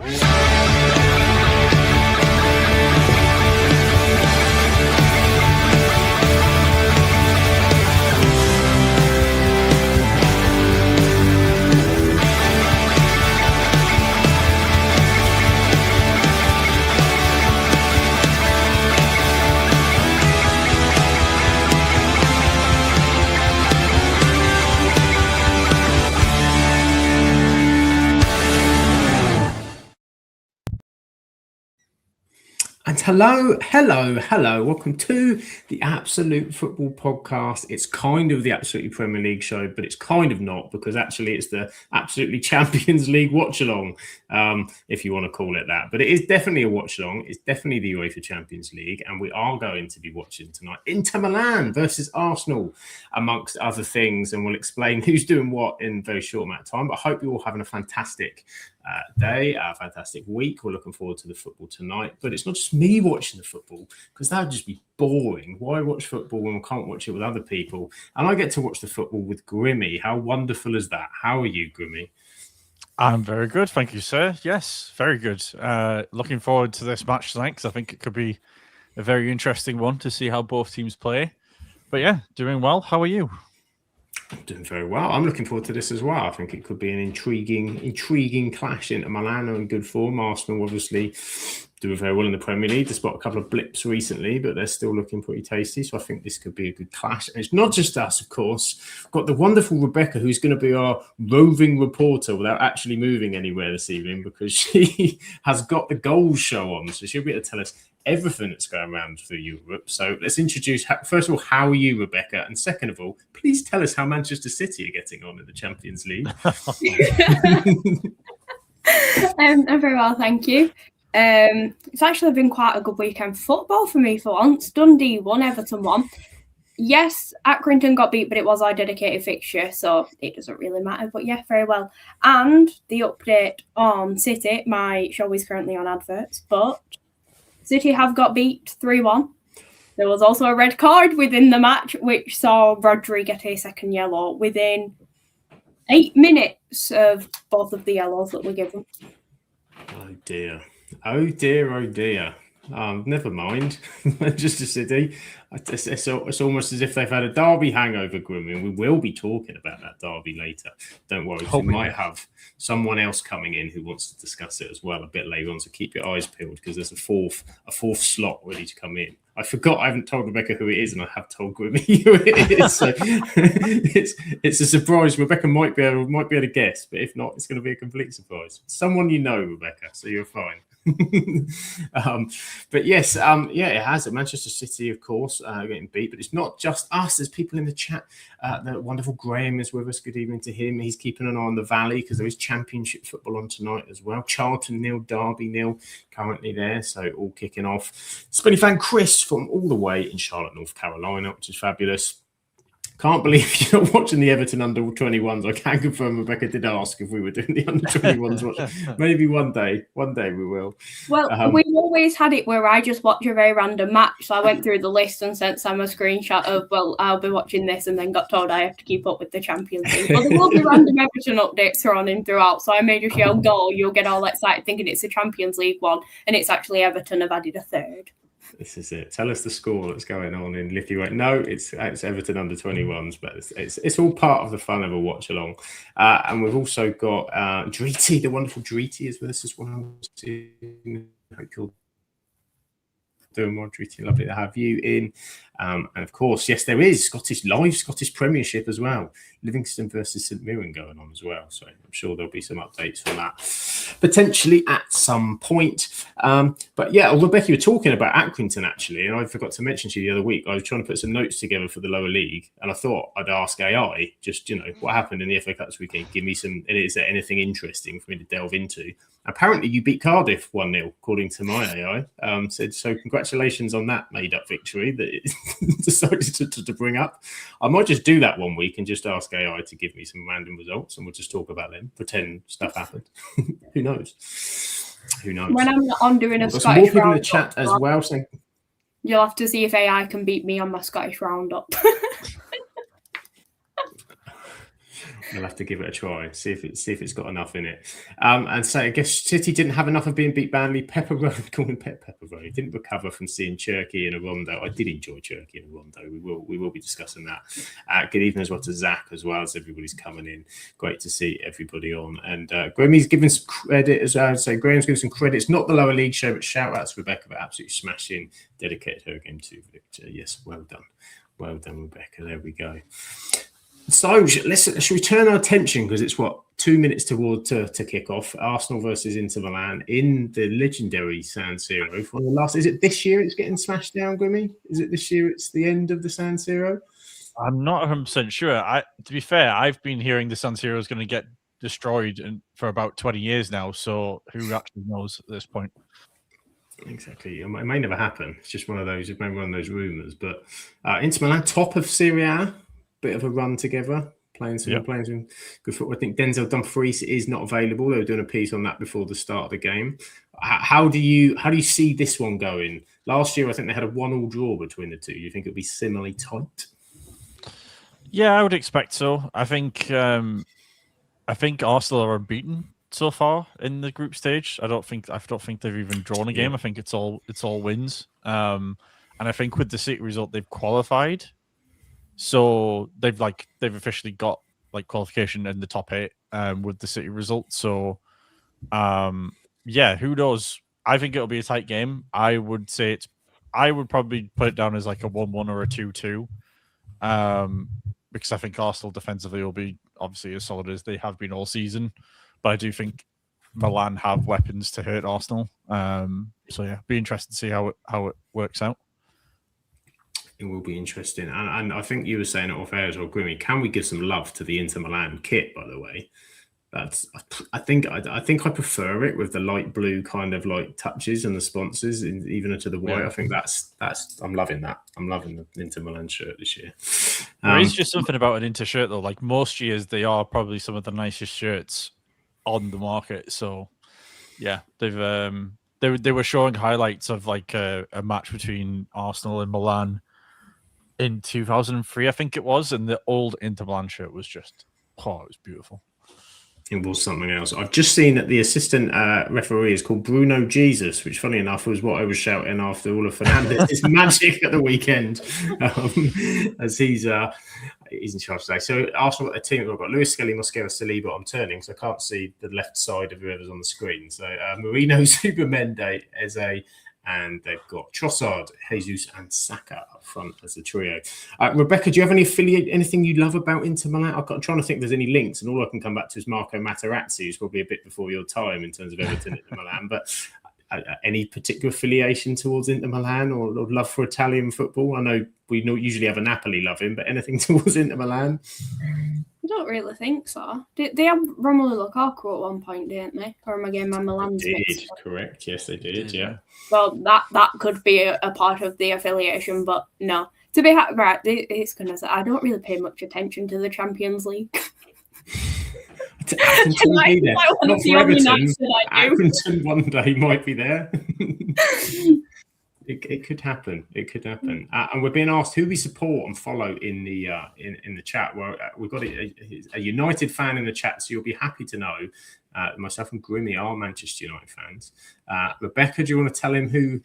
And hello. Welcome to the Absolute Football Podcast. It's kind of the Absolutely Premier League show, but it's kind of not, because actually it's the Absolutely Champions League watch-along, if you want to call it that. But it is definitely a watch-along. It's definitely the UEFA Champions League, and we are going to be watching tonight Inter Milan versus Arsenal, amongst other things, and we'll explain who's doing what in a very short amount of time. But I hope you're all having a fantastic day, a fantastic week. We're looking forward to the football tonight, but it's not just me watching the football, because that would just be boring. Why watch football when we can't watch it with other people? And I get to watch the football with Grimmy. How wonderful is that? How are you, Grimmy? I'm very good, thank you, sir. Yes, very good. Looking forward to this match tonight, because I think it could be a very interesting one to see how both teams play. But yeah, doing well. How are you? I'm doing very well. I'm looking forward to this as well. I think it could be an intriguing clash. Inter Milan are in good form. Arsenal obviously doing very well in the Premier League, despite a couple of blips recently, but they're still looking pretty tasty. So I think this could be a good clash. And it's not just us, of course. We've got the wonderful Rebecca, who's going to be our roving reporter without actually moving anywhere this evening, because she has got the goals show on. So she'll be able to tell us everything that's going around through Europe. So let's introduce, first of all, how are you, Rebecca? And second of all, please tell us how Manchester City are getting on in the Champions League. I'm very well, thank you. It's actually been quite a good weekend for football for me for once. Dundee won, Everton won. Yes, Accrington got beat, but it was our dedicated fixture, so it doesn't really matter. But yeah, very well. And the update on City, my show is currently on adverts, but City have got beat 3-1. There was also a red card within the match, which saw Rodri get a second yellow within 8 minutes of both of the yellows that were given. Oh dear. Never mind. Manchester City. It's almost as if they've had a derby hangover, Grimmy, and we will be talking about that derby later. Don't worry, we might have someone else coming in who wants to discuss it as well a bit later on. So keep your eyes peeled, because there's a fourth slot ready to come in. I forgot I haven't told Rebecca who it is, and I have told Grimmy who it is. So it's a surprise. Rebecca might be able to guess, but if not, it's going to be a complete surprise. Someone you know, Rebecca, so you're fine. But yes, it has. Manchester City, of course, getting beat, but it's not just us. There's people in the chat. The wonderful Graham is with us. Good evening to him. He's keeping an eye on the Valley, because there is Championship football on tonight as well. Charlton 0, Derby 0 currently there, so all kicking off. Spinny fan Chris from all the way in Charlotte, North Carolina, which is fabulous. Can't believe you're not watching the Everton under-21s. I can confirm Rebecca did ask if we were doing the under-21s. Maybe one day we will. Well, we've always had it where I just watch a very random match. So I went through the list and sent Sam a screenshot of, well, I'll be watching this, and then got told I have to keep up with the Champions League. But there will be random Everton updates thrown in throughout. So I may just yell goal. You'll get all excited thinking it's a Champions League one, and it's actually Everton have added a third. This is it. Tell us the score that's going on in Lithuania. No, it's Everton under 21s, but it's all part of the fun of a watch along. And we've also got Driti, the wonderful Driti, is with us as well. Hope you're doing well, Driti. Lovely to have you in. And of course, yes, there is Scottish Premiership as well. Livingston versus St Mirren going on as well. So I'm sure there'll be some updates on that potentially at some point. But yeah, Rebecca, you were talking about Accrington actually, and I forgot to mention to you the other week. I was trying to put some notes together for the lower league, and I thought I'd ask AI just, what happened in the FA Cup this weekend. Give me some, is there anything interesting for me to delve into? Apparently you beat Cardiff 1-0, according to my AI. So congratulations on that made-up victory that it decided to bring up. I might just do that one week and just ask AI to give me some random results, and we'll just talk about them, pretend stuff happened. Who knows? When I'm on doing a Scottish roundup, more people in the chat as well. So you'll have to see if AI can beat me on my Scottish roundup. They'll have to give it a try. See if it's got enough in it. And so I guess City didn't have enough of being beat badly. Pepperoni, calling Pepperoni, didn't recover from seeing Cherky in a rondo. I did enjoy Cherky in a rondo. We will be discussing that. Good evening as well to Zach as well as everybody's coming in. Great to see everybody on. And Graham's giving some credit as well. So Graham's giving some credit. It's not the lower league show, but shout out to Rebecca for absolutely smashing, dedicated her game to Victor. Yes, well done. Well done, Rebecca. There we go. So should we turn our attention, because it's 2 minutes to kick off. Arsenal versus Inter Milan in the legendary San Siro for the last. Is it this year it's getting smashed down, Grimmy? Is it this year it's the end of the San Siro? I'm not 100% sure. To be fair, I've been hearing the San Siro is going to get destroyed for about 20 years now. So who actually knows at this point? Exactly. It may never happen. It's just one of those rumours. But Inter Milan, top of Serie A. Bit of a run together, playing some good football. I think Denzel Dumfries is not available. They were doing a piece on that before the start of the game. How do you see this one going? Last year, I think they had a 1-1 draw between the two. You think it'll be similarly tight? Yeah, I would expect so. I think Arsenal are unbeaten so far in the group stage. I don't think they've even drawn a game. I think it's all wins. And I think with the City result, they've qualified. So they've officially got qualification in the top 8 with the City result. So who knows? I think it'll be a tight game. I would probably put it down as like a 1-1 or a 2-2. Because I think Arsenal defensively will be obviously as solid as they have been all season. But I do think Milan have weapons to hurt Arsenal. Be interested to see how it works out. It will be interesting. And I think you were saying it off air as well, Grimmy. Can we give some love to the Inter Milan kit, by the way? I think I prefer it with the light blue kind of touches and the sponsors, even to the white. I think that's I'm loving that. I'm loving the Inter Milan shirt this year. There is just something about an Inter shirt though. Like most years, they are probably some of the nicest shirts on the market. So yeah, they were showing highlights of a match between Arsenal and Milan in 2003, I think it was, and the old Inter Milan shirt was it was beautiful. It was something else. I've just seen that the assistant referee is called Bruno Jesus, which, funny enough, was what I was shouting after all of Fernandez's magic at the weekend, as he's in charge today. So Arsenal got a team. We've got Luis Skelly, Mosquera, Saliba. I'm turning, so I can't see the left side of whoever's on the screen. So Marino, Supermende, Eze, and they've got Trossard, Jesus, and Saka up front as a trio. Rebecca, do you have anything you love about Inter Milan? I'm trying to think if there's any links, and all I can come back to is Marco Materazzi, who's probably a bit before your time in terms of Everton at Milan. But any particular affiliation towards Inter Milan or love for Italian football? I know we usually have a Napoli loving, but anything towards Inter Milan? I don't really think so. They had Romelu Lukaku at one point, didn't they? Or am I getting my Milan? They did, correct. Yes, they did, yeah. Well, that could be a part of the affiliation, but no. To be right, it's going to say, I don't really pay much attention to the Champions League. Not for Everton. Accrington one day might be there. It could happen. It could happen. And we're being asked who we support and follow in the chat. Well, we've got a United fan in the chat, so you'll be happy to know. Myself and Grimmy are Manchester United fans. Rebecca, do you want to tell him who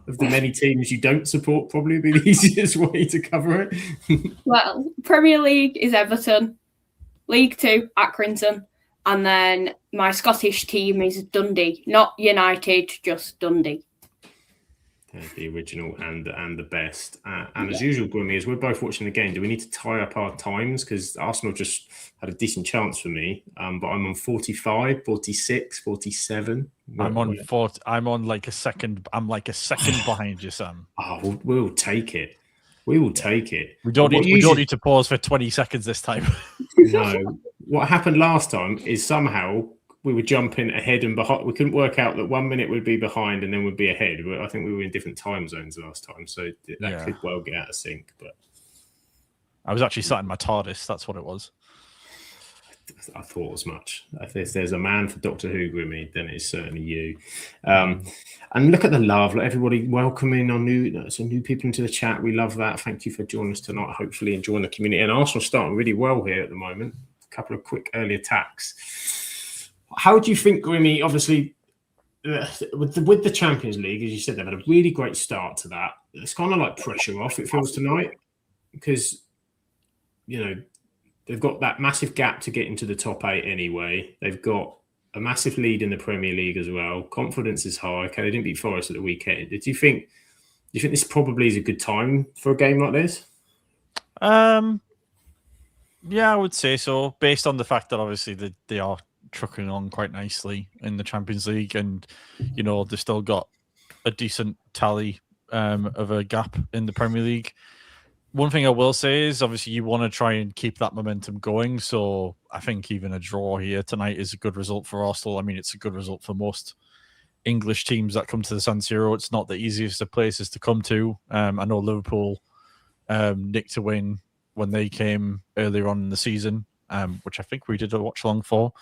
of the many teams you don't support? Probably be the easiest way to cover it. Well, Premier League is Everton, League 2, Accrington, and then my Scottish team is Dundee. Not United, just Dundee. The original and the best. And as usual, Grimmy, as we're both watching the game, do we need to tie up our times? Because Arsenal just had a decent chance for me. But I'm on 45, 46, 47. I'm on 40. I'm on a second. I'm a second behind you, Sam. Oh, we'll take it. We will take it. We don't need to pause for 20 seconds this time. No. What happened last time is somehow we were jumping ahead and behind. We couldn't work out that 1 minute would be behind and then would be ahead. I think we were in different time zones last time, so that could well get out of sync. But I was actually sat in my TARDIS. That's what it was. I thought as much. If there's a man for Doctor Who, Grimmy, then it's certainly you. And look at the love. Everybody welcoming some new people into the chat. We love that. Thank you for joining us tonight. Hopefully enjoying the community. And Arsenal starting really well here at the moment. couple of quick early attacks. How do you think, Grimmy? Obviously, with the Champions League, as you said, they've had a really great start to that. It's kind of like pressure off. It feels tonight because they've got that massive gap to get into the top 8 anyway. They've got a massive lead in the Premier League as well. Confidence is high. Okay, they didn't beat Forest at the weekend. Do you think this probably is a good time for a game like this? Yeah, I would say so, based on the fact that obviously they are trucking on quite nicely in the Champions League, and they've still got a decent tally of a gap in the Premier League. One thing I will say is obviously you want to try and keep that momentum going. So I think even a draw here tonight is a good result for Arsenal. I mean, it's a good result for most English teams that come to the San Siro. It's not the easiest of places to come to. I know Liverpool nicked a win when they came earlier on in the season, which I think we did a watch along for.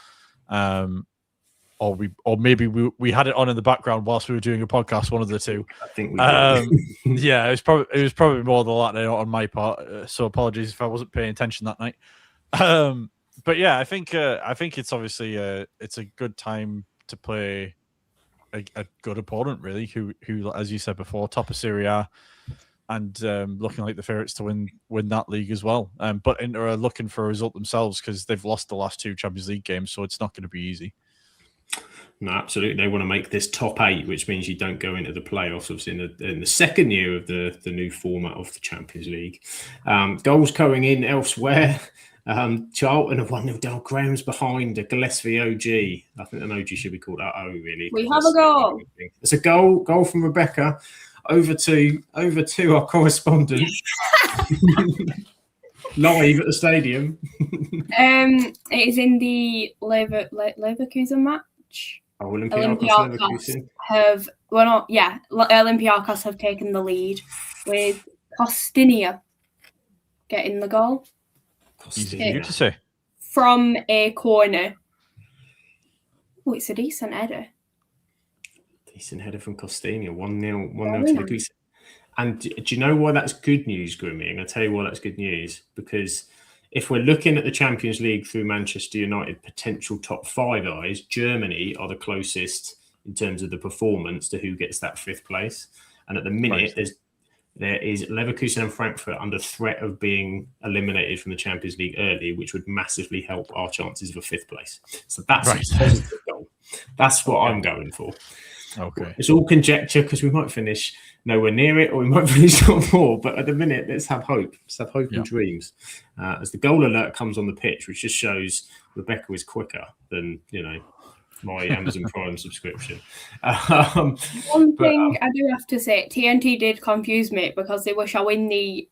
Or maybe we had it on in the background whilst we were doing a podcast. One of the two. I think we did. Yeah, it was probably more the latter on my part. So apologies if I wasn't paying attention that night. But yeah, I think it's obviously it's a good time to play a good opponent, really, who as you said before, top of Serie A, and looking like the favourites to win that league as well. But Inter are looking for a result themselves because they've lost the last 2 Champions League games, so it's not going to be easy. No, absolutely. They want to make this top 8, which means you don't go into the playoffs. Obviously, in the second year of the new format of the Champions League. Goals going in elsewhere. Charlton have 1-0 down. Graham's behind a Gillespie OG. I think an OG should be called OO, really. We have a goal. It's a goal from Rebecca. Over to our correspondent. Live at the stadium. It is in the Leverkusen match. Olympiacos Olympiacos have taken the lead with Costinia getting the goal. Easy for you to say. From a corner. Oh, it's a decent header. Decent header from Costinia. 1-0 to Leverkusen. And do you know why that's good news, Grimmy? I'm going to tell you why that's good news. Because if we're looking at the Champions League through Manchester United potential top 5 eyes, Germany are the closest in terms of the performance to who gets that 5th place. And at the minute, there is Leverkusen and Frankfurt under threat of being eliminated from the Champions League early, which would massively help our chances of a 5th place. So that's a positive goal. That's what I'm going for. Okay. It's all conjecture because we might finish nowhere near it or we might finish top 4. But at the minute, let's have hope. Let's have hope and dreams. As the goal alert comes on the pitch, which just shows Rebecca is quicker than, my Amazon Prime subscription. One thing I do have to say, TNT did confuse me because they were showing the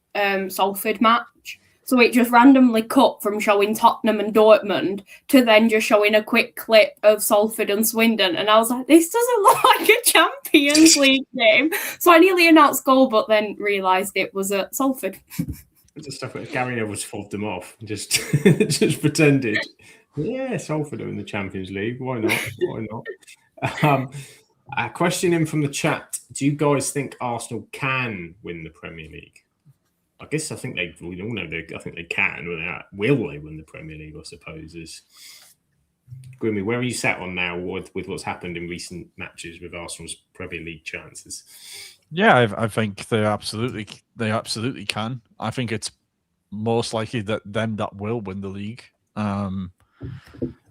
Salford match. So it just randomly cut from showing Tottenham and Dortmund to then just showing a quick clip of Salford and Swindon. And I was like, this doesn't look like a Champions League game. So I nearly announced goal, but then realised it was at Salford. The stuff that Gary Neville's fobbed them off. Just pretended. Yeah, Salford are in the Champions League. Why not? A question in from the chat. Do you guys think Arsenal can win the Premier League? I guess we all know I think they can. Will they win the Premier League, I suppose, is Grimmy, where are you sat on now with what's happened in recent matches with Arsenal's Premier League chances? Yeah, I think they absolutely can. I think it's most likely that will win the league.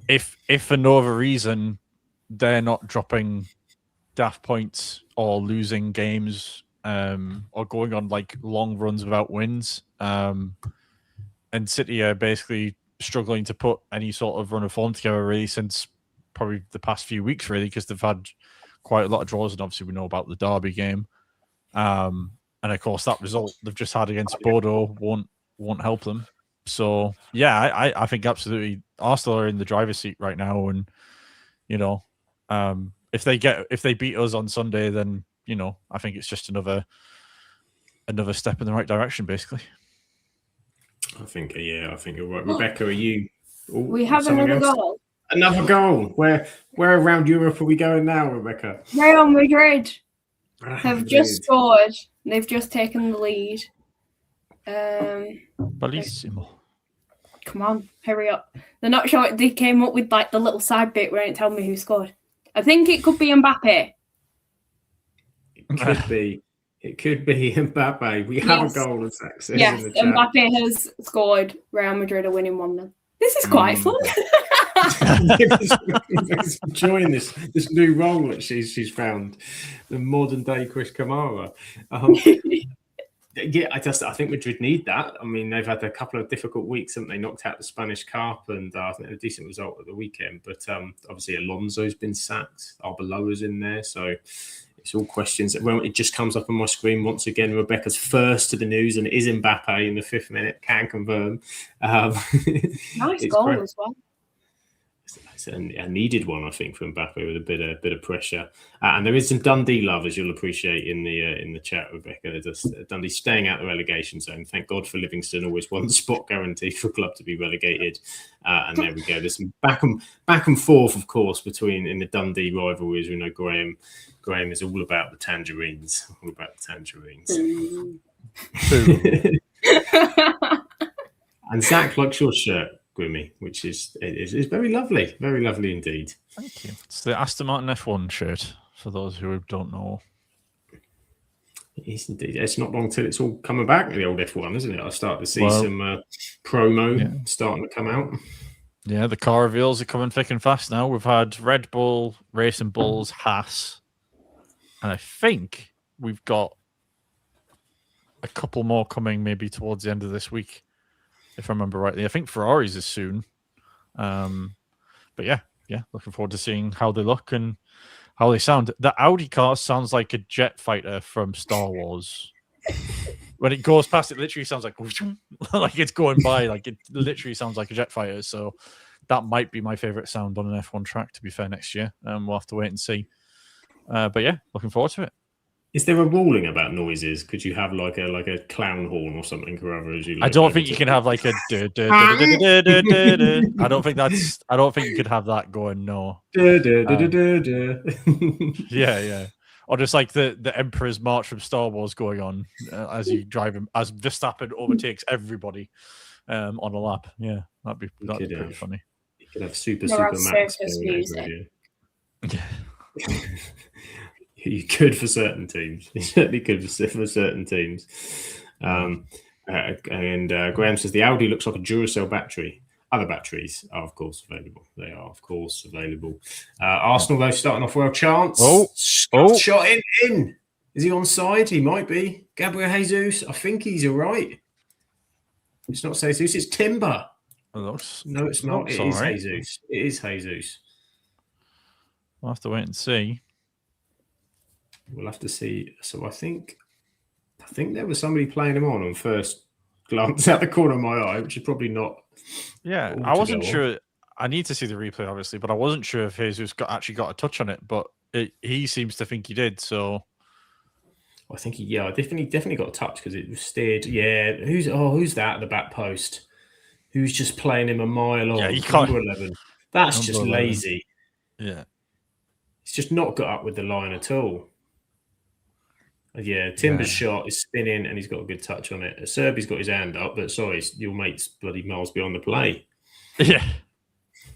If for no other reason they're not dropping daft points or losing games, or going on like long runs without wins, and City are basically struggling to put any sort of run of form together really since probably the past few weeks, really, because they've had quite a lot of draws, and obviously we know about the Derby game, and of course that result they've just had against Bodo won't help them. So yeah, I think absolutely Arsenal are in the driver's seat right now, and if they beat us on Sunday, then I think it's just another step in the right direction, basically. I think you're right. Rebecca, are you? We have another goal. Another goal. Where around Europe are we going now, Rebecca? Real Madrid have just scored. They've just taken the lead. Bellissimo. Come on, hurry up. They're not sure. They came up with like the little side bit where it told me who scored. I think it could be Mbappe. It could be. It could be Mbappe. We have a goal, as Zach says in the chat. Mbappe has scored. Real Madrid are winning 1-0. This is quite fun. Enjoying this new role that she's found, the modern day Chris Kamara. Yeah, I think Madrid need that. I mean, they've had a couple of difficult weeks, haven't they? Knocked out the Spanish Cup, and I think a decent result at the weekend. But obviously, Alonso's been sacked. Arbeloa's in there, so it's all questions. Well, it just comes up on my screen once again. Rebecca's first to the news, and it is Mbappe in the 5th minute. Can confirm. Nice goal as well. It's a needed one, I think, for Mbappe with a bit of pressure, and there is some Dundee love, as you'll appreciate in the chat, Rebecca. There's Dundee staying out the relegation zone. Thank God for Livingston, always one spot guaranteed for a club to be relegated. And there we go. There's some back and forth, of course, in the Dundee rivalry. As we know, Graham is all about the tangerines. All about the tangerines. And Zach likes your shirt, Grimmy, which is very lovely indeed. Thank you. It's the Aston Martin F1 shirt, for those who don't know. It is indeed. It's not long till it's all coming back, the old F1, isn't it? I start to see some promo starting to come out. Yeah, the car reveals are coming thick and fast now. We've had Red Bull, Racing Bulls, Haas, and I think we've got a couple more coming maybe towards the end of this week, if I remember rightly. I think Ferraris is soon. But yeah, looking forward to seeing how they look and how they sound. The Audi car sounds like a jet fighter from Star Wars. When it goes past, it literally sounds like like it's going by. Like it literally sounds like a jet fighter. So that might be my favorite sound on an F1 track, to be fair, next year. We'll have to wait and see. But yeah, looking forward to it. Is there a ruling about noises? Could you have like a clown horn or something or other? I don't think you can have like a. I don't think you could have that going. No. Yeah. Or just like the Emperor's March from Star Wars going on as you drive him, as Verstappen overtakes everybody on a lap. Yeah, that'd be pretty funny. You could have super Max music. Yeah. You could for certain teams. You certainly could for certain teams. And Graham says the Audi looks like a Duracell battery. Other batteries are, of course, available. They are, of course, available. Arsenal, though, starting off well. Chance. Shot in. Is he onside? He might be. Gabriel Jesus. I think he's all right. It's not Jesus. It's Timber. No, it's not. It is Jesus. It is Jesus. We'll have to wait and see. We'll have to see. So I think there was somebody playing him on first glance out the corner of my eye, which is probably not. Yeah, I wasn't sure. I need to see the replay, obviously, but I wasn't sure if Jesus actually got a touch on it. But he seems to think he did. So I think definitely got a touch because it was steered. Yeah, who's that at the back post? Who's just playing him a mile on? Yeah, you can't. 11. That's just lazy. Yeah, it's just not got up with the line at all. Yeah, Timber's shot is spinning and he's got a good touch on it. Serby's got his hand up, but sorry, your mate's bloody miles beyond the play. Yeah.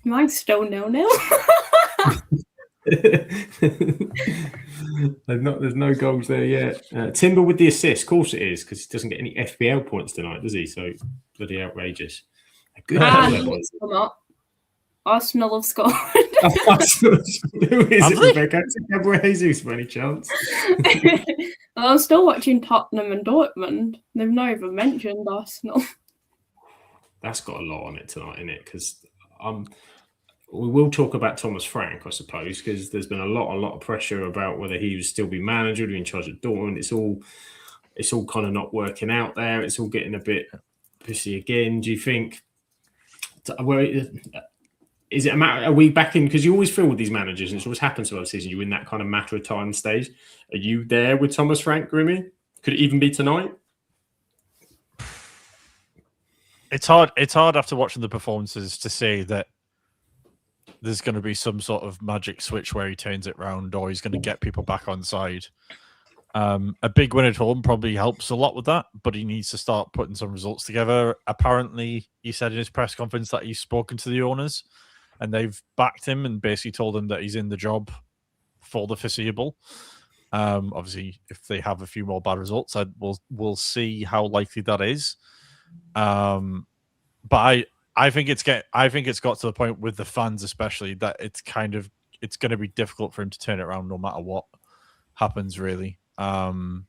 Mine's still 0-0. There's no goals there yet. Timber with the assist, of course it is, because he doesn't get any FPL points tonight, does he? So bloody outrageous. Come up. Arsenal have scored. Who is it, Rebecca? Gabriel Jesus, by any chance? Well, I'm still watching Tottenham and Dortmund. They've not even mentioned Arsenal. That's got a lot on it tonight, isn't it? Because we will talk about Thomas Frank, I suppose, because there's been a lot of pressure about whether he would still be manager, be in charge of Dortmund. It's all kind of not working out there. It's all getting a bit pissy again. Do you think? Is it a matter? Are we back in? Because you always feel with these managers, and it's always happened to us season. You're in that kind of matter of time stage. Are you there with Thomas Frank, Grimmy? Could it even be tonight? It's hard. It's hard after watching the performances to say that there's going to be some sort of magic switch where he turns it round, or he's going to get people back on side. A big win at home probably helps a lot with that, but he needs to start putting some results together. Apparently, he said in his press conference that he's spoken to the owners and they've backed him and basically told him that he's in the job for the foreseeable. Obviously, if they have a few more bad results, we'll see how likely that is. But I think it's got to the point with the fans, especially, that it's going to be difficult for him to turn it around no matter what happens, really. I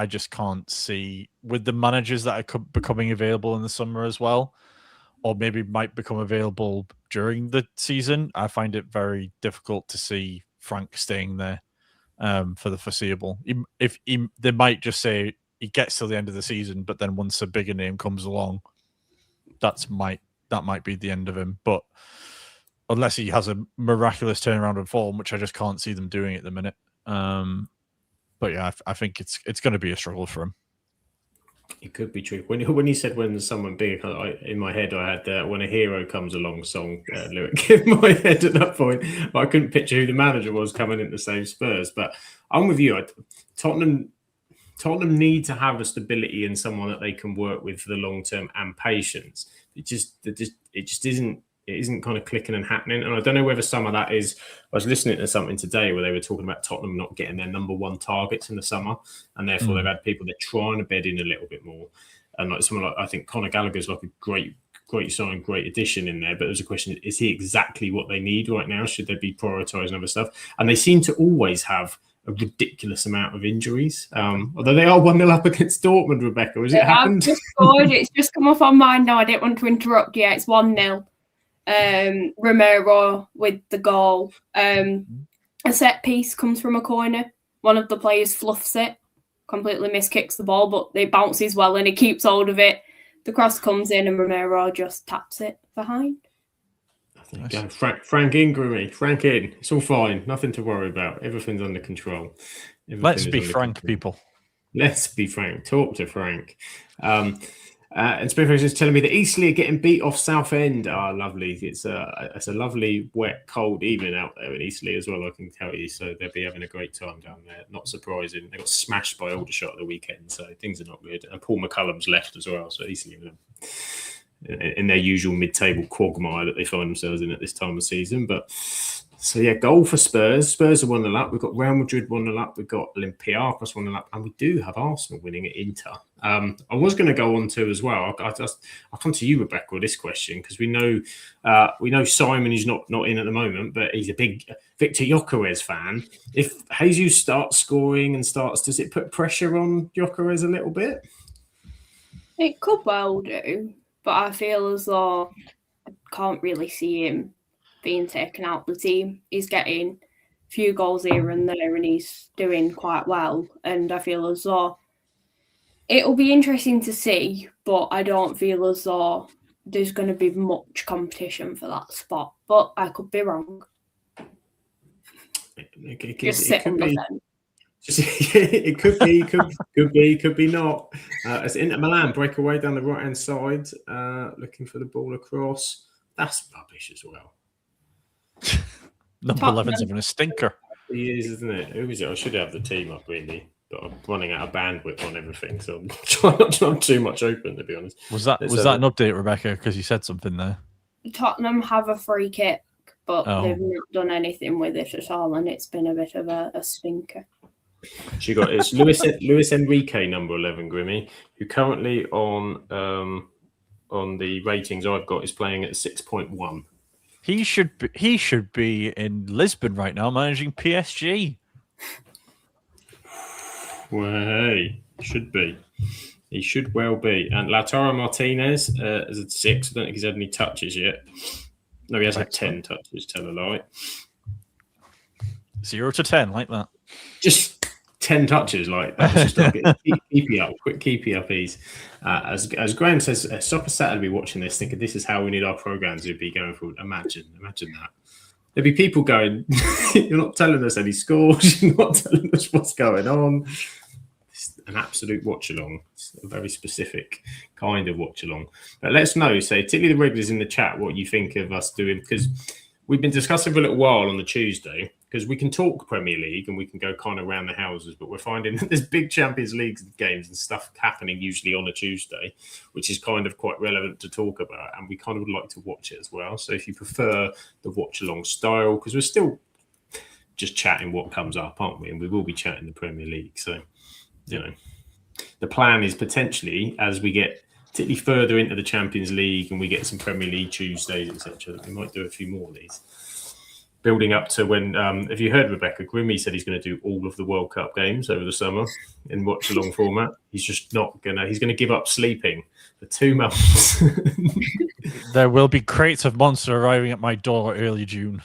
just can't see with the managers that are becoming available in the summer as well, or maybe might become available during the season. I find it very difficult to see Frank staying there for the foreseeable. They might just say he gets to the end of the season, but then once a bigger name comes along, that might be the end of him. But unless he has a miraculous turnaround in form, which I just can't see them doing at the minute. But yeah, I think it's going to be a struggle for him. It could be true. When you said when someone big, in my head I had "When a Hero Comes Along" song lyric in my head at that point. But I couldn't picture who the manager was coming in to save Spurs. But I'm with you. Tottenham need to have a stability and someone that they can work with for the long term and patience. It just isn't. It isn't kind of clicking and happening. And I don't know whether some of that is, I was listening to something today where they were talking about Tottenham not getting their number one targets in the summer. And therefore they've had people that are trying to bed in a little bit more. And like someone like, I think Conor Gallagher's like a great sign, great addition in there. But there's a question, is he exactly what they need right now? Should they be prioritising other stuff? And they seem to always have a ridiculous amount of injuries. Although they are 1-0 up against Dortmund, Rebecca. Has it happened? I've just scored. It's just come off on mine now. I didn't want to interrupt you. It's 1-0. Romero with the goal. A set piece comes from a corner. One of the players fluffs it, completely miskicks the ball, but it bounces well and he keeps hold of it. The cross comes in and Romero just taps it behind. Nice. Frank in, Grimmy. Frank in. It's all fine. Nothing to worry about. Everything's under control. Let's be frank, people. Let's be frank. Talk to Frank. And Spirit is telling me that Eastleigh are getting beat off Southend. Oh, lovely. It's a lovely, wet, cold evening out there in Eastleigh as well, I can tell you. So they'll be having a great time down there. Not surprising. They got smashed by Aldershot at the weekend, so things are not good. And Paul McCullum's left as well, so Eastleigh in their usual mid-table quagmire that they find themselves in at this time of season. But so yeah, goal for Spurs. Spurs are 1-0 up. We've got Real Madrid 1-0 up. We've got Olympiacos 1-0 up, and we do have Arsenal winning at Inter. I was going to go on to as well. I'll come to you, Rebecca, with this question because we know Simon is not in at the moment, but he's a big Victor Gyökeres fan. If Jesus starts scoring and does it put pressure on Gyökeres a little bit? It could well do, but I feel as though I can't really see him being taken out the team. He's getting a few goals here and there and he's doing quite well. And I feel as though it'll be interesting to see, but I don't feel as though there's going to be much competition for that spot. But I could be wrong. It could be not. It's Inter Milan breakaway down the right hand side, looking for the ball across. That's rubbish as well. Number 11's having a stinker. He is, isn't it? Who is it? I should have the team up really, but I'm running out of bandwidth on everything, so I'm trying not to have too much open, to be honest. Was that an update, Rebecca? Because you said something there. Tottenham have a free kick, but they've not done anything with it at all, and it's been a bit of a stinker. It's Luis Enrique, number 11, Grimmy, who currently on the ratings I've got is playing at 6.1. He should be in Lisbon right now, managing PSG. Well, hey, should be. He should well be. And Lautaro Martinez is at 6. I don't think he's had any touches yet. No, he has had 10 touches. Tell a lie. 0 to 10, like that. Just 10 touches, like that. Just quick keepy uppies. As Graham says, Soccer Saturday will be watching this, thinking this is how we need our programs to be going forward. Imagine that. There'd be people going, "You're not telling us any scores. You're not telling us what's going on." It's an absolute watch along. It's a very specific kind of watch along. But let us know, say, particularly the regulars in the chat, what you think of us doing, because we've been discussing for a little while on the Tuesday, because we can talk Premier League and we can go kind of around the houses, but we're finding that there's big Champions League games and stuff happening usually on a Tuesday, which is kind of quite relevant to talk about, and we kind of would like to watch it as well. So if you prefer the watch-along style, because we're still just chatting what comes up, aren't we? And we will be chatting the Premier League. So, you know, the plan is potentially, as we get particularly further into the Champions League and we get some Premier League Tuesdays, etc., that we might do a few more of these. Building up to when, have you heard Rebecca? Grimmy said he's going to do all of the World Cup games over the summer in watch-along format. He's just not going to, he's going to give up sleeping for 2 months. There will be crates of Monster arriving at my door early June.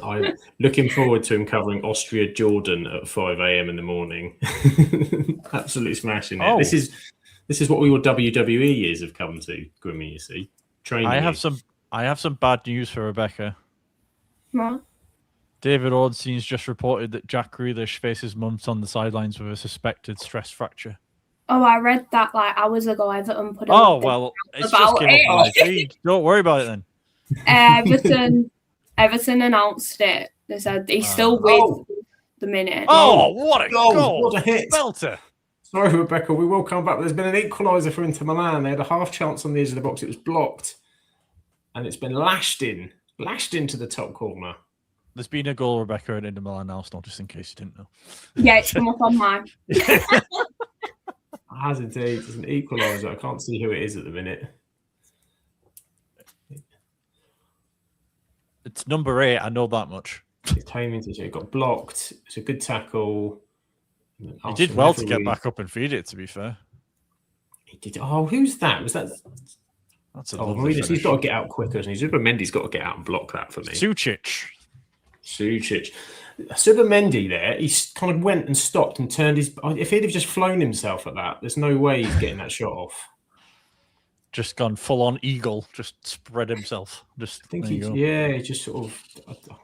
I'm looking forward to him covering Austria-Jordan at 5 a.m. in the morning. Absolutely smashing it. Oh. This is what all your WWE years have come to, Grimmy, you see. Training I have some bad news for Rebecca. What? David Ornstein's just reported that Jack Grealish faces months on the sidelines with a suspected stress fracture. Oh, I read that like hours ago. Everton put. Oh well, it's just came up on my feed. Don't worry about it then. Everton announced it. They said he's still with the minute. Oh, what a goal! What a hit! Belter. Sorry, Rebecca, we will come back. There's been an equaliser for Inter Milan. They had a half chance on the edge of the box. It was blocked, and it's been lashed into the top corner. There's been a goal, Rebecca, at Inter Milan Arsenal, just in case you didn't know. Yeah, it's come up on mine. It has indeed. It's an equaliser. I can't see who it is at the minute. It's number 8. I know that much. It came into it got blocked. It's a good tackle. He did well to get back up and feed it, to be fair. He did. Oh, who's that? Was that? That's a lovely finish. He's got to get out quicker. Zubimendi's got to get out and block that for me. Sucic. Zubimendi there, he kind of went and stopped and turned his... If he'd have just flown himself at that, there's no way he's getting that shot off. Just gone full-on eagle. Just spread himself. He just sort of...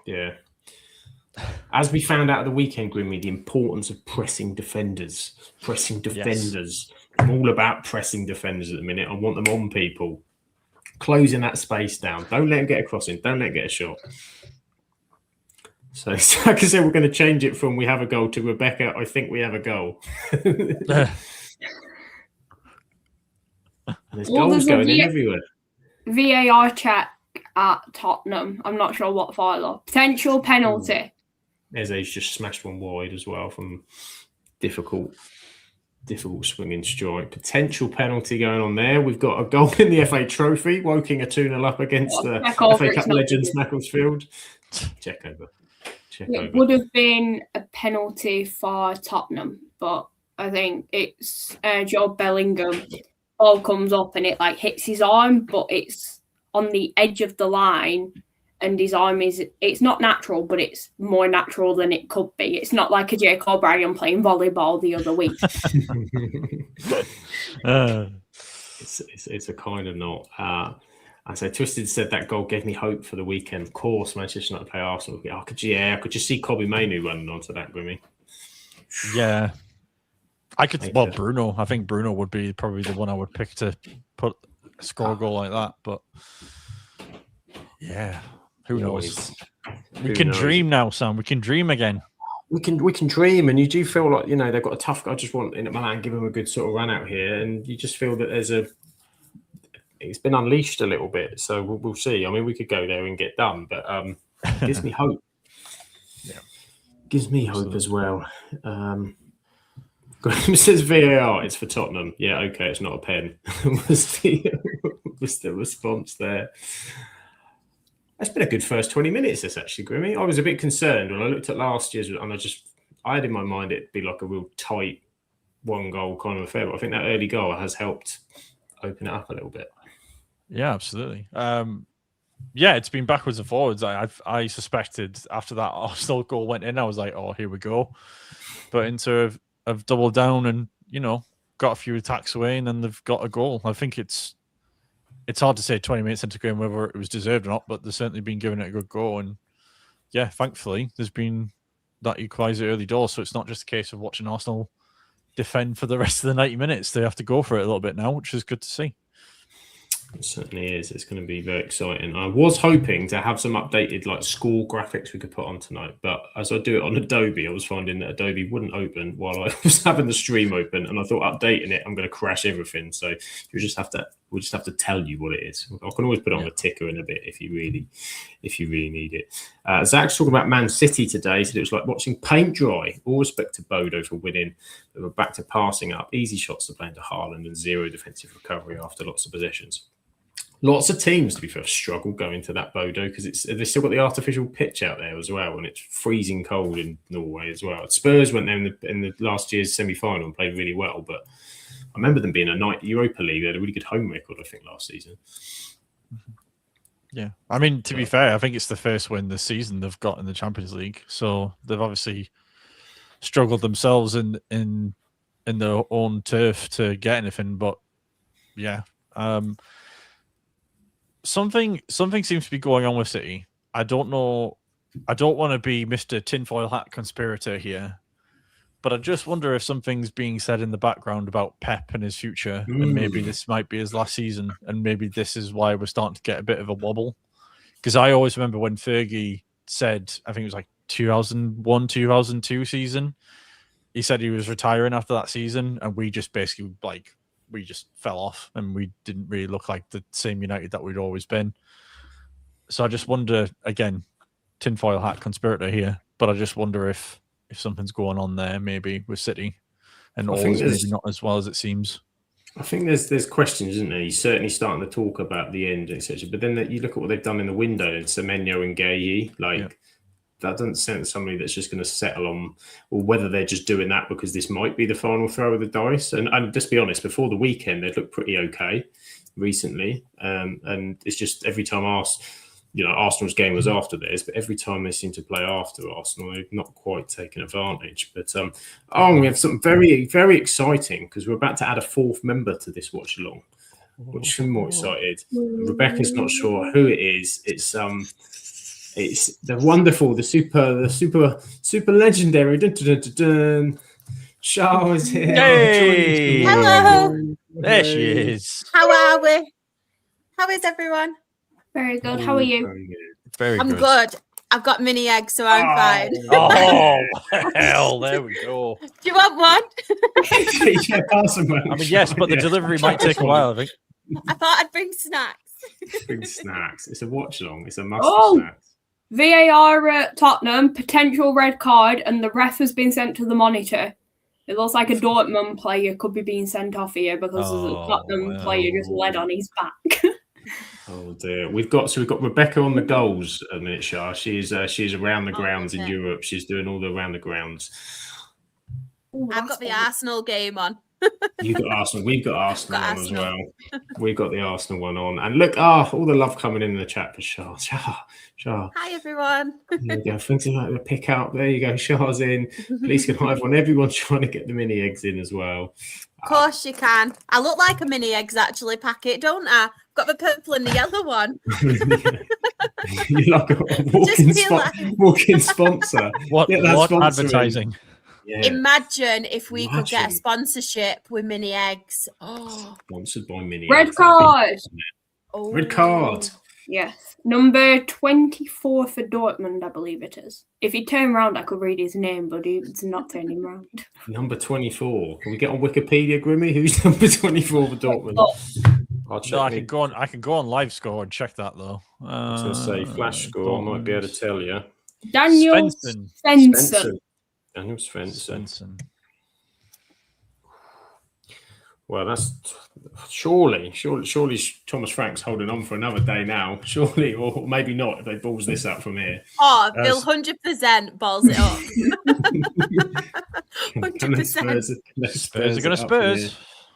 Yeah. As we found out at the weekend, Grimmy, the importance of pressing defenders. Yes. I'm all about pressing defenders at the minute. I want them on people. Closing that space down. Don't let him get a crossing. Don't let him get a shot. So, like I said, we're going to change it from we have a goal to Rebecca, I think we have a goal. There's goals going in everywhere. VAR check at Tottenham. I'm not sure what for. Potential penalty. Eze's just smashed one wide as well from difficult swinging strike. Potential penalty going on there. We've got a goal in the FA Trophy. Woking a 2-0 up against the FA Cup legends Macclesfield. Check over. It would have been a penalty for Tottenham, but I think it's Joe Bellingham. Ball comes up and it like hits his arm, but it's on the edge of the line, and his arm it's not natural, but it's more natural than it could be. It's not like a Jake O'Brien playing volleyball the other week. It's a kind of not. I say Twisted said that goal gave me hope for the weekend. Of course, Manchester United play Arsenal. I could just see Kobe Mainu running onto that, Grimmy. Yeah. Bruno. I think Bruno would be probably the one I would pick to score a goal like that. But yeah, who knows? We can dream now, Sam. We can dream again. We can dream, and you do feel like they've got a tough guy. I just want Inter Milan give them a good sort of run out here, and you just feel that it's been unleashed a little bit. So we'll see. I mean, we could go there and get done, but it gives me hope. Yeah, gives me hope as well. Graham says VAR, it's for Tottenham. Yeah, okay, it's not a pen. was the response there. That's been a good first 20 minutes, this actually, Grimmy. I was a bit concerned when I looked at last year's, and I had in my mind it'd be like a real tight 1-goal kind of affair. But I think that early goal has helped open it up a little bit. Yeah, absolutely. It's been backwards and forwards. I suspected after that Arsenal goal went in, I was like, oh, here we go. But Inter have doubled down and, got a few attacks away, and then they've got a goal. I think it's hard to say 20 minutes into the game whether it was deserved or not, but they've certainly been giving it a good go. And yeah, thankfully, there's been that equaliser early door, so it's not just a case of watching Arsenal defend for the rest of the 90 minutes. They have to go for it a little bit now, which is good to see. It certainly is. It's going to be very exciting. I was hoping to have some updated like score graphics we could put on tonight, but as I do it on Adobe, I was finding that Adobe wouldn't open while I was having the stream open, and I thought updating it, I'm going to crash everything. So we'll just have to tell you what it is. I can always put on a ticker in a bit if you really need it. Zach's talking about Man City today. Said it was like watching paint dry. All respect to Bodo for winning. They were back to passing up, easy shots to play into Haaland, and zero defensive recovery after lots of possessions. Lots of teams, to be fair, struggle going to that Bodo because they've still got the artificial pitch out there as well, and it's freezing cold in Norway as well. Spurs went there in the last year's semi-final and played really well, but I remember them being a night Europa League. They had a really good home record, I think, last season. Yeah, I mean, to be fair, I think it's the first win this season they've got in the Champions League, so they've obviously struggled themselves in their own turf to get anything. But yeah. Something seems to be going on with City. I don't know. I don't want to be Mr. Tinfoil Hat conspirator here, but I just wonder if something's being said in the background about Pep and his future, and maybe this might be his last season, and maybe this is why we're starting to get a bit of a wobble. Because I always remember when Fergie said, I think it was like 2001, 2002 season, he said he was retiring after that season, and we just basically we just fell off and we didn't really look like the same United that we'd always been. So I just wonder, again, tinfoil hat conspirator here, but I just wonder if something's going on there maybe with City and always maybe not as well as it seems. I think there's questions, isn't there? He's certainly starting to talk about the end, etc. But then you look at what they've done in the window, and Semenyo and Gueye, that doesn't sound somebody that's just going to settle on, or whether they're just doing that because this might be the final throw of the dice. And just be honest, before the weekend, they'd looked pretty okay recently. And it's just every time Arsenal's game was after theirs, but every time they seem to play after Arsenal, they've not quite taken advantage. But we have something very, very exciting because we're about to add a fourth member to this watch along, which I'm more excited. Rebecca's not sure who it is. It's the wonderful, the super legendary. Dun, dun, dun, dun, dun. Charles is here. Hey! Hello. There she is. How are we? How is everyone? Very good. How are you? Very I'm good. good. I've got mini eggs, so I'm fine. Oh, hell, there we go. Do you want one? Yeah, pass them around. I mean, yes, but the delivery might take a while, I think. I thought I'd bring snacks. Bring snacks. It's a watch along. It's a must snacks. VAR at Tottenham, potential red card, and the ref has been sent to the monitor. It looks like a Dortmund player could be being sent off here because the Tottenham player just led on his back. Oh dear, we've got Rebecca on the goals a minute, Shah. She's around the grounds in Europe. She's doing all the around the grounds. Ooh, I've got the Arsenal game on. You've got Arsenal. We've got Arsenal on as well. We've got the Arsenal one on. And look, all the love coming in the chat for Shah. Shah. Hi, everyone. There you go. Thanks about the pick out. There you go. Shah's in. Please can everyone. Everyone's trying to get the mini eggs in as well. Of course you can. I look like a mini eggs actually packet, don't I? Got the purple and the yellow one. You're like a walking sponsor. What advertising? Yeah. Imagine if we could get a sponsorship with mini eggs. Oh, sponsored by mini red eggs. Card. Red card. Yes, number 24 for Dortmund, I believe it is. If he turned around, I could read his name, but he's not turning around. Number 24. Can we get on Wikipedia, Grimmy? Who's number 24 for Dortmund? I can go on Live Score and check that though. I was going to say flash score. Dortmund. I might be able to tell you. Daniel Svensson. Daniel Svensson. Well, that's surely Thomas Frank's holding on for another day now. Surely, or maybe not if they balls this up from here. Oh, they'll 100% balls it up. 100%. Spurs are going to Spurs.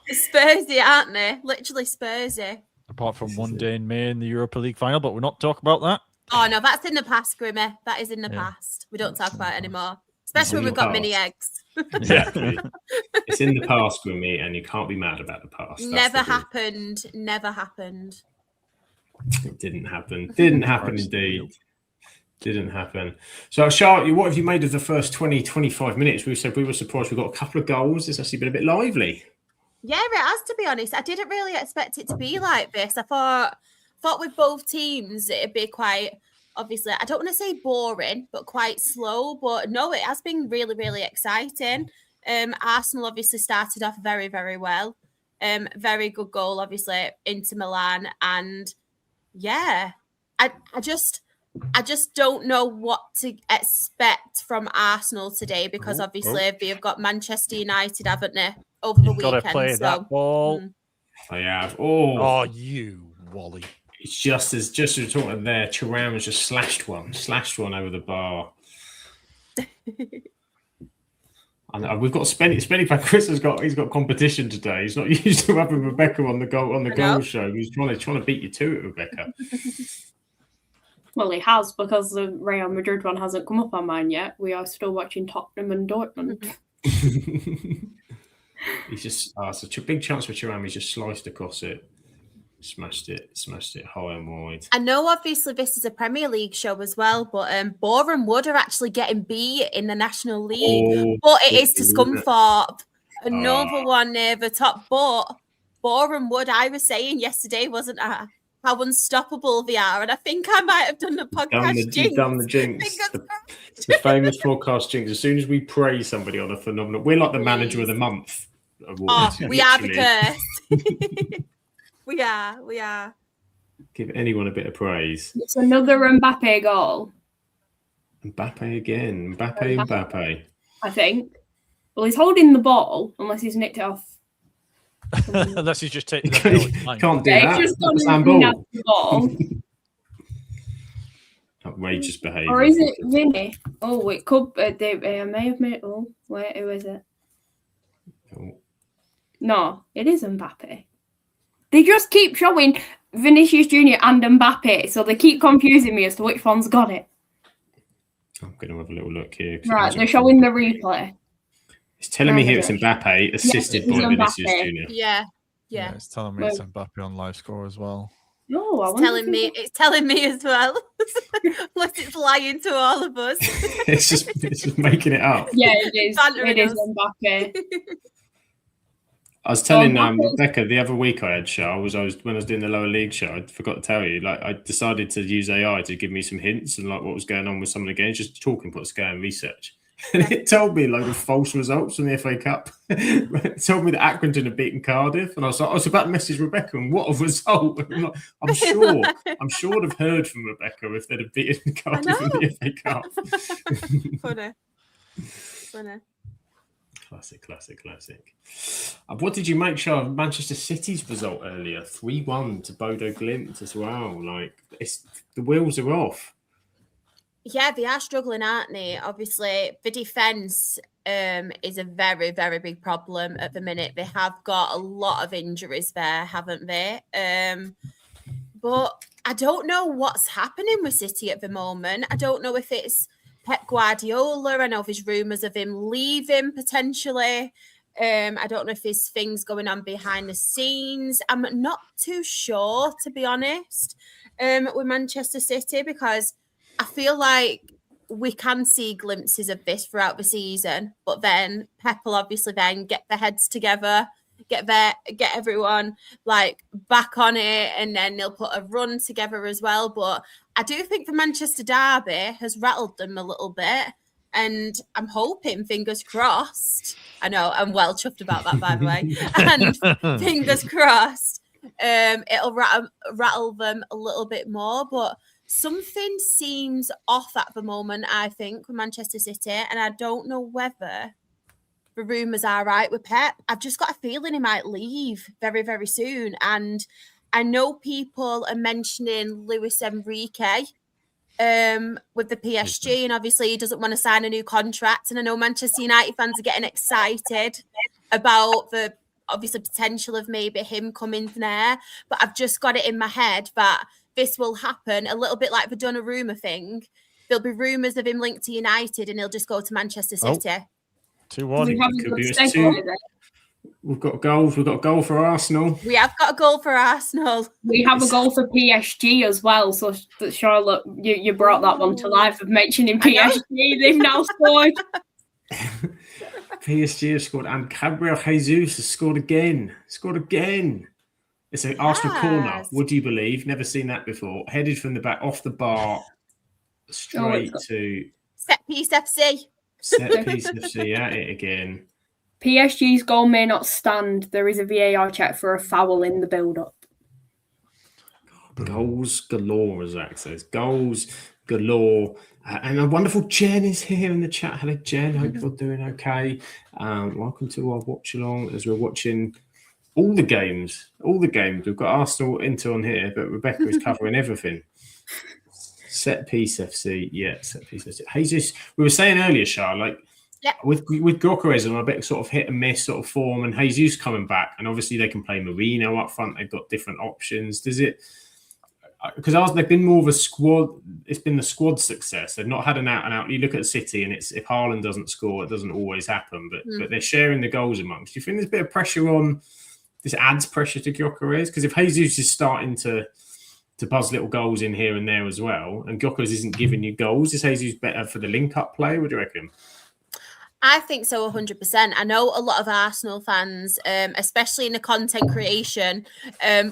Spursy, aren't they? Literally Spursy. Apart from one day in May in the Europa League final, but we're not talking about that. Oh, no, that's in the past, Grimmy. That is in the past. We don't talk about it anymore. Especially when we've got mini eggs. Exactly. It's in the past, Grimmy, and you can't be mad about the past. Never happened. It didn't happen. Didn't happen indeed. Didn't happen. So, Shah, what have you made of the first 20, 25 minutes? We said we were surprised we got a couple of goals. It's actually been a bit lively. Yeah, it has, to be honest. I didn't really expect it to be like this. I thought with both teams it'd be quite, obviously, I don't want to say boring, but quite slow. But no, it has been really, really exciting. Arsenal obviously started off very, very well. Very good goal, obviously, into Milan. And yeah, I just don't know what to expect from Arsenal today, because obviously they've got Manchester United, haven't they, over the You've got to weekend. play that ball. I have. Oh, you Wally. It's just as we're talking there, Thuram has just slashed one over the bar. And we've got Spenny Chris he's got competition today. He's not used to having Rebecca on the goal show. He's trying to beat you to it, Rebecca. Well, he has, because the Real Madrid one hasn't come up on mine yet. We are still watching Tottenham and Dortmund. He's just such a big chance for Thuram. He's just sliced across it. Smashed it high and wide. I know obviously this is a Premier League show as well, but Boreham Wood are actually getting beat in the National League. But it is to Scunthorpe. Another one near the top. But Boreham Wood, I was saying yesterday, wasn't I? How unstoppable they are. And I think I might have done the podcast jinx. Done the jinx. The famous podcast jinx. As soon as we praise somebody on a phenomenal, we're like the manager of the month award. We are the curse. We are. Give anyone a bit of praise. It's another Mbappe goal. Mbappe again. Mbappe. I think. Well, he's holding the ball, unless he's nicked it off. Unless he's just taking the ball. Can't do that. Just the ball. Outrageous behaviour. Or is it Vinny? Oh, it could. They may have made. Oh, wait, who is it? Oh. No, it is Mbappe. They just keep showing Vinicius Jr. and Mbappe, so they keep confusing me as to which one's got it. I'm going to have a little look here. Right, they're showing the replay. It's telling me here it's Mbappe, assisted by Vinicius Jr. Yeah. It's telling me it's Mbappe on live score as well. No, it's telling me as well. Unless it's lying to all of us. it's just making it up. Yeah, it is. It is Mbappe. I was telling Rebecca the other week I had show. When I was doing the lower league show, I forgot to tell you. Like, I decided to use AI to give me some hints and like what was going on with some of the games, just talking, put scale and research. And it told me a load of false results from the FA Cup. It told me that Accrington had beaten Cardiff, and I was about to message Rebecca, and what a result! I'm sure they've heard from Rebecca if they'd have beaten Cardiff in the FA Cup. Funny. Classic. What did you make sure of Manchester City's result earlier? 3-1 to Bodo Glimt as well. Like, the wheels are off. Yeah, they are struggling, aren't they? Obviously, the defence is a very, very big problem at the minute. They have got a lot of injuries there, haven't they? But I don't know what's happening with City at the moment. I don't know if it's Pep Guardiola. I know there's rumours of him leaving potentially. I don't know if there's things going on behind the scenes. I'm not too sure, to be honest, with Manchester City, because I feel like we can see glimpses of this throughout the season, but then Pep will obviously then get their heads together, get everyone like back on it, and then they'll put a run together as well. But I do think the Manchester derby has rattled them a little bit, and I'm hoping, fingers crossed. I know I'm well chuffed about that, by the way, and fingers crossed, it'll rattle them a little bit more, but. Something seems off at the moment, I think, with Manchester City, and I don't know whether the rumours are right with Pep. I've just got a feeling he might leave very, very soon, and I know people are mentioning Luis Enrique with the PSG, and obviously he doesn't want to sign a new contract, and I know Manchester United fans are getting excited about the obviously potential of maybe him coming there, but I've just got it in my head that this will happen a little bit like the Donnarumma thing. There'll be rumours of him linked to United, and he'll just go to Manchester City. 2-1. We've got goals. We've got a goal for Arsenal. We have got a goal for Arsenal. We have a goal for PSG as well. So Charlotte, you brought that one to life of mentioning PSG. They've now scored. PSG have scored, and Gabriel Jesus has scored again. It's an Arsenal corner. Would you believe? Never seen that before. Headed from the back, off the bar, straight to set piece FC. Set piece FC at it again. PSG's goal may not stand. There is a VAR check for a foul in the build-up. Goals galore, as Zach says. Goals galore. And a wonderful Jen is here in the chat. Hello, Jen. Hope you're doing okay. Welcome to our watch-along as we're watching all the games. We've got Arsenal Inter on here, but Rebecca is covering everything. Set piece FC. Yeah, set piece FC. Jesus, we were saying earlier, Shah, with Gyökeres on a bit sort of hit and miss sort of form, and Jesus coming back, and obviously they can play Marino up front. They've got different options. Does it? Because they've been more of a squad. It's been the squad success. They've not had an out and out. You look at City, and it's if Haaland doesn't score, it doesn't always happen. But they're sharing the goals amongst. Do you think there's a bit of pressure on? This adds pressure to Gyökeres because if Jesus is starting to buzz little goals in here and there as well, and Gyökeres isn't giving you goals, is Jesus better for the link-up play? What do you reckon? I think so, 100%. I know a lot of Arsenal fans, especially in the content creation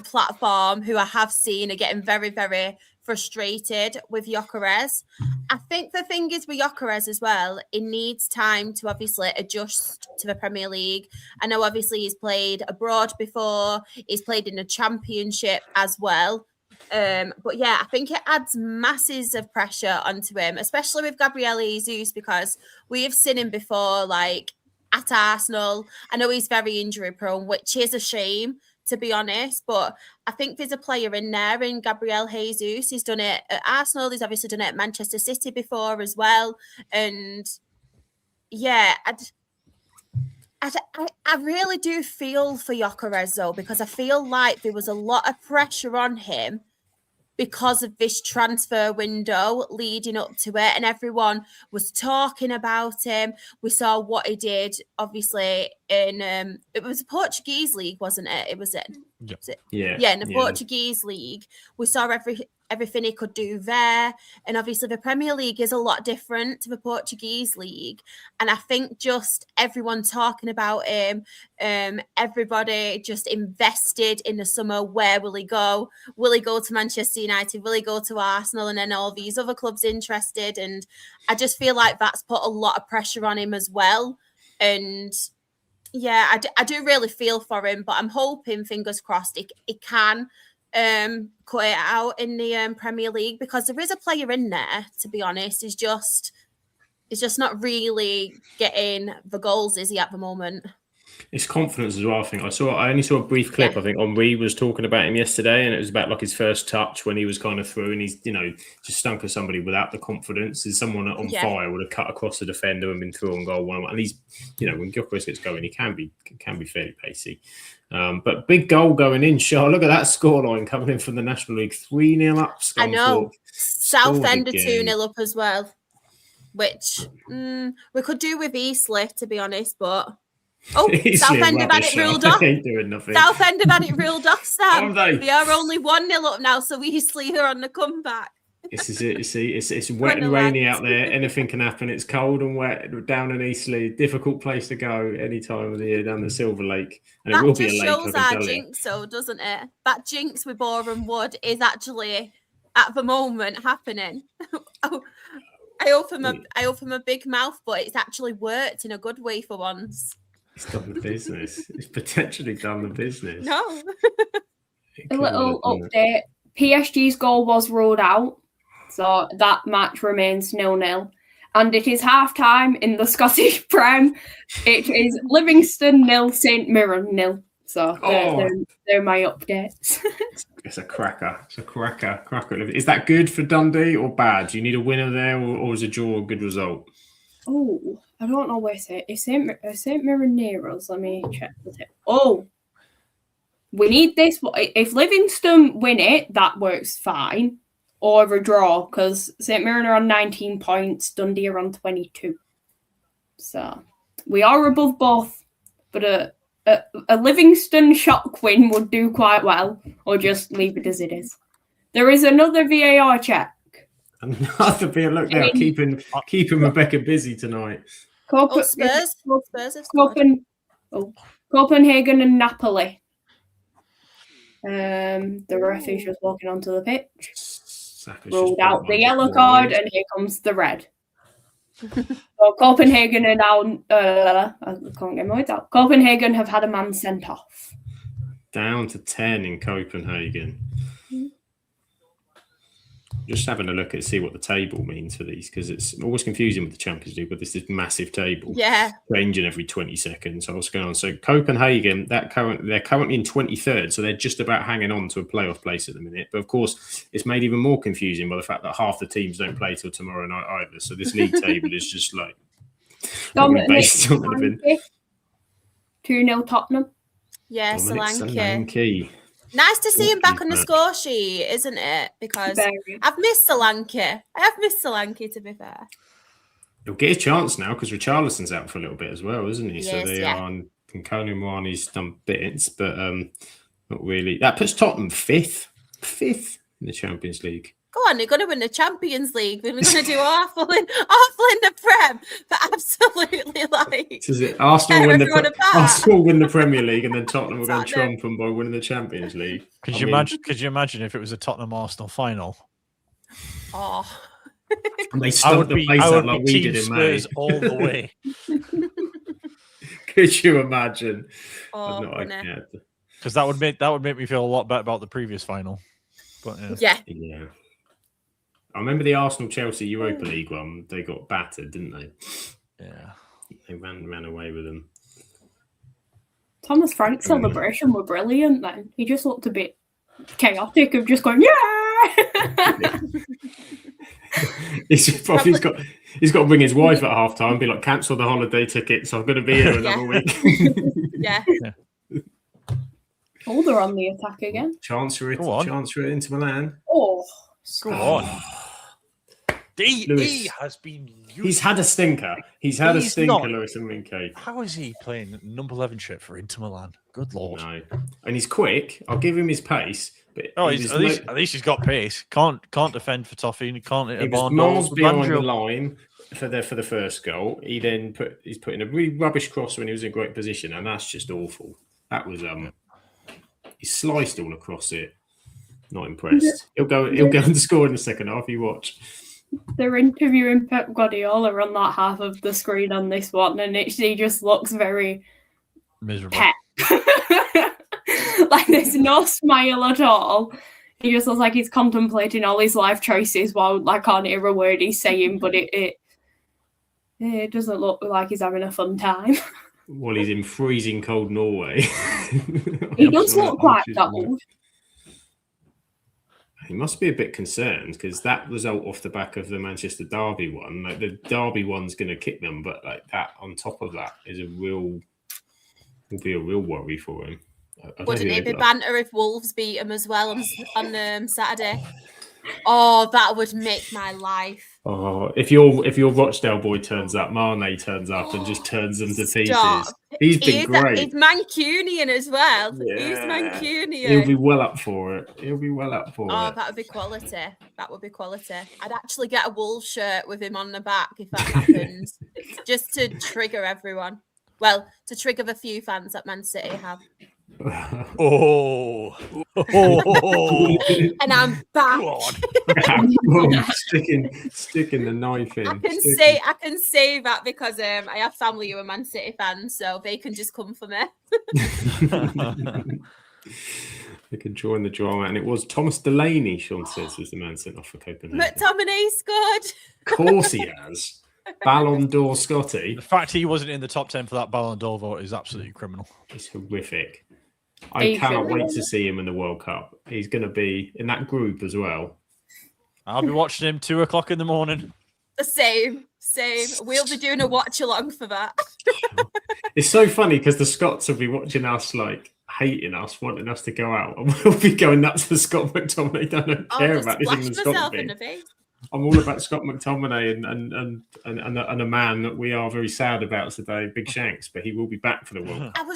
platform, who I have seen are getting very, very frustrated with Gyökeres. I think the thing is with Gyökeres as well, it needs time to obviously adjust to the Premier League. I know obviously he's played abroad before, he's played in the Championship as well. But yeah, I think it adds masses of pressure onto him, especially with Gabriel Jesus, because we have seen him before, like at Arsenal. I know he's very injury prone, which is a shame, to be honest. But I think there's a player in there in Gabriel Jesus. He's done it at Arsenal. He's obviously done it at Manchester City before as well. And yeah, I really do feel for Gyökeres though, because I feel like there was a lot of pressure on him because of this transfer window leading up to it, and everyone was talking about him. We saw what he did, obviously, in it was a Portuguese league, wasn't it? It was in in the Portuguese league. We saw everything he could do there, and obviously the Premier League is a lot different to the Portuguese league. And I think just everyone talking about him, everybody just invested in the summer. Where will he go? Will he go to Manchester United? Will he go to Arsenal? And then all these other clubs interested. And I just feel like that's put a lot of pressure on him as well. And yeah, I do really feel for him, but I'm hoping, fingers crossed, it can cut it out in the Premier League, because there is a player in there, to be honest. He's just not really getting the goals, is he, at the moment? It's confidence as well, I think. I only saw a brief clip, I think, on Ree was talking about him yesterday, and it was about like his first touch when he was kind of through, and he's, just stunk at somebody without the confidence. There's someone on fire would have cut across the defender and been through on goal 1-1. And he's, when Gyökeres gets going, he can be fairly pacey. But big goal going in, Shah. Look at that scoreline coming in from the National League. 3-0 up. I know. Southend 2-0 up as well, which we could do with Eastleigh, to be honest, but... Oh, Southend have had it ruled off. Southend have had it ruled off, Sam. They are only 1-0 up now, so Eastleigh are on the comeback. This is it. You see, it's wet and rainy out there. Anything can happen. It's cold and wet down in Eastleigh. Difficult place to go any time of the year down the Silver Lake. And that it will just be a lake, shows our jinx, though, doesn't it? That jinx with Boreham Wood is actually at the moment happening. I hope I'm a big mouth, but it's actually worked in a good way for once. It's done the business. It's potentially done the business. No. A little update. PSG's goal was ruled out, so that match remains 0-0. And it is half-time in the Scottish Prem. It is Livingston 0, St Mirren 0. So they're my updates. It's a cracker. It's a cracker. Is that good for Dundee or bad? Do you need a winner there, or is a draw a good result? Oh, I don't know where it's St Mirren near us. Let me check with it. Oh, we need this. If Livingston win it, that works fine. Or a draw, because St Mirren are on 19 points, Dundee are on 22. So we are above both, but a Livingston shock win would do quite well, or just leave it as it is. There is another VAR check. Another VAR. Look, they're keeping Rebecca busy tonight. Spurs. Spurs have scored. Copenhagen and Napoli. The ref is just walking onto the pitch. Ruled out the yellow card, and here comes the red. So Copenhagen are now. I can't get my words out. Copenhagen have had a man sent off. Down to 10 in Copenhagen. Just having a look at see what the table means for these, because it's always confusing with the Champions League, but this massive table. Yeah. Changing every 20 seconds. So what's going on? So Copenhagen, they're currently in 23rd, so they're just about hanging on to a playoff place at the minute. But of course, it's made even more confusing by the fact that half the teams don't play till tomorrow night either. So this league table is just like based on anything. 2-0 Tottenham. Yeah, Solanke. Nice to see him back on the score sheet, isn't it? Because I've missed Solanke. I have missed Solanke, to be fair. He'll get a chance now because Richarlison's out for a little bit as well, isn't he? Yes, so they are on Kolo Muani's done bits, but not really. That puts Tottenham fifth in the Champions League. Go on, they're going to win the Champions League. We're going to do awful in the Prem, but absolutely like. So is it Arsenal win the Premier League, and then Tottenham will go trump them by winning the Champions League? Could you imagine if it was a Tottenham Arsenal final? Oh, and they stumped the place out like we did in May. All the way. Could you imagine? Oh, because that would make me feel a lot better about the previous final. But yeah. I remember the Arsenal-Chelsea Europa League one. They got battered, didn't they? Yeah. They ran away with them. Thomas Frank's celebration were brilliant then. He just looked a bit chaotic of just going, yeah! He's got to bring his wife at half-time and be like, cancel the holiday tickets. I'm going to be here another week. Yeah. Oh, they're on the attack again. Chance for it into Milan. Oh, go on. He has been used. He's had a stinker. He's had a stinker, Lewis and Minke. How is he playing number 11 shirt for Inter Milan? Good lord. No. And he's quick. I'll give him his pace. But at least he's got pace. Can't defend for Toffee. Can't hit a ball. Miles behind the line for the first goal. He's put in a really rubbish cross when he was in great position, and that's just awful. That was he sliced all across it. Not impressed. He'll go and score in the second half. You watch. They're interviewing Pep Guardiola on that half of the screen on this one, and he just looks very miserable. Pep. Like there's no smile at all. He just looks like he's contemplating all his life choices while I can't hear a word he's saying, but it doesn't look like he's having a fun time. Well, he's in freezing cold Norway. He does look quite cold. He must be a bit concerned because that result off the back of the Manchester Derby one, like the Derby one's going to kick them, but like that on top of that will be a real worry for him. Wouldn't it be banter if Wolves beat him as well on Saturday? Oh, that would make my life. Oh, if your Rochdale boy turns up, Mane turns up and just turns them to pieces. He's been great. He's Mancunian as well. Yeah. He's Mancunian. He'll be well up for it. Oh, that would be quality. That would be quality. I'd actually get a Wolves shirt with him on the back if that happens, just to trigger everyone. Well, to trigger the few fans that Man City have. Oh. And I'm back. sticking the knife in. I can say that because I have family who are Man City fans, so they can just come for me. They can join the drama, and it was Thomas Delaney, Sean says, was the man sent off for Copenhagen. McTominay scored. Of course he has. Ballon d'Or Scotty. The fact he wasn't in the top 10 for that Ballon d'Or vote is absolutely criminal. It's horrific. I cannot wait to see him in the World Cup. He's going to be in that group as well. I'll be watching him 2 o'clock in the morning. The same. We'll be doing a watch along for that. It's so funny because the Scots will be watching us like hating us, wanting us to go out, and we'll be going nuts for Scott McTominay. I don't care about this England Scott thing. I'm all about Scott McTominay and a man that we are very sad about today, Big Shanks, but he will be back for the World Cup.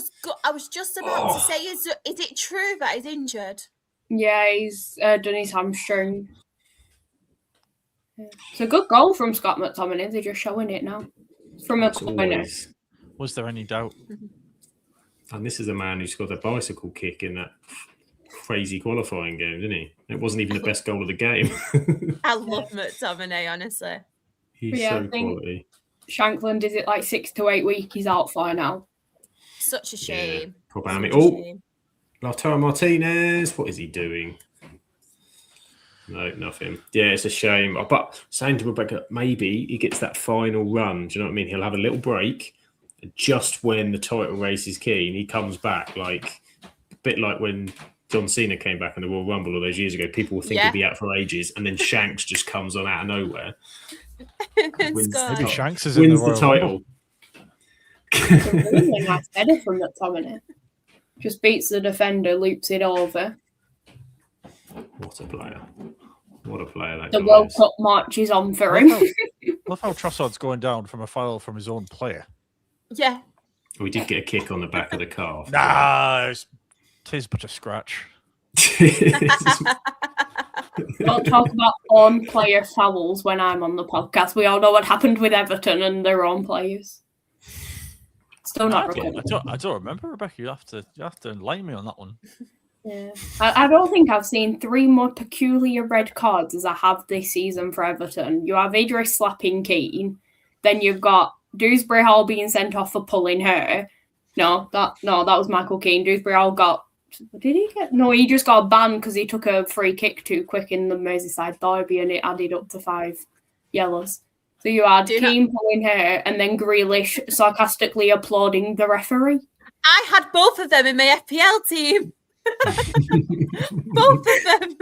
I was just about to say, is it true that he's injured? Yeah, he's done his hamstring. Yeah. It's a good goal from Scott McTominay. They're just showing it now. from a It's corner. always. Was there any doubt? And this is a man who scored a bicycle kick in that crazy qualifying game, didn't he? It wasn't even the best goal of the game. I love McTominay, honestly. He's Yeah, so I think- quality. Shankland, is it like 6 to 8 weeks he's out for now? Such a shame. Poor Such Bammy. a Oh, shame. Lautaro Martinez. What is he doing? No, nothing. Yeah, it's a shame. But saying to Rebecca, maybe he gets that final run. Do you know what I mean? He'll have a little break. Just when the title race is keen, he comes back like a bit like when John Cena came back in the Royal Rumble all those years ago. People would think he'd be out for ages, and then Shanks just comes on out of nowhere. Wins Maybe the Shanks is in the wins Royal the title. It's a really nice header from McTominay. Just beats the defender, loops it over. What a player. What a player that The guy World is. Cup march is on for him. Love how Trossard's going down from a foul from his own player. Yeah. We did get a kick on the back of the calf. Nah, tis but a scratch. Don't talk about own player fouls when I'm on the podcast. We all know what happened with Everton and their own players. Still not recovered. I don't remember, Rebecca. You have to enlighten me on that one. Yeah. I don't think I've seen 3 more peculiar red cards as I have this season for Everton. You have Idris slapping Keane, then you've got Dewsbury Hall being sent off for pulling her. No, that was Michael Keane. Dewsbury Hall got. Did he get? No, he just got banned because he took a free kick too quick in the Merseyside derby, and it added up to 5 yellows. So you had Keane pulling her, and then Grealish sarcastically applauding the referee. I had both of them in my FPL team. Both of them.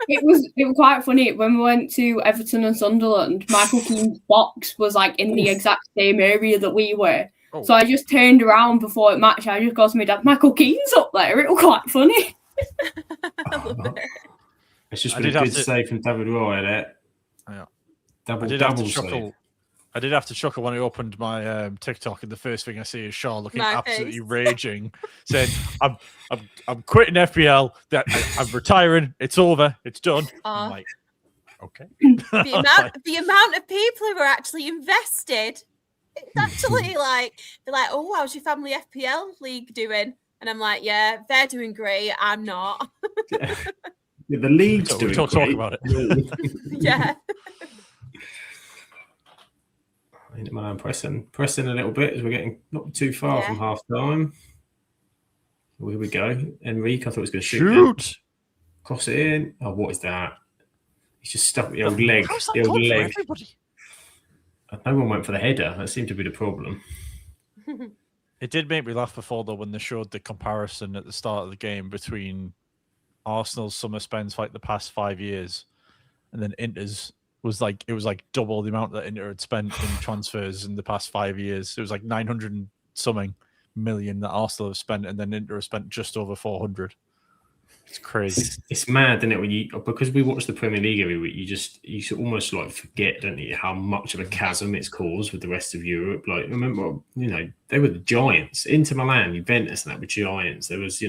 It was quite funny when we went to Everton and Sunderland. Michael Keane's box was like in the exact same area that we were. Oh. So I just turned around before it matched. I just got to my dad, Michael Keane's up there. It was quite funny. It's just been a good save from David Roy there. Yeah. Double save. I did have to chuckle when I opened my TikTok, and the first thing I see is Shaw looking My absolutely face. raging, saying, "I'm quitting FPL. I'm retiring. It's over. It's done." I'm like, okay. The amount of people who are actually invested. It's actually like they're like, "Oh, how's your family FPL league doing?" And I'm like, "Yeah, they're doing great. I'm not." Yeah, the league's doing We don't great. talk about it. Yeah. Inter Milan pressing a little bit as we're getting not too far from half time. Well, here we go. Enrique, I thought he was going to shoot. Cross it in. Oh, what is that? He's just stuck with the old leg. The old leg. No one went for the header. That seemed to be the problem. It did make me laugh before, though, when they showed the comparison at the start of the game between Arsenal's summer spends for like the past 5 years and then Inter's. It was like double the amount that Inter had spent in transfers in the past 5 years. It was like 900 and something million that Arsenal have spent, and then Inter have spent just over 400. It's crazy. It's mad, isn't it? Because we watch the Premier League every week, you almost like forget, don't you, how much of a chasm it's caused with the rest of Europe. Like, remember, they were the giants. Inter Milan, Juventus, and that were giants. There was,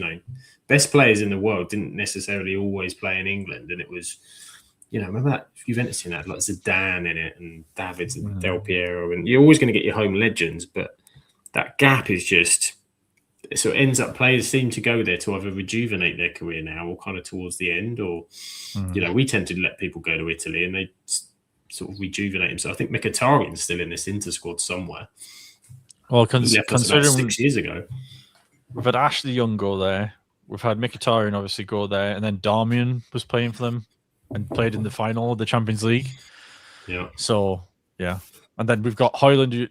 best players in the world didn't necessarily always play in England, and it was. Remember that Juventus team had like Zidane in it and Davids and Del Piero, and you're always going to get your home legends, but that gap is just so it ends up players seem to go there to either rejuvenate their career now or kind of towards the end, or we tend to let people go to Italy and they sort of rejuvenate themselves. I think Mkhitaryan's still in this Inter squad somewhere. Well, he left us about 6 years ago. We've had Ashley Young go there. We've had Mkhitaryan obviously go there, and then Darmian was playing for them and played in the final of the Champions League. Yeah. So, yeah. And then we've got Højlund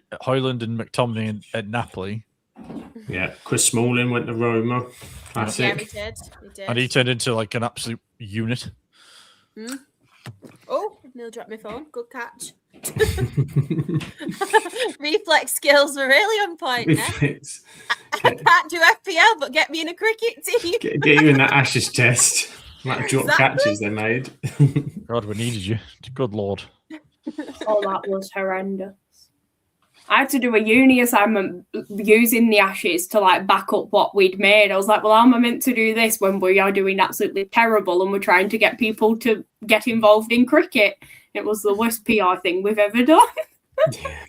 and McTominay at Napoli. Yeah. Chris Smalling went to Roma. Classic. Yeah, we did. And he turned into like an absolute unit. Oh, Neil dropped my phone. Good catch. Reflex skills were really on point. Reflex. I can't do FPL, but get me in a cricket team. Get you in that Ashes test. Like drop catches they made. God, we needed you. Good Lord. Oh, that was horrendous. I had to do a uni assignment using the Ashes to like back up what we'd made. I was like, well, how am I meant to do this when we are doing absolutely terrible and we're trying to get people to get involved in cricket? It was the worst PR thing we've ever done. Yeah,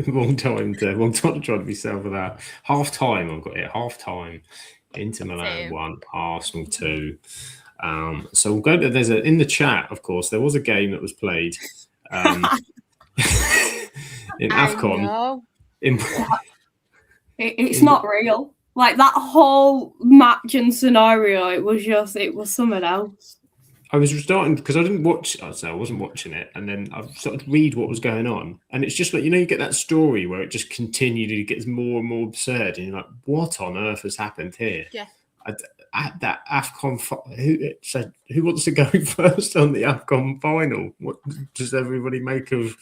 wrong time to try to be self of that. Half time, I've got it. Half time. Inter Milan Same. 1, Arsenal 2. So we'll go to in the chat, of course, there was a game that was played in I AFCON. know. It's not real. Like that whole match and scenario, it was something else. I was starting because I didn't watch. I wasn't watching it, and then I started to read what was going on, and it's just like you get that story where it just continued, it gets more and more absurd, and you're like, "What on earth has happened here?" Yeah. At that AFCON, who wants to go first on the AFCON final? What does everybody make of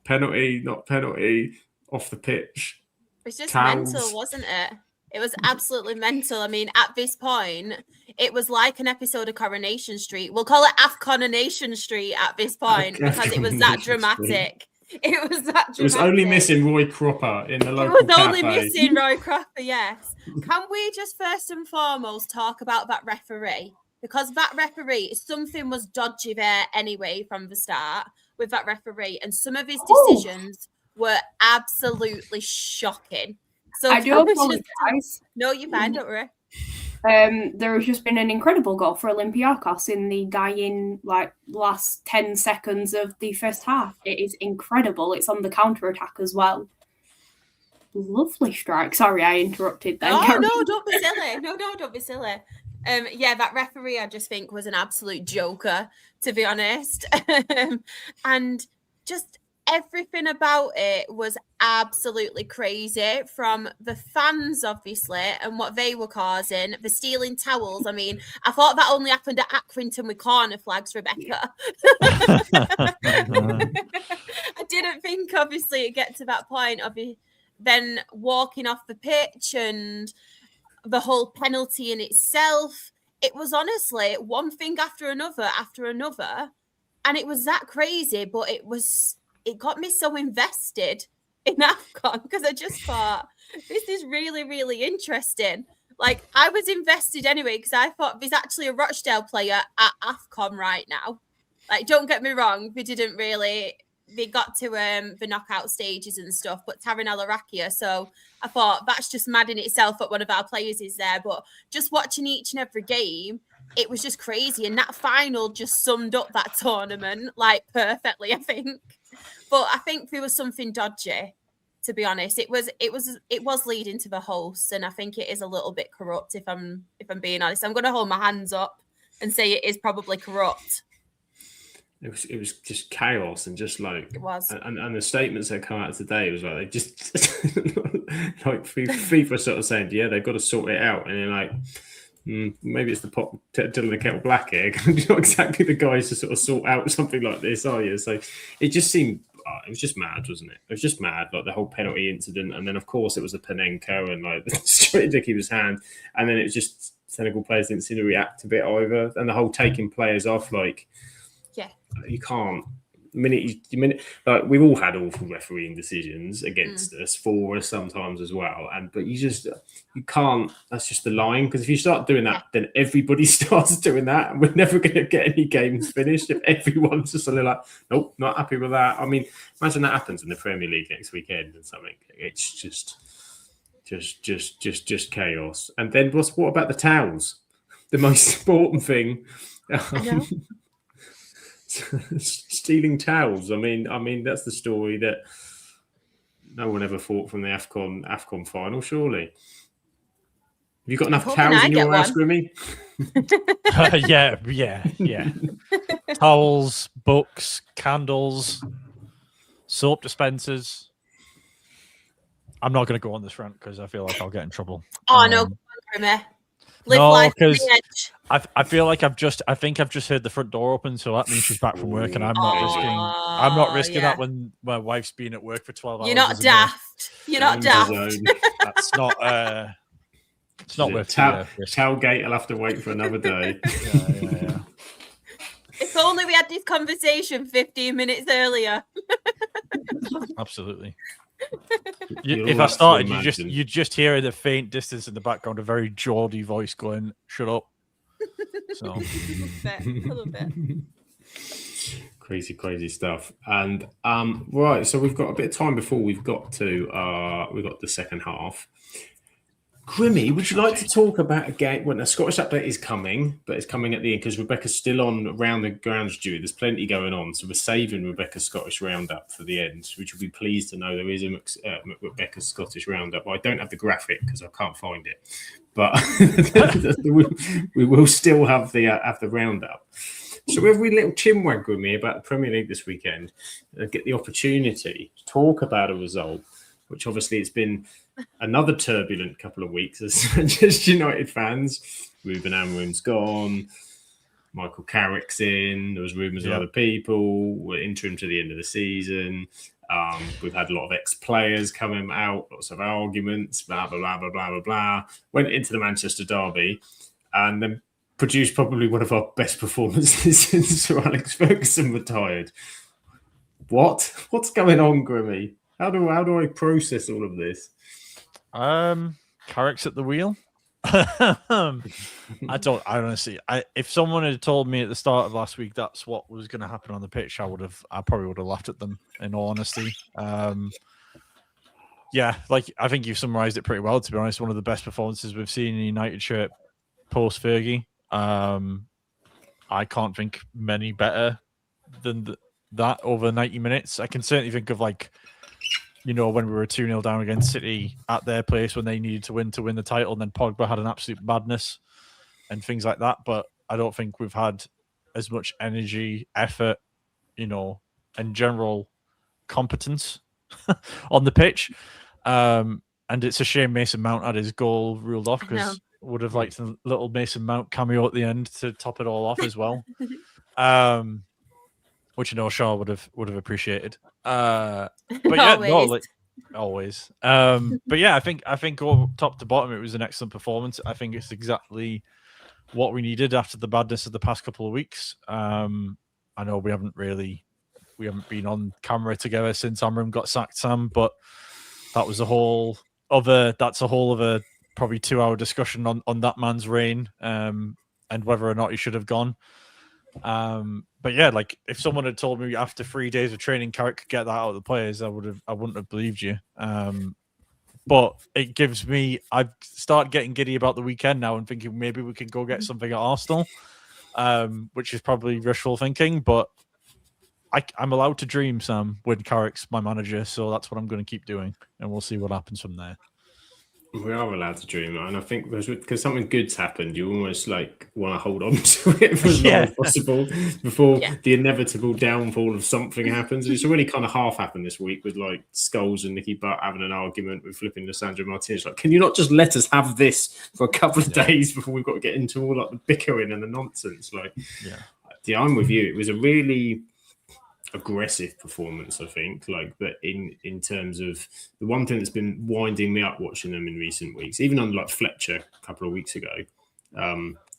penalty, not penalty, off the pitch? It's just Towels. mental, wasn't it? It was absolutely mental. I mean, at this point, it was like an episode of Coronation Street. We'll call it AFCONation Street at this point because it was that dramatic. It was that dramatic. It was only missing Roy Cropper in the local It was cafe. only missing Roy Cropper, yes. Can we just first and foremost talk about that referee? Because that referee, something was dodgy there anyway from the start with that referee. And some of his decisions were absolutely shocking. So I do apologise. No, you're fine, don't worry. There has just been an incredible goal for Olympiacos in the dying last 10 seconds of the first half. It is incredible. It's on the counter-attack as well. Lovely strike. Sorry, I interrupted then. Oh, no, don't be silly. No, don't be silly. Yeah, that referee I just think was an absolute joker, to be honest. And just everything about it was absolutely crazy, from the fans, obviously, and what they were causing, the stealing towels. I mean, I thought that only happened at Accrington with corner flags, Rebecca. I didn't think, obviously, it'd get to that point of then walking off the pitch and the whole penalty in itself. It was honestly one thing after another, and it was that crazy, but it got me so invested in AFCON because I just thought, this is really, really interesting. Like, I was invested anyway because I thought there's actually a Rochdale player at AFCON right now. Like, don't get me wrong, they got to the knockout stages and stuff, but Taran Alarakia. So I thought that's just mad in itself that one of our players is there. But just watching each and every game, it was just crazy. And that final just summed up that tournament like perfectly, I think. But I think there was something dodgy, to be honest. It was leading to the hosts, and I think it is a little bit corrupt. If I'm being honest, I'm going to hold my hands up and say it is probably corrupt. It was just chaos, and just like it was. And the statements that come out today was like they just like FIFA sort of saying, yeah, they've got to sort it out, and you're like, maybe it's the pot tilling the kettle black here. You're not exactly the guys to sort of sort out something like this, are you? So it just seemed. It was just mad, wasn't it? It was just mad, like the whole penalty incident, and then of course it was the Panenka and like straight into Keeper's hand, and then it was just Senegal players didn't seem to react a bit either, and the whole taking players off, like, yeah, you can't. Like we've all had awful refereeing decisions against us, for us sometimes as well, but you can't. That's just the line, because if you start doing that, then everybody starts doing that, and we're never going to get any games finished if everyone's just suddenly like, nope, not happy with that. I mean, imagine that happens in the Premier League next weekend and something. It's just chaos. And then what about the towels? The most important thing. I know. Stealing towels. I mean that's the story that no one ever thought from the AFCON final. Surely, have you got enough towels in your house, Grimmy? Yeah. Towels, books, candles, soap dispensers. I'm not going to go on this rant because I feel like I'll get in trouble. Oh no, Grimmy. Live life on the edge. I feel like I've just heard the front door open, so that means she's back from work, and I'm not risking that when my wife's been at work for 12 hours. You're not daft. You're not daft. That's not. It's not worth Tailgate. I'll have to wait for another day. Yeah. If only we had this conversation 15 minutes earlier. Absolutely. If I started, you just hear in the faint distance in the background a very Geordie voice going, "Shut up." So a little bit. Crazy stuff. And right, so we've got a bit of time before we've got the second half. Grimmy, would you like to talk about a game when a Scottish update is coming, but it's coming at the end because Rebecca's still on around the grounds due. There's plenty going on, so we're saving Rebecca's Scottish roundup for the end, which will be pleased to know there is a Rebecca's Scottish roundup. I don't have the graphic because I can't find it, but we will still have the roundup. So every little chinwag with me about the Premier League this weekend, get the opportunity to talk about a result, which obviously it's been another turbulent couple of weeks as just United fans. Ruben Amorim's gone. Michael Carrick's in. There was rumours of other people. We're interim to the end of the season. We've had a lot of ex-players coming out, lots of arguments, blah, blah, blah, blah, blah, blah, blah. Went into the Manchester derby and then produced probably one of our best performances since Sir Alex Ferguson retired. What's going on, Grimmy? How do I process all of this? Carrick's at the wheel. I honestly, if someone had told me at the start of last week that's what was going to happen on the pitch, I probably would have laughed at them, in all honesty. Yeah, like I think you've summarized it pretty well, to be honest. One of the best performances we've seen in a United shirt post Fergie. I can't think many better than that over 90 minutes. I can certainly think of when we were 2-0 down against City at their place when they needed to win the title, and then Pogba had an absolute madness and things like that. But I don't think we've had as much energy, effort, and general competence on the pitch. And it's a shame Mason Mount had his goal ruled off, because would have liked a little Mason Mount cameo at the end to top it all off as well. Which Shaw would have appreciated. But yeah, always. But yeah, I think top to bottom it was an excellent performance. I think it's exactly what we needed after the badness of the past couple of weeks. I know we haven't been on camera together since Amram got sacked, Sam, but that's a whole other probably 2-hour discussion on that man's reign and whether or not he should have gone. But yeah, if someone had told me after 3 days of training Carrick could get that out of the players, I wouldn't have believed you. But it gives me, I've started getting giddy about the weekend now and thinking maybe we can go get something at Arsenal, which is probably wishful thinking, but I'm allowed to dream, Sam, when Carrick's my manager, so that's what I'm going to keep doing, and we'll see what happens from there. We are allowed to dream, and I think because something good's happened, you almost want to hold on to it for as long as possible before the inevitable downfall of something happens. And it's already kind of half happened this week with Scholes and Nicky Butt having an argument with flipping Lissandro Martinez. Can you not just let us have this for a couple of days before we've got to get into all the bickering and the nonsense? I'm with you. It was a really aggressive performance, I think, but in terms of the one thing that's been winding me up watching them in recent weeks, even on Fletcher a couple of weeks ago,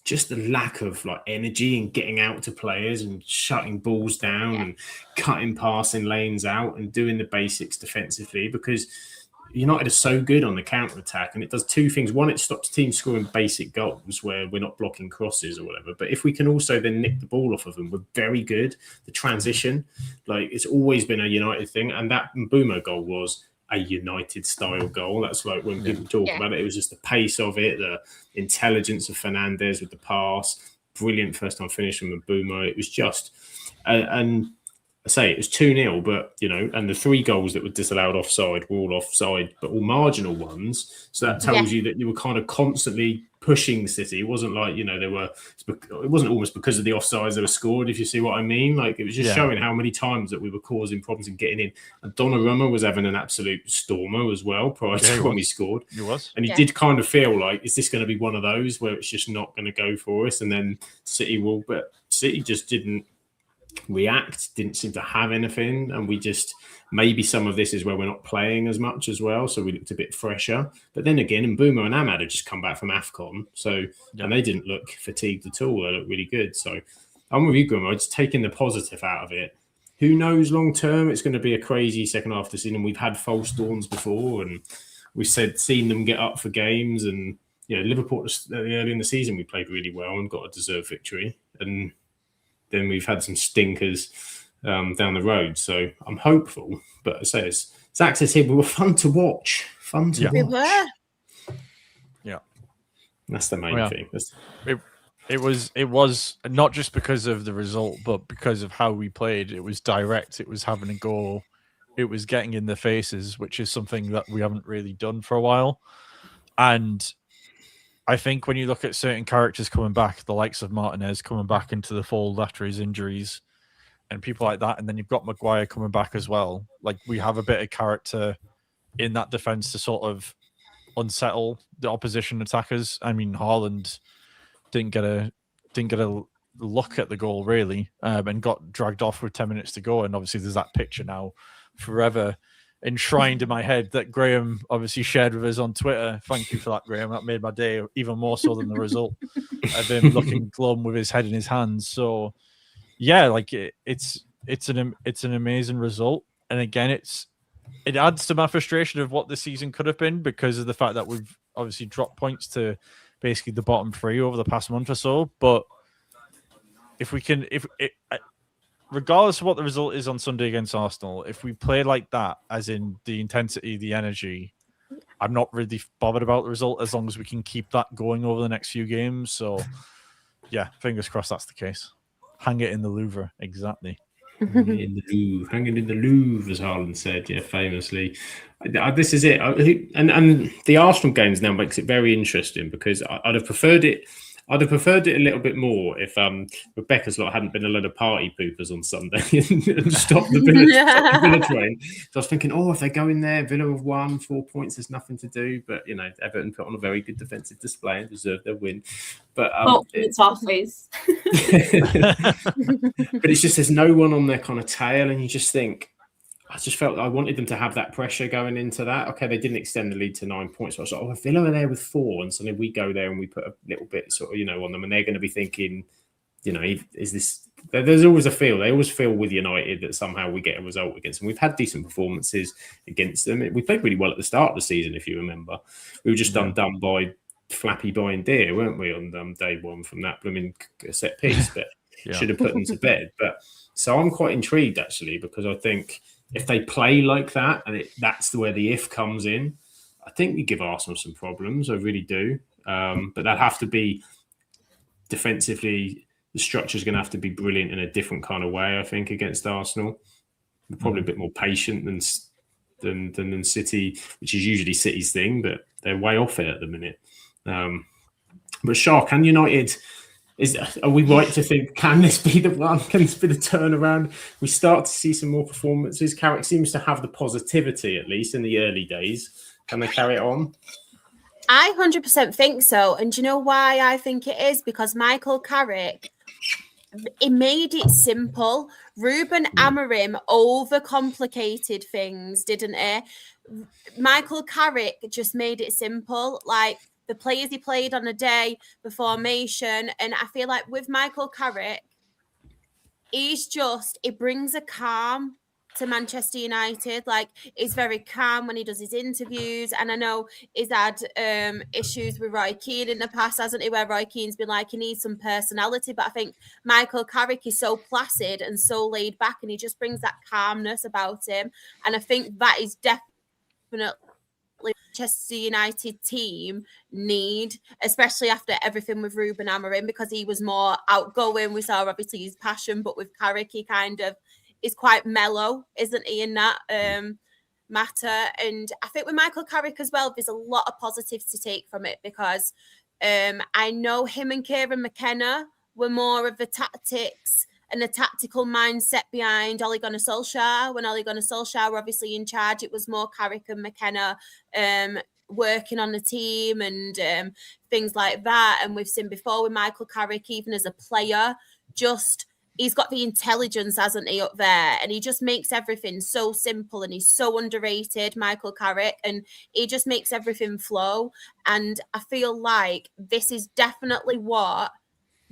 just the lack of energy and getting out to players and shutting balls down and cutting passing lanes out and doing the basics defensively, because United are so good on the counter-attack, and it does two things. One, it stops teams scoring basic goals where we're not blocking crosses or whatever. But if we can also then nick the ball off of them, we're very good. The transition, it's always been a United thing. And that Mbeumo goal was a United-style goal. That's when people talk about it. It was just the pace of it, the intelligence of Fernandes with the pass, brilliant first-time finish from Mbeumo. It was just... and I say it was 2-0, but and the 3 goals that were disallowed offside were all offside, but all marginal ones. So that tells you that you were kind of constantly pushing City. It wasn't it wasn't almost because of the offsides that were scored, if you see what I mean. It was just showing how many times that we were causing problems and getting in. And Donnarumma was having an absolute stormer as well prior to when we scored. He was. And he did kind of feel is this going to be one of those where it's just not going to go for us? And then City will, but City just didn't react, didn't seem to have anything, and we just, maybe some of this is where we're not playing as much as well, so we looked a bit fresher. But then again, Mbeumo and Ahmad had just come back from AFCON, and they didn't look fatigued at all. They looked really good. So I'm with you, Grimo. Just taking the positive out of it. Who knows long term? It's going to be a crazy second half of the season. We've had false dawns before, and we've seen them get up for games. And Liverpool early in the season we played really well and got a deserved victory, and then we've had some stinkers down the road. So I'm hopeful. But I say, as Zach says here, we were fun to watch. Fun to Yeah. We watch. were. Yeah. That's the main thing. It was not just because of the result, but because of how we played. It was direct. It was having a goal. It was getting in the faces, which is something that we haven't really done for a while. And I think when you look at certain characters coming back, the likes of Martinez coming back into the fold after his injuries and people like that, and then you've got Maguire coming back as well. Like, we have a bit of character in that defense to sort of unsettle the opposition attackers. I mean, Haaland didn't get a look at the goal really, and got dragged off with 10 minutes to go. And obviously, there's that picture now forever enshrined in my head that Graham obviously shared with us on Twitter. Thank you for that, Graham. That made my day even more so than the result of him looking glum with his head in his hands. So yeah, like it's an amazing result. And again, it adds to my frustration of what the season could have been because of the fact that we've obviously dropped points to basically the bottom three over the past month or so. But regardless of what the result is on Sunday against Arsenal, if we play like that, as in the intensity, the energy, I'm not really bothered about the result as long as we can keep that going over the next few games. So yeah, fingers crossed that's the case. Hang it in the Louvre, exactly. Hanging in the Louvre, as Haaland said, famously. This is it, and the Arsenal games now makes it very interesting because I'd have preferred it. I'd have preferred it a little bit more if Rebecca's lot hadn't been a load of party poopers on Sunday and stopped the Villa train. So I was thinking, if they go in there, Villa have won 4 points, there's nothing to do. But Everton put on a very good defensive display and deserved their win. But it's office. But it's just there's no one on their kind of tail, and you just think. I just felt I wanted them to have that pressure going into that. Okay, they didn't extend the lead to 9 points. So I was like, if Villa are there with 4, and suddenly we go there and we put a little bit sort of, on them, and they're going to be thinking, is this? There's always a feel. They always feel with United that somehow we get a result against them. We've had decent performances against them. We played really well at the start of the season, if you remember. We were just undone by Flappy Boy and Deer, weren't we, on day one from that blooming set piece? But should have put them to bed. But so I'm quite intrigued actually because I think. If they play like that, and that's where the if comes in, I think we give Arsenal some problems. I really do. But that have to be defensively. The structure is going to have to be brilliant in a different kind of way. I think against Arsenal, we're probably a bit more patient than City, which is usually City's thing. But they're way off it at the minute. But Shah, can United? Are we right to think, can this be the one? Can this be the turnaround? We start to see some more performances. Carrick seems to have the positivity, at least in the early days. Can they carry it on? I 100% think so. And do you know why I think it is? Because Michael Carrick, he made it simple. Ruben Amorim overcomplicated things, didn't he? Michael Carrick just made it simple. Like, the players he played on a day, the formation. And I feel like with Michael Carrick, he brings a calm to Manchester United. Like, he's very calm when he does his interviews. And I know he's had issues with Roy Keane in the past, hasn't he? Where Roy Keane's been like, he needs some personality. But I think Michael Carrick is so placid and so laid back, and he just brings that calmness about him. And I think that is definitely Manchester United team need, especially after everything with Ruben Amorim, because he was more outgoing. We saw obviously his passion, but with Carrick, he kind of is quite mellow, isn't he, in that matter? And I think with Michael Carrick as well, there's a lot of positives to take from it because I know him and Kieran McKenna were more of the tactics and the tactical mindset behind Ole Gunnar Solskjaer. When Ole Gunnar Solskjaer were obviously in charge, it was more Carrick and McKenna working on the team and things like that. And we've seen before with Michael Carrick, even as a player, he's got the intelligence, hasn't he, up there? And he just makes everything so simple, and he's so underrated, Michael Carrick, and he just makes everything flow. And I feel like this is definitely what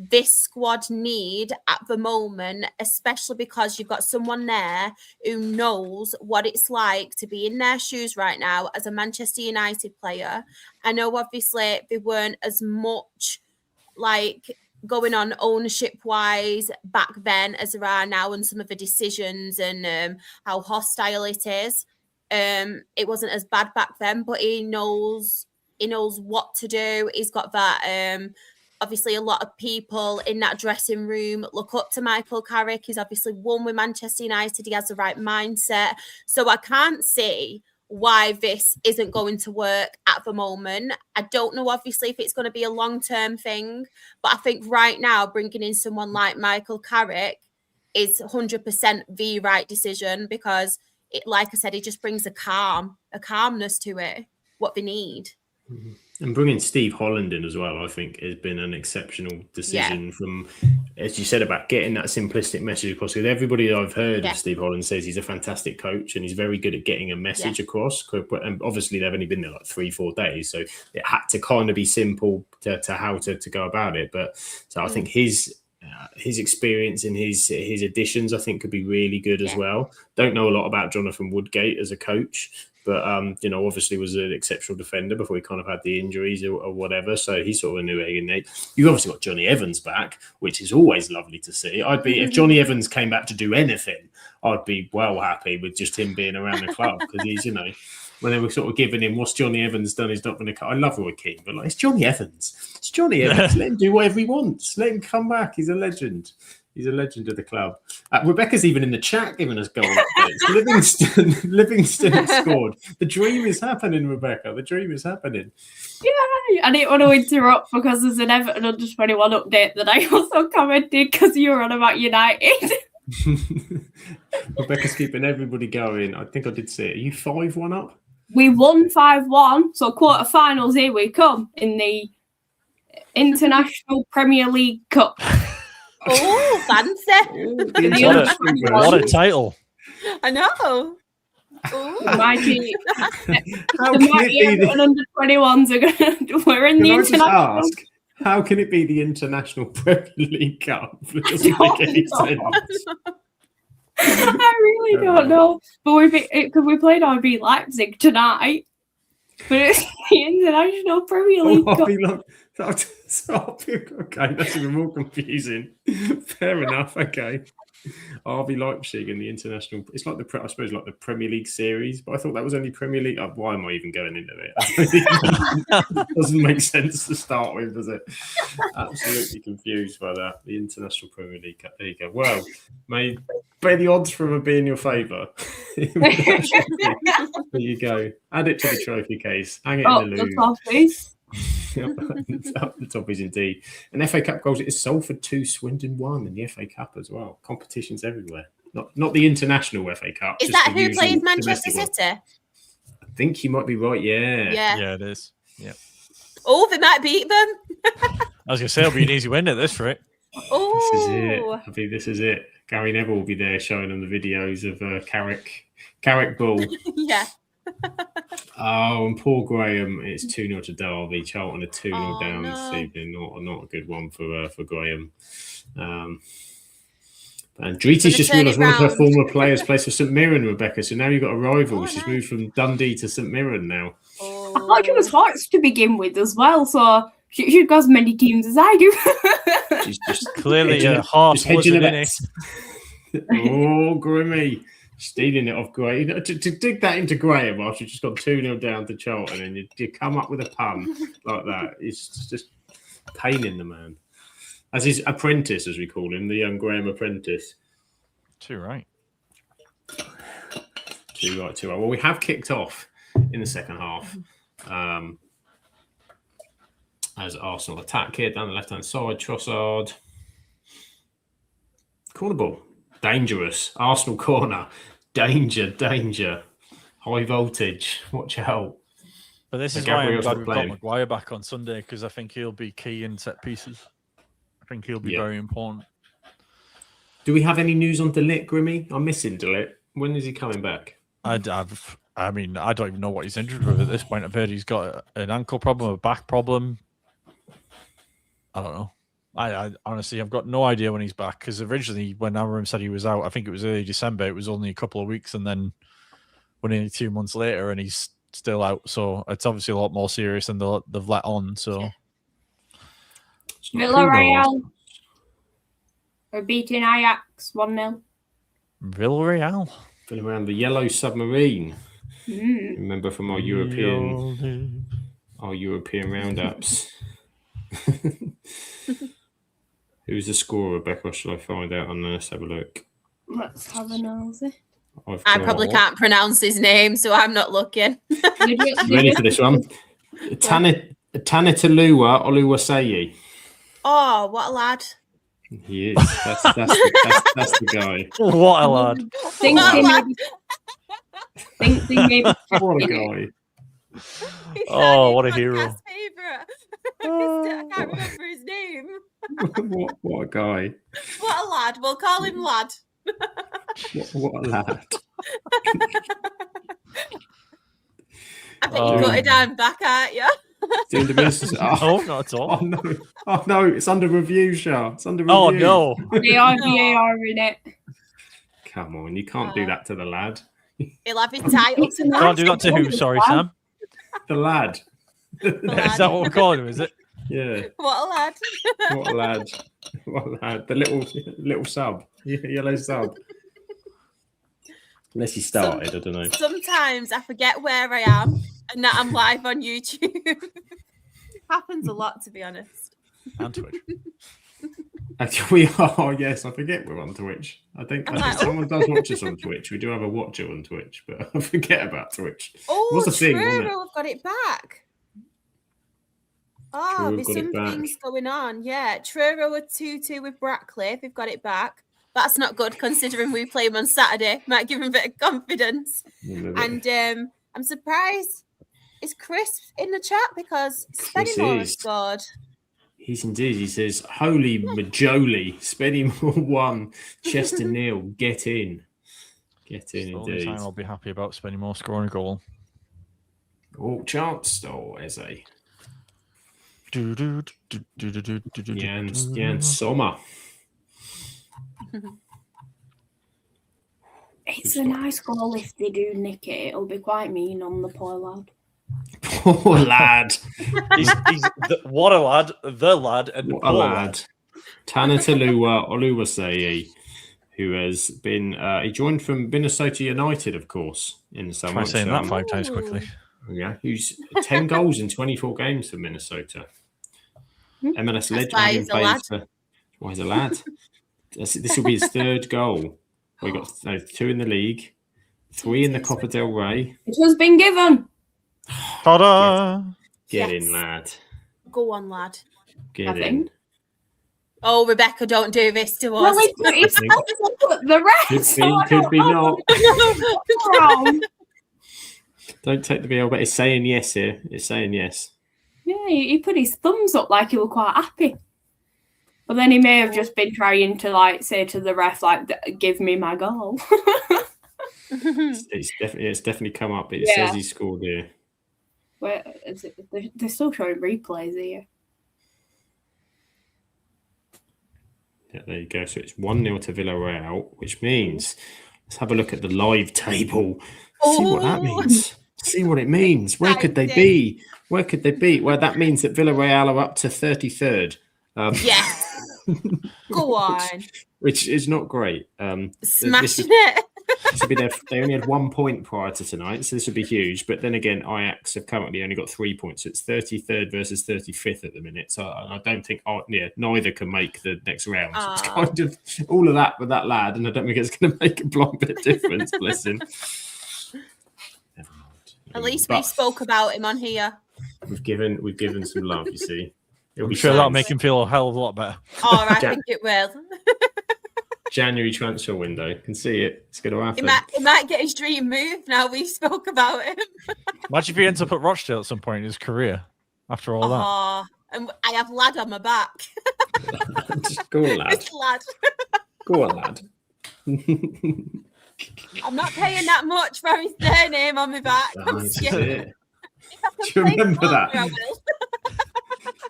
this squad need at the moment, especially because you've got someone there who knows what it's like to be in their shoes right now as a Manchester United player. I know obviously they weren't as much like going on ownership wise back then as there are now, and some of the decisions and how hostile it is. It wasn't as bad back then, but he knows what to do. He's got that. Obviously, a lot of people in that dressing room look up to Michael Carrick. He's obviously won with Manchester United. He has the right mindset. So I can't see why this isn't going to work at the moment. I don't know, obviously, if it's going to be a long-term thing, but I think right now bringing in someone like Michael Carrick is 100% the right decision, because like I said, it just brings a calmness to it, what they need. And bringing Steve Holland in as well, I think, has been an exceptional decision from, as you said, about getting that simplistic message across. Because everybody I've heard of Steve Holland says he's a fantastic coach and he's very good at getting a message across. And obviously, they've only been there like 3-4 days, so it had to kind of be simple to how to go about it. But so I think his experience and his additions, I think, could be really good as well. Don't know a lot about Jonathan Woodgate as a coach, but obviously was an exceptional defender before he kind of had the injuries or whatever. So he's sort of a new egg in there. You've obviously got Johnny Evans back, which is always lovely to see. If Johnny Evans came back to do anything, I'd be well happy with just him being around the club, because he's, when they were sort of giving him, what's Johnny Evans done? He's not going to cut. I love Roy Keane, but it's Johnny Evans. It's Johnny Evans. Let him do whatever he wants. Let him come back. He's a legend. He's a legend of the club. Rebecca's even in the chat giving us goal updates. Livingston scored. The dream is happening, Rebecca. The dream is happening. Yeah, I didn't want to interrupt because there's an Everton under 21 update that I also commented because you were on about United. Rebecca's keeping everybody going. I think I did see it. Are you 5-1 up? We won 5-1, so quarterfinals, here we come in the International Premier League Cup. Oh, fancy. What a title. I know. The mighty Everton under 21s are going. We're in the international. How can it be the International Premier League Cup? It doesn't make any sense. I really don't know. But we played RB Leipzig tonight. But it's the International Premier League Cup. Okay, that's even more confusing. Fair enough. Okay. RB Leipzig and the international. It's like I suppose like the Premier League series, but I thought that was only Premier League. Why am I even going into it? It doesn't make sense to start with, does it? Absolutely confused by that. The International Premier League Cup. There you go. Well, may the odds from it be in your favour. There you go. Add it to the trophy case. Hang it in the Louvre. Up the top is indeed. And FA Cup goals, it's Salford 2, Swindon 1 in the FA Cup as well. Competitions everywhere. Not the international FA Cup. Is that who plays Manchester City? I think you might be right, Yeah, it is. Yeah. Oh, they might beat them. I was going to say it'll be an easy win at this rate. Oh, this is it. This is it. Gary Neville will be there showing them the videos of Carrick Ball. Yeah. Oh, and poor Graham. It's 2-0 to Derby. Charlton are 2-0 down this evening. Not a good one for Graham. And Driti's just realised one of her former players plays for St Mirren, Rebecca. So now you've got a rival. She's moved from Dundee to St Mirren now. I thought she was Hearts to begin with as well, so she's got as many teams as I do. She's just clearly a horse, wasn't it? Oh, Grimmy. Stealing it off Graham. To dig that into Graham after you've just got 2-0 down to Charlton and you come up with a pun like that. It's just pain in the man. As his apprentice, as we call him, the young Graham apprentice. Too right. Too right. Well, we have kicked off in the second half. As Arsenal attack here down the left-hand side. Trossard. Corner ball. Dangerous. Arsenal corner. Danger. High voltage. Watch out. But this is why I'm glad we've got Maguire back on Sunday, because I think he'll be key in set pieces. I think he'll be very important. Do we have any news on De Ligt, Grimmy? I'm missing De Ligt. When is he coming back? I mean, I don't even know what he's injured with at this point. I've heard he's got an ankle problem, a back problem. I don't know. I honestly, I've got no idea when he's back, because originally when Amorim said he was out, I think it was early December. It was only a couple of weeks, and then we're nearly 2 months later, and he's still out. So it's obviously a lot more serious than they've let on. So It's not Poodles. Villarreal are beating Ajax 1-0. Villarreal. Villarreal, the Yellow Submarine. Mm. Remember from our European roundups. Who's the scorer, Rebecca? Shall I find out? And let's have a look. Let's have a nosy. I probably can't pronounce his name, so I'm not looking. Ready for this one? Tanitalua Oluwaseyi. Oh, what a lad! He is. That's the guy. What a lad! What a guy! Oh, what a hero! Favorite. I can't remember his name. What a guy! What a lad! We'll call him lad. What a lad! I think you got it down back, aren't you? Doing the business. Oh, not at all. Oh no! It's under review, Shah. It's under review. Oh no! They are VAR in it. Come on, you can't do that to the lad. He'll have his title. Can't do that to who? Sorry, Sam. The lad. Is that what we're calling him? Is it? Yeah. What a lad! What a lad! What a lad! The little sub, yellow sub. Unless he started, I don't know. Sometimes I forget where I am and that I'm live on YouTube. Happens a lot, to be honest. And Twitch. We are, yes. I forget we're on Twitch. I think someone does watch us on Twitch. We do have a watcher on Twitch, but I forget about Twitch. Oh, What's the thing, wasn't it? Truro have got it back. Oh, Truro there's got it some back. things going on. Yeah, Truro are 2-2 with Ratcliffe. We've got it back. That's not good considering we play them on Saturday. Might give him a bit of confidence. And I'm surprised. Is Chris in the chat because Spennymoore has scored? He's indeed. He says, "Holy majoli, Spennymoore 1, Chester 0. Get in, get in." It's the indeed. only time I'll be happy about Spennymoore scoring a goal. Oh, chance stole Eze. Jan Sommer. It's a nice goal if they do nick it. It'll be quite mean on the poor lad. Poor lad. What a lad. The lad. And what a lad. Tanitalua Oluwaseyi, who has been, he joined from Minnesota United, of course, in the summer. Try saying that 5 times quickly. Yeah, who's 10 goals in 24 games for Minnesota. MLS legend. Why he's a lad. Why he's a lad. This will be his 3rd goal. We got 2 in the league, 3 in the Copa del Rey. It has been given. Ta-da! Get in, lad. Go on, lad. Get in. Oh, Rebecca, don't do this to us. Well, it's the rest. Could be not. Don't take the BL, but it's saying yes here. It's saying yes. Yeah, he put his thumbs up like he was quite happy. But then he may have just been trying to say to the ref, give me my goal. It's definitely come up. It says he scored here. Where is it? They're still showing replays here. Yeah, there you go. So it's 1-0 to Villarreal, which means let's have a look at the live table. See what that means. See what it means. Where could they be? Where could they be? Well, that means that Villarreal are up to 33rd. Yes. Go on. Which is not great. Smashing it. This would be they only had 1 point prior to tonight, so this would be huge. But then again, Ajax have currently only got 3 points. So it's 33rd versus 35th at the minute. So I don't think, neither can make the next round. So it's kind of all of that with that lad, and I don't think it's going to make a blind bit of difference. Bless him. Never mind. At least we spoke about him on here. We've given some love, you see. I'm sure that'll make him feel a hell of a lot better. Oh, I think it will. January transfer window. Can see it. It's going to happen. He might get his dream move now we spoke about him. Imagine if he ends up at Rochdale at some point in his career after all that. And I have lad on my back. Go on, lad. Lad. Go on, lad. I'm not paying that much for his surname on my back. Do you remember that?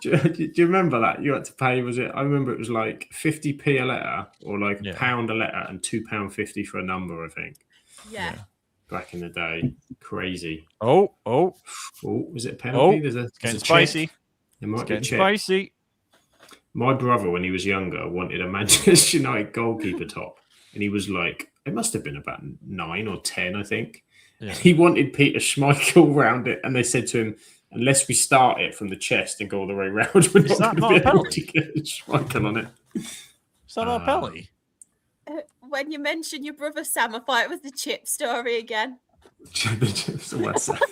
Do you remember that? You had to pay, was it? I remember it was like 50p a letter or like a pound a letter and £2.50 for a number, I think. Yeah. Back in the day. Crazy. Oh, was it a penalty? It's getting spicy. It might be spicy. My brother, when he was younger, wanted a Manchester United goalkeeper top, and he was like, it must have been about 9 or 10, I think. Yeah. He wanted Peter Schmeichel round it, and they said to him, unless we start it from the chest and go all the way round, we're Is that not not going a to be able penalty? to get Schmeichel on it. Is that not a penalty? When you mentioned your brother Sam, I thought it was the chip story again. So what's that?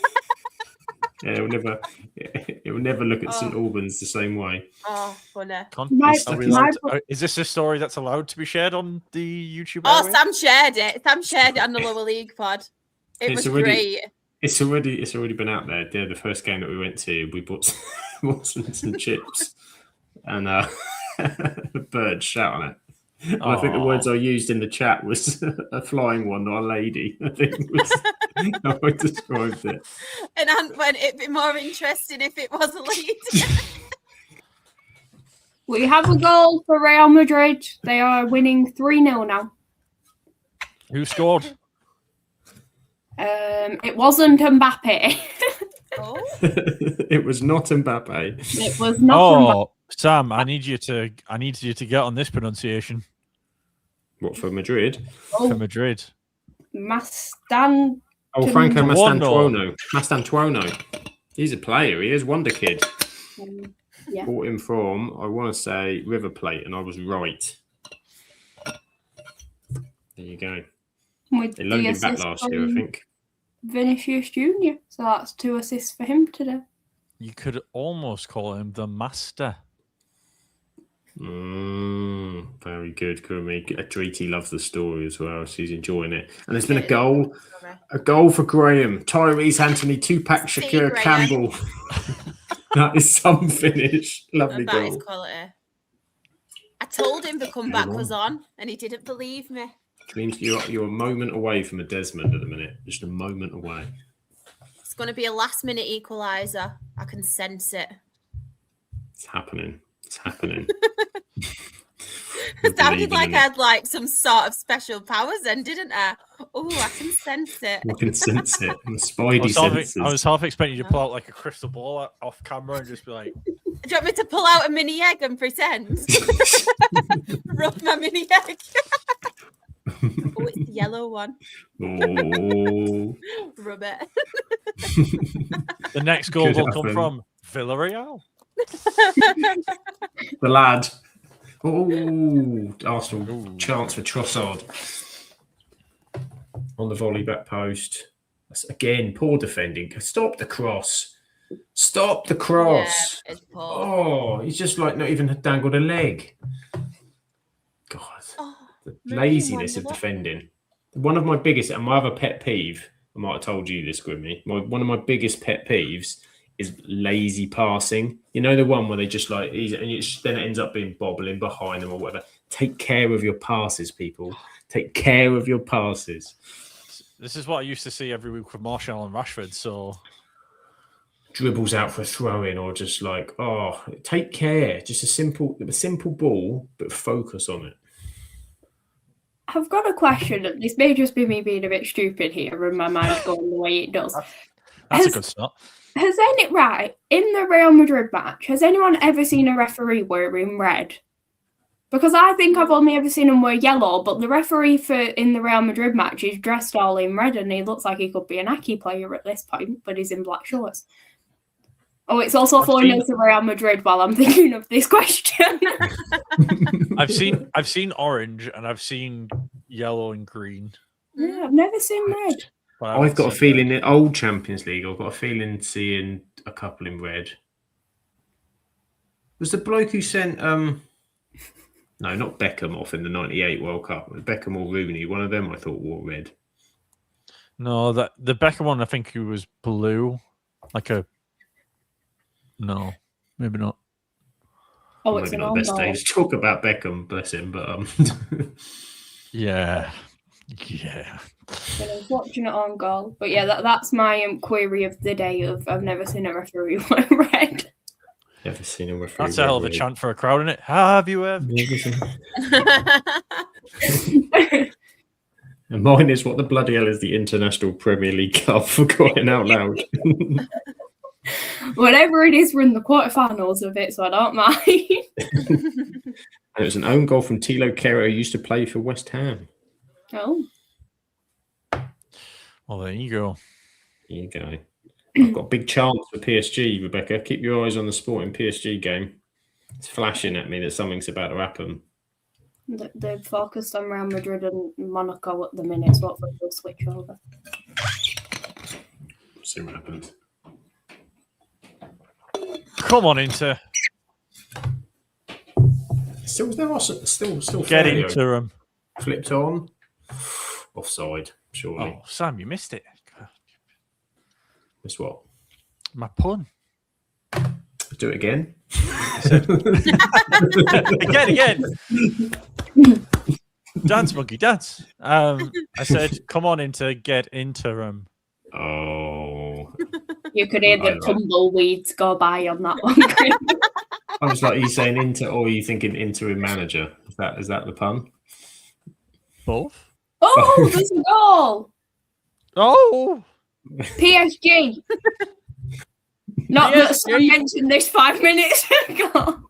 Yeah, it will never look at St Albans the same way. Oh, funny. Is this a story that's allowed to be shared on the YouTube? Oh, airwaves? Sam shared it. Sam shared it on the lower league pod. It's great. It's already been out there. The first game that we went to, we bought some chips and a bird shot on it. And I think the words I used in the chat was a flying one, not a lady. I think was how I described it. And Ant went, it'd be more interesting if it was a lady. We have a goal for Real Madrid. They are winning 3-0 now. Who scored? It wasn't Mbappe. It was not Mbappe. It was not Mbappe. Sam, I need you to get on this pronunciation. What, for Madrid? For Madrid. Mastan. Franco Mastantuono. He's a player. He is Wonder Kid. Yeah. Bought him from, I want to say, River Plate, and I was right. There you go. They loaned him back last year, I think. Vinicius Jr. So that's 2 assists for him today. You could almost call him the master. Very good, Kumi. Adriti loves the story as well. She's enjoying it. And there's been a goal for Graham. Tyrese Anthony, Tupac Shakur Campbell. That is some finish. Lovely goal. That is quality. I told him the comeback was on, and he didn't believe me. Which means you're a moment away from a Desmond at the minute. Just a moment away. It's going to be a last-minute equaliser. I can sense it. It's happening. It's happening. It sounded like I had some sort of special powers then, didn't I? Oh, I can sense it. I can sense it. The spidey senses. I was half expecting you to pull out like a crystal ball off camera and just be like... Do you want me to pull out a mini egg and pretend? Rub my mini egg. Oh, it's the yellow one. Oh. Rub it. The next goal will come from Villarreal. The lad. Oh, Arsenal chance for Trossard on the volley back post. That's, again, poor defending. Stop the cross. Stop the cross. Yeah, it's poor. Oh, he's just not even dangled a leg. God, the laziness of defending. One of my biggest and my other pet peeve, I might have told you this, Grimmy. One of my biggest pet peeves is lazy passing. You know, the one where they just then it ends up being bobbling behind them or whatever. Take care of your passes, people. Take care of your passes. This is what I used to see every week with Martial and Rashford. So dribbles out for a throw in, or just take care. Just a simple ball, but focus on it. I've got a question. This may just be me being a bit stupid here and my mind going the way it does. That's a good start. In the Real Madrid match, has anyone ever seen a referee wearing red? Because I think I've only ever seen him wear yellow, but the referee in the Real Madrid match is dressed all in red and he looks like he could be an Aki player at this point, but he's in black shorts. Oh, it's also flowing into Real Madrid while I'm thinking of this question. I've seen orange and I've seen yellow and green. Yeah, I've never seen red. I've got a feeling in old Champions League, I've got a feeling seeing a couple in red. Was the bloke who sent no, not Beckham off in the 98 World Cup. Beckham or Rooney, one of them I thought wore red. No, the Beckham one I think he was blue. No, maybe not. Oh, maybe it's an not the best day to talk about Beckham, bless him, but yeah. An unfortunate on goal, but yeah, that's my query of the day. I've never seen a referee wear red. Never seen a referee. That's a hell of a chant for a crowd, isn't it? Have you ever? And mine is, what the bloody hell is the International Premier League Cup, for crying out loud? Whatever it is, we're in the quarterfinals of it, so I don't mind. And it was an own goal from Tilo Kehrer, who used to play for West Ham. Oh, Well, there you go. There you go. I've got a big chance for PSG, Rebecca. Keep your eyes on the Sporting PSG game. It's flashing at me that something's about to happen. they're focused on Real Madrid and Monaco at the minute, so hopefully they'll switch over. See what happens. Come on, Inter. Still Get Ferrio. into them. Flipped on. Offside, surely. Oh, Sam, you missed it. Miss what? My pun. Do it again. Again. Dance, monkey, dance. I said, come on, Inter, get interim. Oh. You could hear the tumbleweeds go by on that one. I was like, are you saying Inter or are you thinking interim manager? Is that the pun? Both. Oh, there's a goal! Oh, PSG. Not that Sam mentioned this 5 minutes ago.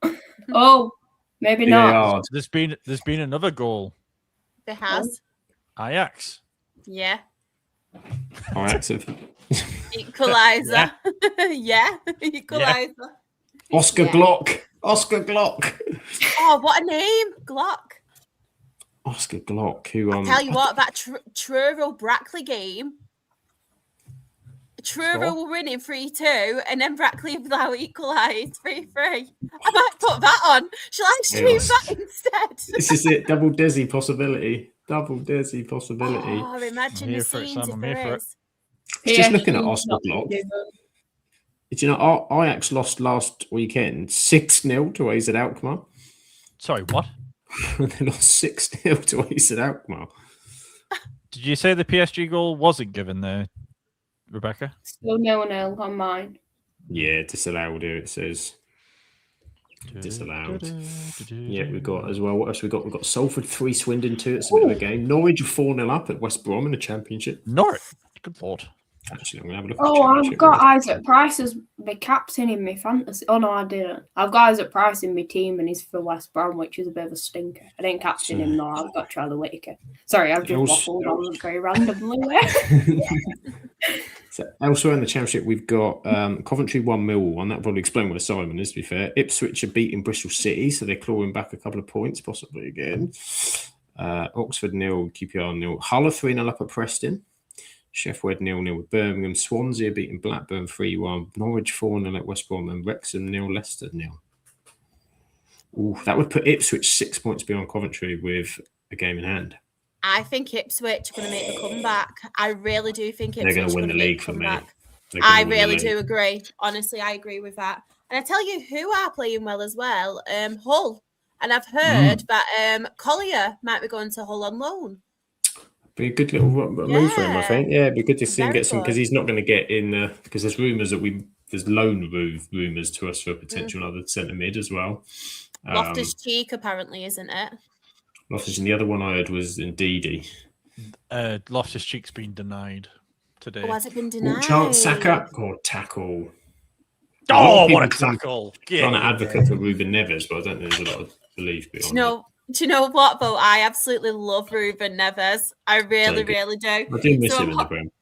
Oh, maybe not. there's been another goal. There has. Ajax. Yeah. Ajax. Equalizer. Yeah. Equalizer. Oscar Glock. Oscar Glock. Oh, what a name. Glock. Oscar Glock, who Tell you what, that Truro Brackley game, Truro were winning 3-2, and then Brackley now equalised 3-3. I might put that on. Shall I stream that instead? This is it. Double Desi possibility. Oh, imagine the scenes if there is. Just looking at Oscar Glock. Did you know Ajax lost last weekend 6-0 to AZ Alkmaar? Sorry, what? They lost 6-0 to AZ Alkmaar. Did you say the PSG goal wasn't given there, Rebecca? Still 0-0 on mine. Yeah, disallowed here, it says. Disallowed. Yeah, we've got as well. What else we got? We've got Salford 3, Swindon 2. It's a bit of a game. Norwich 4-0 up at West Brom in the Championship. Norwich. Good lord. Actually, I'm going to have a look Oh, I've got Isaac Price as my captain in my fantasy. Oh, no, I didn't. I've got Isaac Price in my team and he's for West Brom, which is a bit of a stinker. I didn't captain him, though. I've got Charlie Whittaker. Sorry, I've just waffled on very randomly there. So elsewhere in the Championship, we've got Coventry 1, Millwall 1. That'll probably explain what the assignment is, to be fair. Ipswich are beating Bristol City, so they're clawing back a couple of points, possibly again. Oxford 0, QPR 0. Hull 3-0 up at Preston. Sheffield 0-0 with Birmingham. Swansea beating Blackburn 3-1. Norwich 4-0 at West Brom. And Wrexham 0, Leicester 0. Ooh, that would put Ipswich 6 points beyond Coventry with a game in hand. I think Ipswich are going to make the comeback. I really do think Ipswich they're going to win the league for me. I really do agree. Honestly, I agree with that. And I tell you who are playing well as well, Hull. And I've heard that Collier might be going to Hull on loan. Be a good little move for him, I think. Yeah, it'd be good to see him get some, because he's not going to get in, because there's rumours that there's loan rumours to us for a potential other centre mid as well. Loftus-Cheek apparently, isn't it? Loftus, and the other one I heard was Ndidi. Loftus-Cheek's been denied today. Oh, has it been denied? Chance Saka or tackle. Oh, what a tackle! I'm an advocate for Ruben Neves, but I don't think there's a lot of belief behind it. Do you know what, though? I absolutely love Ruben Neves. I really do. I do miss him in the Prem.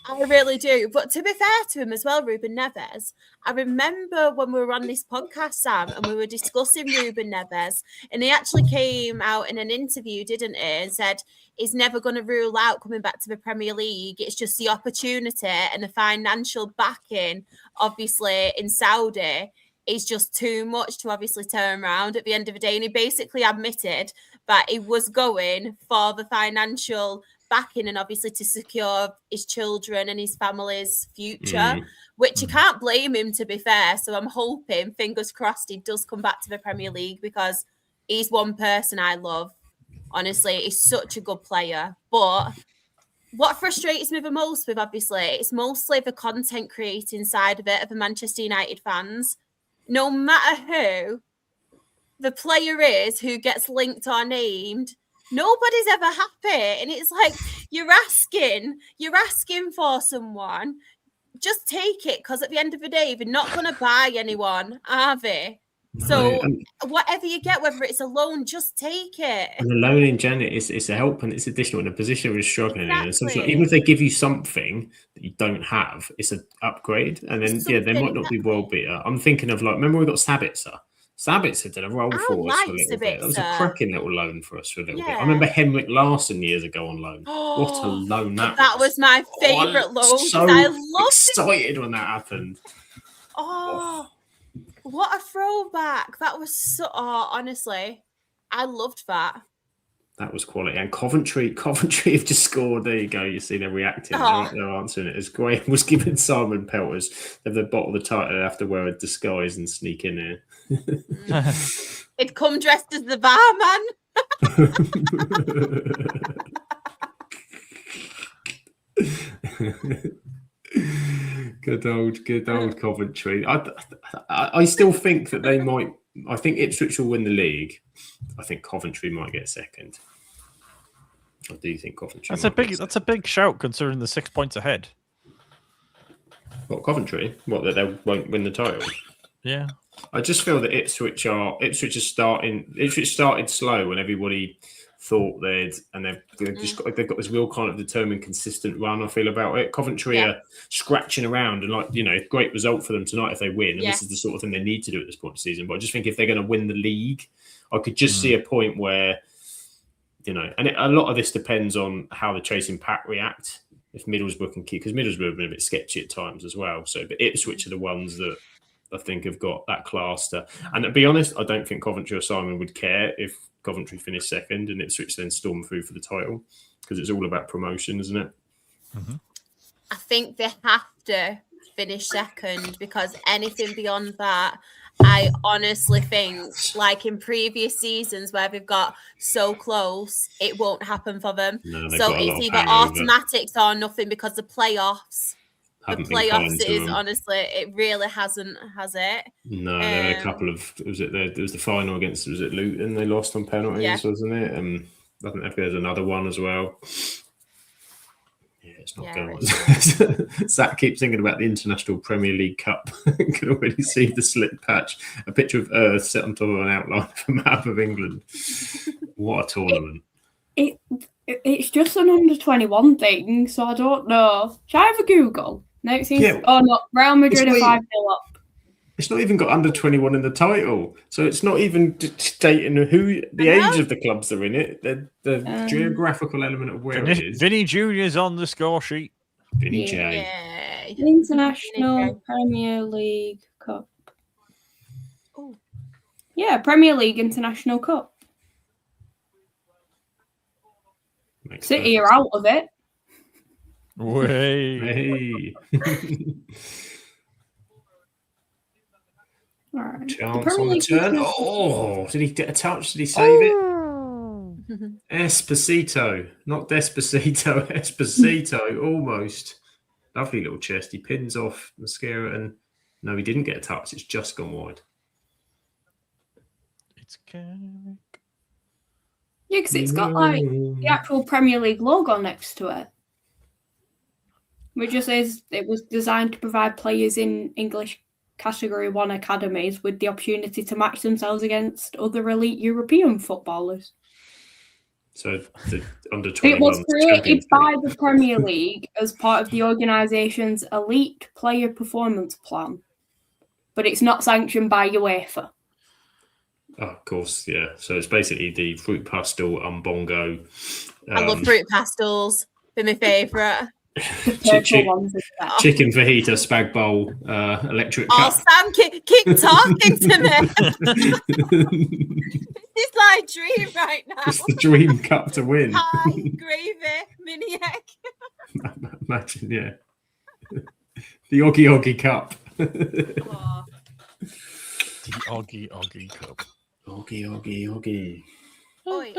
I really do. But to be fair to him as well, Ruben Neves, I remember when we were on this podcast, Sam, and we were discussing Ruben Neves, and he actually came out in an interview, didn't he, and said he's never going to rule out coming back to the Premier League. It's just the opportunity and the financial backing, obviously, in Saudi is just too much to obviously turn around at the end of the day. And he basically admitted that he was going for the financial backing and obviously to secure his children and his family's future, which you can't blame him, to be fair. So I'm hoping, fingers crossed, he does come back to the Premier League, because he's one person I love. Honestly, he's such a good player. But what frustrates me the most with, obviously, it's mostly the content creating side of it, of the Manchester United fans. No matter who the player is who gets linked or named, nobody's ever happy. And it's like, you're asking for someone just take it, because at the end of the day, they're not going to buy anyone, are they? So whatever you get, whether it's a loan, just take it. And the loan in Janet it's a help and it's additional in a position where you're struggling in. And so Exactly. even if they give you something that you don't have, it's an upgrade. And then they might not be world beater. I'm thinking of when we got Sabitzer. Sabitzer did a role for us for a little bit. That was a cracking little loan for us for a little bit. I remember Henrik Larsson years ago on loan. What a loan that was my favourite loan. So I loved excited when that happened. What a throwback. That was so honestly, I loved that. That was quality. And Coventry have just scored. There you go. You see they're reacting. They're answering it. As Graham was giving Simon Pelters, if they bottle the title, they have to wear a disguise and sneak in here. It'd come dressed as the barman. Good old Coventry. I still think that they might. I think Ipswich will win the league. I think Coventry might get second. I do think Coventry. That's a big shout considering the 6 points ahead. What, Coventry? What, that they won't win the title? Yeah. I just feel that Ipswich started slow when everybody thought they've got this real kind of determined, consistent run. I feel about it. Coventry are scratching around and great result for them tonight if they win. And this is the sort of thing they need to do at this point of the season. But I just think if they're going to win the league, I could just see a point where, and a lot of this depends on how the chasing pack react. If Middlesbrough can keep, because Middlesbrough have been a bit sketchy at times as well. So, but Ipswich are the ones that I think have got that class to. And to be honest, I don't think Coventry or Simon would care if Coventry finish second and Ipswich then storm through for the title, because it's all about promotion, isn't it? Mm-hmm. I think they have to finish second, because anything beyond that, I honestly think, like in previous seasons where they've got so close, it won't happen for them. No, so it's either automatics or nothing, because the playoffs is honestly, it really hasn't, has it? No, there were a couple of, there was the final against, was it Luton? They lost on penalties, wasn't it? I think there's another one as well. Yeah, it's not going. Zach keeps thinking about the International Premier League Cup. You can already see the slip patch. A picture of Earth set on top of an outline of a map of England. What a tournament. It's just an under-21 thing, so I don't know. Should I have a Google? No, it seems... Oh, no. Real Madrid are 5-0 up. It's not even got under-21 in the title. So it's not even stating who the age of the clubs that are in it. The geographical element of where it is. Vinny Jr.'s on the score sheet. Vinny J. International Premier League Cup. Oh. Yeah, Premier League International Cup. City are out of it. Way. All right. Chance on the turn. Oh, did he get a touch? Did he save it? Esposito, not Despacito. Esposito, almost. Lovely little chest. He pins off Mascara, and no, he didn't get a touch. It's just gone wide. It's Carrick. Yeah, because it's got like the actual Premier League logo next to it, which just says it was designed to provide players in English Category 1 academies with the opportunity to match themselves against other elite European footballers. So the under 21. It was created by the Premier League as part of the organisation's elite player performance plan, but it's not sanctioned by UEFA. Oh, of course, yeah. So it's basically the fruit pastel umbongo. I love fruit pastels. They're my favourite. Chicken fajita, spag bowl, electric cup. Sam, keep talking to me. It's like a dream right now. It's the dream cup to win. Pie, gravy, mini egg. Imagine, yeah. The Oggy cup. The Oggy cup. Oggy. Oi.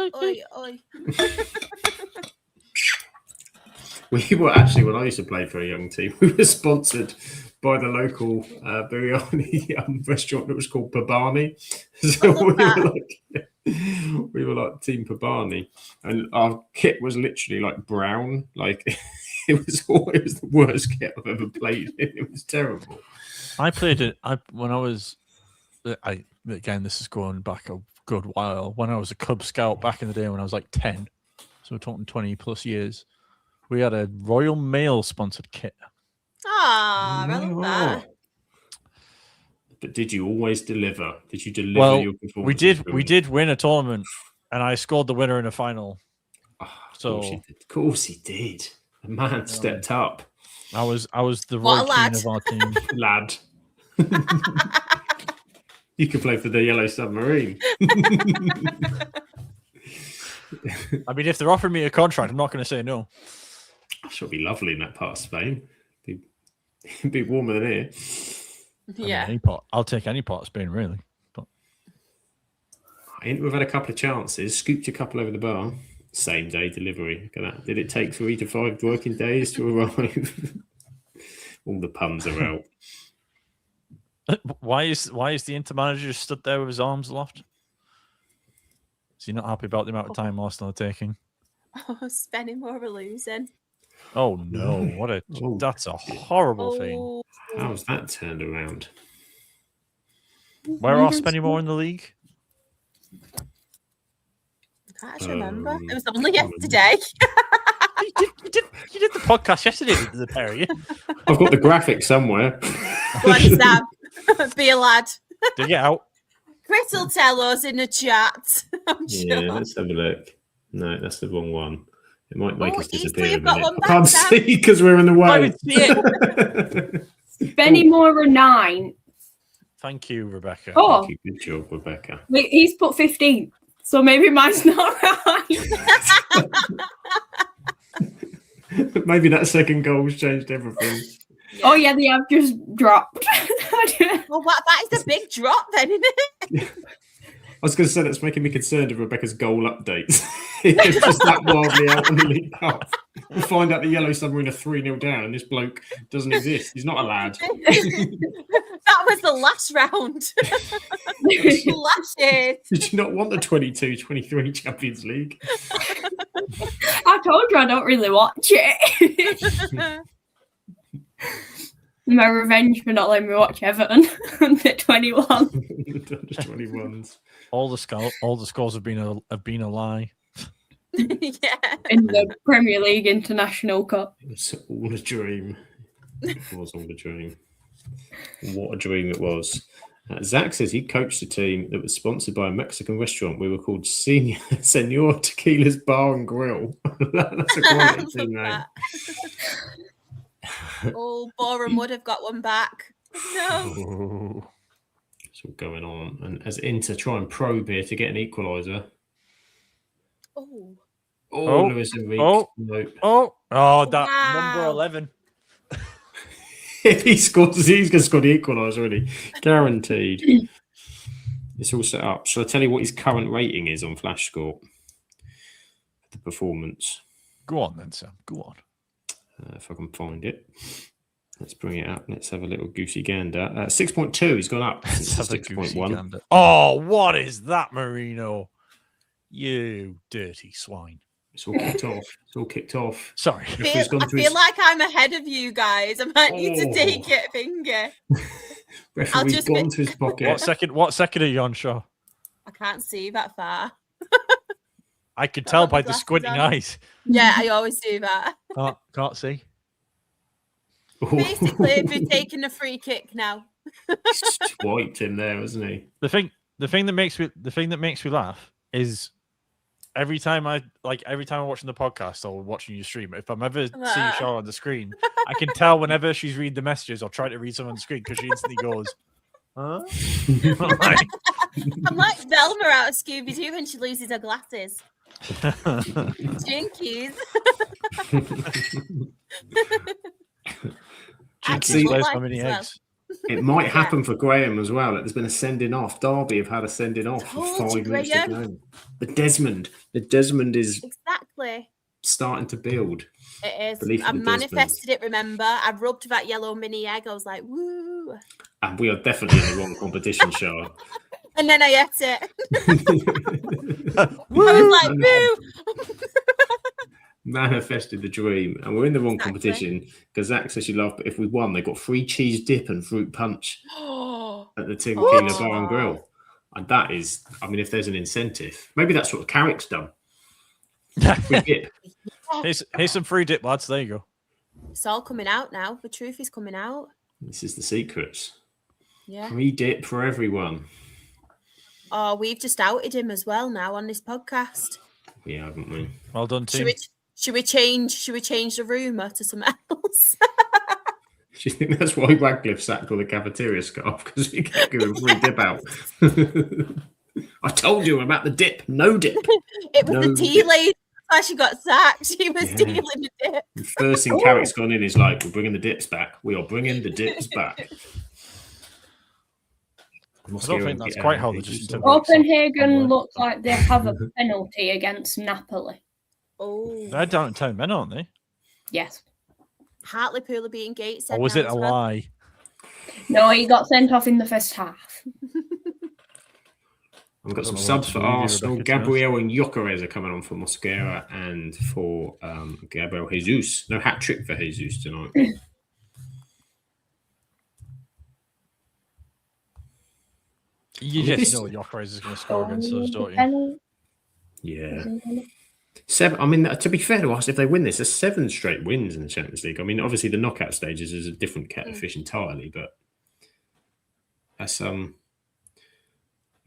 We were actually, when I used to play for a young team, we were sponsored by the local biryani restaurant that was called Pabani. So we were like Team Pabani, and our kit was literally like brown, like It was the worst kit I've ever played in. It was terrible. I played it when I was. Again, this is going back a good while. When I was a Cub Scout back in the day, when I was like 10, so we're talking 20 plus years, we had a Royal Mail sponsored kit. Ah, I love that. But did you always deliver? Did you deliver your performance? We did win a tournament, and I scored the winner in a final. Of course he did. The man stepped up. I was the Roy Keane of our team. Lad. You could play for the Yellow Submarine. I mean, if they're offering me a contract, I'm not going to say no. That should be lovely in that part of Spain. It'd be warmer than here. Yeah. I mean, I'll take any part of Spain, really. But we've had a couple of chances, scooped a couple over the bar. Same day delivery. Look at that. Did it take 3 to 5 working days to arrive? All the puns are out. Why is the Inter manager stood there with his arms aloft? Is he not happy about the amount of time Arsenal are taking? Oh, spending more or losing. Oh no! That's a horrible thing. How's that turned around? Where are spending more in the league? I can't actually remember. It was only yesterday. You did the podcast yesterday, the pair of you. I've got the graphic somewhere. Go on, Sam. Be a lad. Dig it out. Chris will tell us in the chat. I'm sure. Yeah, let's have a look. No, that's the wrong one. It might make us disappear. You've got one I back, can't Sam. see because we're in the way. Bennymore a 9. Thank you, Rebecca. Oh, Thank you. Good job, Rebecca. wait, he's put 15, so maybe mine's not right. Maybe that second goal has changed everything. Yeah. Oh yeah, they have just dropped. Well, that is a big drop then, isn't it? I was going to say that's making me concerned of Rebecca's goal updates. It's just that wildly out on the league path. We'll find out the Yellow Submarine are 3-0 down and this bloke doesn't exist. He's not a lad. That was the last round. Last year. Did you not want the 22-23 Champions League? I told you I don't really watch it. My revenge for not letting me watch Everton under 21. Under 21s. All the scores have been a lie. Yeah. In the Premier League International Cup. It was all a dream. It was all a dream. What a dream it was. Zach says he coached a team that was sponsored by a Mexican restaurant. We were called Senor Tequila's Bar and Grill. That's a quality team name. Oh, Boreham would have got one back. No. Oh, it's all going on. And as Inter try and probe here to get an equaliser. Oh. Oh, Luis Enrique. Nope. That number 11. If he scores, he's going to score the equaliser, already. Guaranteed. It's all set up. Shall I tell you what his current rating is on Flash Score? The performance. Go on then, Sam. Go on. If I can find it. Let's bring it up. Let's have a little goosey gander. 6.2. He's gone up since 6.1. Oh, what is that, Marino? You dirty swine. It's all kicked off. It's all kicked off. Sorry. I feel like I'm ahead of you guys. I might need to take it a finger. Referee's gone to his pocket. What second are you on, Shaw? I can't see that far. I could tell by the squinting eyes. Yeah, I always do that. Can't see. Basically, we've taken a free kick now. Swiped him there, hasn't he? The thing that makes me laugh is every time I'm watching the podcast or watching you stream, if I'm ever seeing Shaw on the screen, I can tell whenever she's reading the messages or trying to read something on the screen because she instantly goes, huh? I'm like Velma out of Scooby-Doo when she loses her glasses. Jinkies. Jinkies plays my mini eggs. It might happen for Graham as well. There's been a sending off. Derby have had a sending off for 5 minutes to go. The Desmond is exactly starting to build. It is. I manifested it, remember? I rubbed that yellow mini egg. I was like, woo. And we are definitely in the wrong competition, Shaw. And then I ate it. I was like, woo. manifested the dream, and we're in the wrong Exactly. competition because Zach says she loved, but if we won, they got free cheese dip and fruit punch at the Tequila Bar and Grill. And that is, I mean, if there's an incentive, maybe that's what Carrick's done. Free dip. Here's some free dip, lads. There you go. It's all coming out now. The truth is coming out. This is the secrets. Yeah. Free dip for everyone. Oh, we've just outed him as well now on this podcast. Yeah, haven't we? Well done, team. Should we change the rumour to something else? Do you think that's why Radcliffe sacked all the cafeteria staff? Because he kept giving free dip out. I told you about the dip. No dip. It was No the tea dip. lady. Why she got sacked. She was dealing the dip. The first thing Carrick's gone in is like, we're bringing the dips back. We are bringing the dips back. I don't think that's quite how they just Copenhagen looks like they have a penalty against Napoli. Oh, They're down to 10 men, aren't they? Yes. Hartlepool are beating Gateshead. Or was now it a as well. lie? No, he got sent off in the first half. I've got some I don't know subs what for to believe you, Arsenal. Rebecca, to be Gabriel and Gyökeres are coming on for Mosquera and for Gabriel Jesus. No hat trick for Jesus tonight. You just know Gyökeres is going to score against us, don't you? Yeah. 7. I mean, to be fair to us, if they win this, there's 7 straight wins in the Champions League. I mean, obviously the knockout stages is a different kettle of fish entirely, but that's you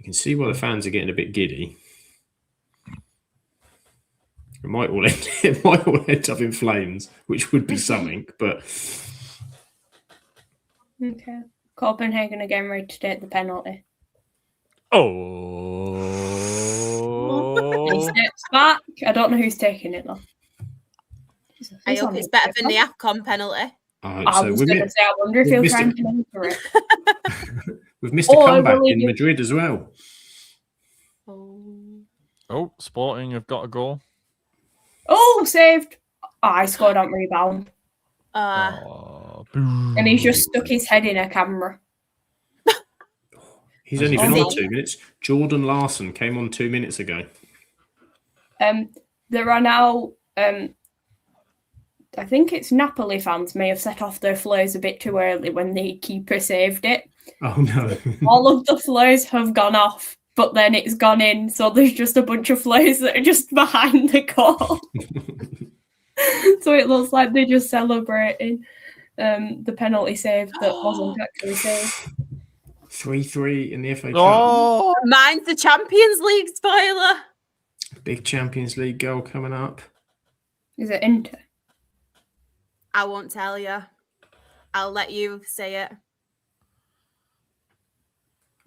can see why the fans are getting a bit giddy. It might all end up in flames, which would be something, but Okay. Copenhagen again ready to take the penalty. Oh. He steps back. I don't know who's taking it though. I hope it's better than the AFCON penalty. I was going to say, I wonder if he'll try and come for it. We've missed a comeback in Madrid as well. Oh, Sporting have got a goal. Oh, saved. Oh, I scored on rebound. And he's just stuck his head in a camera. He's only been on 2 minutes. Jordan Larson came on 2 minutes ago. There are now, I think it's Napoli fans may have set off their flares a bit too early when the keeper saved it. Oh, no. All of the flares have gone off, but then it's gone in. So there's just a bunch of flares that are just behind the goal. So it looks like they're just celebrating the penalty save that wasn't actually saved. 3-3 in the FA Cup. Oh, Mine's the Champions League spoiler. Big Champions League goal coming up. Is it Inter? I won't tell you. I'll let you say it.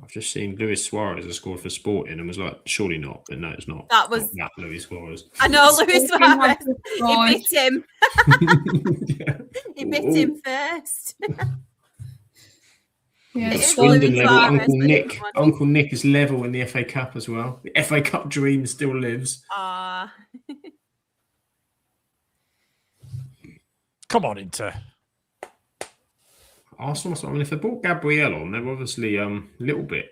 I've just seen Luis Suarez has scored for Sporting and was like, surely not. But no, it's not. That was not Luis Suarez. I know Luis Suarez. He beat him. Yeah. He beat him first. Yeah, It is Swindon Luis level. Suarez, Uncle but Nick. it's funny. Uncle Nick is level in the FA Cup as well. The FA Cup dream still lives. come on, Inter. Arsenal, I mean, if they brought Gabriel on, they're obviously a little bit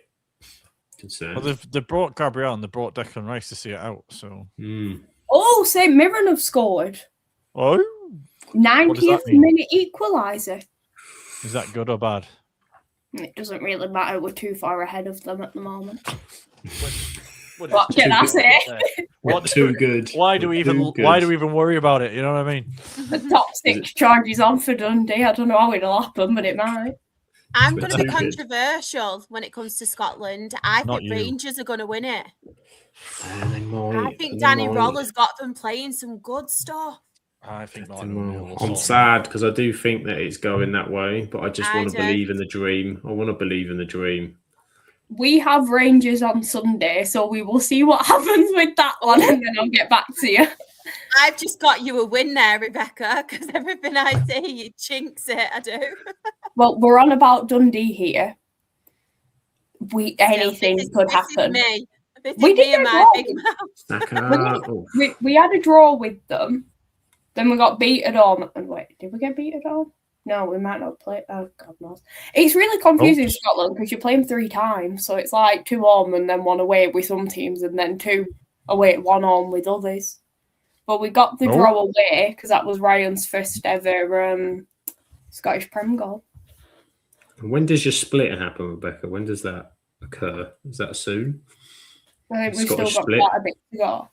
concerned. Well, they brought Gabriel and they brought Declan Rice to see it out. So, Oh, St Mirren have scored. oh, 90th mean? minute equaliser. is that good or bad? It doesn't really matter. We're too far ahead of them at the moment. What can I say? What too good? Why do we even worry about it? You know what I mean? The top 6 charges on for Dundee. I don't know how it'll happen, but it might. I'm going to be Too good. controversial when it comes to Scotland. I Not think you. Rangers are going to win it. They might, I think they Danny might. Roller's got them playing some good stuff. I think not. I'm sad because I do think that it's going that way, but I just I want to do. believe in the dream. I want to believe in the dream. We have Rangers on Sunday, so we will see what happens with that one, and then I'll get back to you. I've just got you a win there, Rebecca, because everything I say, you chinks it. I do. Well, we're on about Dundee here. Anything This is- could this is happen. me. This is We me did and get my wrong. big mouth. Saka, oh, We had a draw with them. Then we got beat at home. And wait, did we get beat at home? No, we might not play. Oh, God knows. It's really confusing in Scotland because you play them 3 times. So it's like 2 home and then 1 away with some teams and then 2 away, 1 home with others. but we got the draw away because that was Ryan's first ever Scottish Prem goal. When does your split happen, Rebecca? When does that occur? Is that soon? I think we've Scottish still got split? quite a bit to go.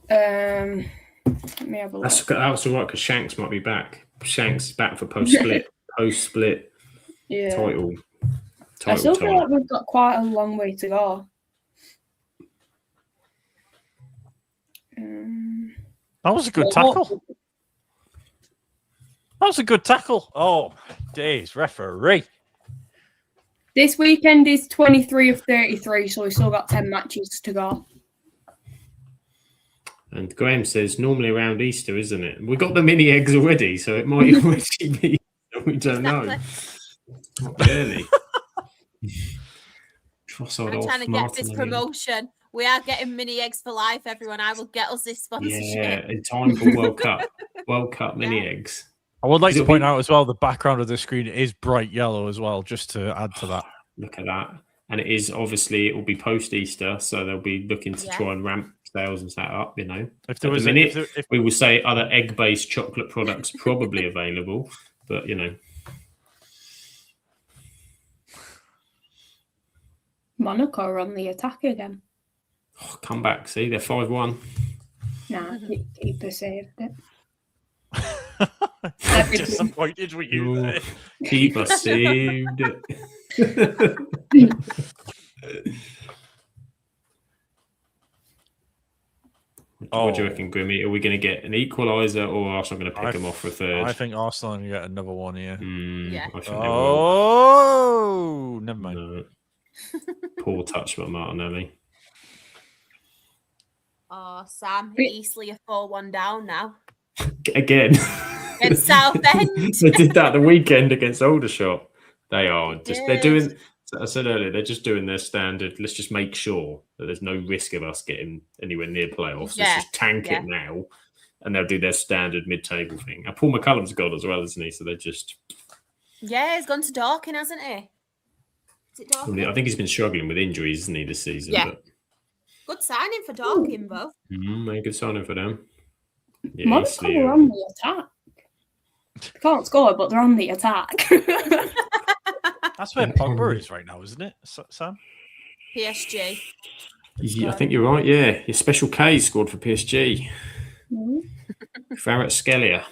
Let me have a look. That's all right because Shanks might be back. Shanks is back for post-split. Post-split title. I still feel time. like we've got quite a long way to go. That was a good tackle. That was a good tackle. Oh, days, referee. This weekend is 23 of 33, so we've still got 10 matches to go. And Graham says normally around Easter, isn't it? We got the mini eggs already, so it might already be. We don't know. Not early. I'm trying to get this promotion. We are getting mini eggs for life, everyone. I will get us this sponsorship. Yeah, in time for World Cup. World Cup mini eggs. I would like to point out as well, the background of the screen is bright yellow as well, just to add to that. Look at that. And it is obviously, it will be post-Easter, so they'll be looking to try and ramp sales and that up, you know. If there was we will say other egg-based chocolate products probably available, but, you know. Monaco are on the attack again. Oh, come back, see, they're 5-1. Nah, keeper saved it. Disappointed with you there. Keeper saved it. What do you reckon, Grimmy? Are we going to get an equaliser or Arsenal going to pick them off for a third? I think Arsenal are going to get another one here. Yeah. I think never mind. No. Poor touch by Martinelli. Oh, Sam, Eastleigh are 4-1 down now. Again. Against Southend. They did that the weekend against Aldershot. They are just, they're doing, I said earlier, they're just doing their standard. Let's just make sure that there's no risk of us getting anywhere near playoffs. Let's just tank it now. And they'll do their standard mid-table thing. And Paul McCullum's got as well, isn't he? So they're just... Yeah, he's gone to Dorking, hasn't he? Is it Dorking? I think he's been struggling with injuries, isn't he, this season? Yeah. But... Good signing for Dorking, both. A good signing for them. Yeah, Monaco are on the attack. They can't score, but they're on the attack. That's where Pogba is right now, isn't it, Sam? PSG. Yeah, I think you're right, yeah. Your Special K scored for PSG. Farrett Skellier.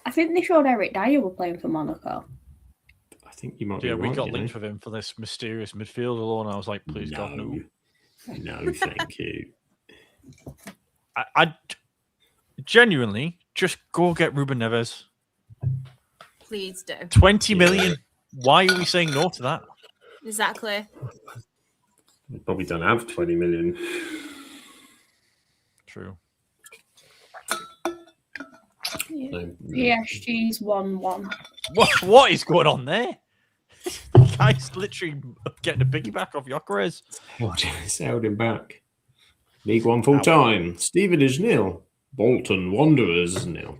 I think they showed Eric Dyer were playing for Monaco. I think you might be right. Yeah, we got linked with him for this mysterious midfielder law, and I was like, please, God, no. No, thank you. I genuinely just go get Ruben Neves. Please do. 20 million. Why are we saying no to that? Exactly. We probably don't have 20 million. True. Yeah. PSG's 1-1. What is going on there? The guy's literally getting a piggyback off Gyökeres. It's held him back. League One full time. Stevenage 0. Bolton Wanderers 0.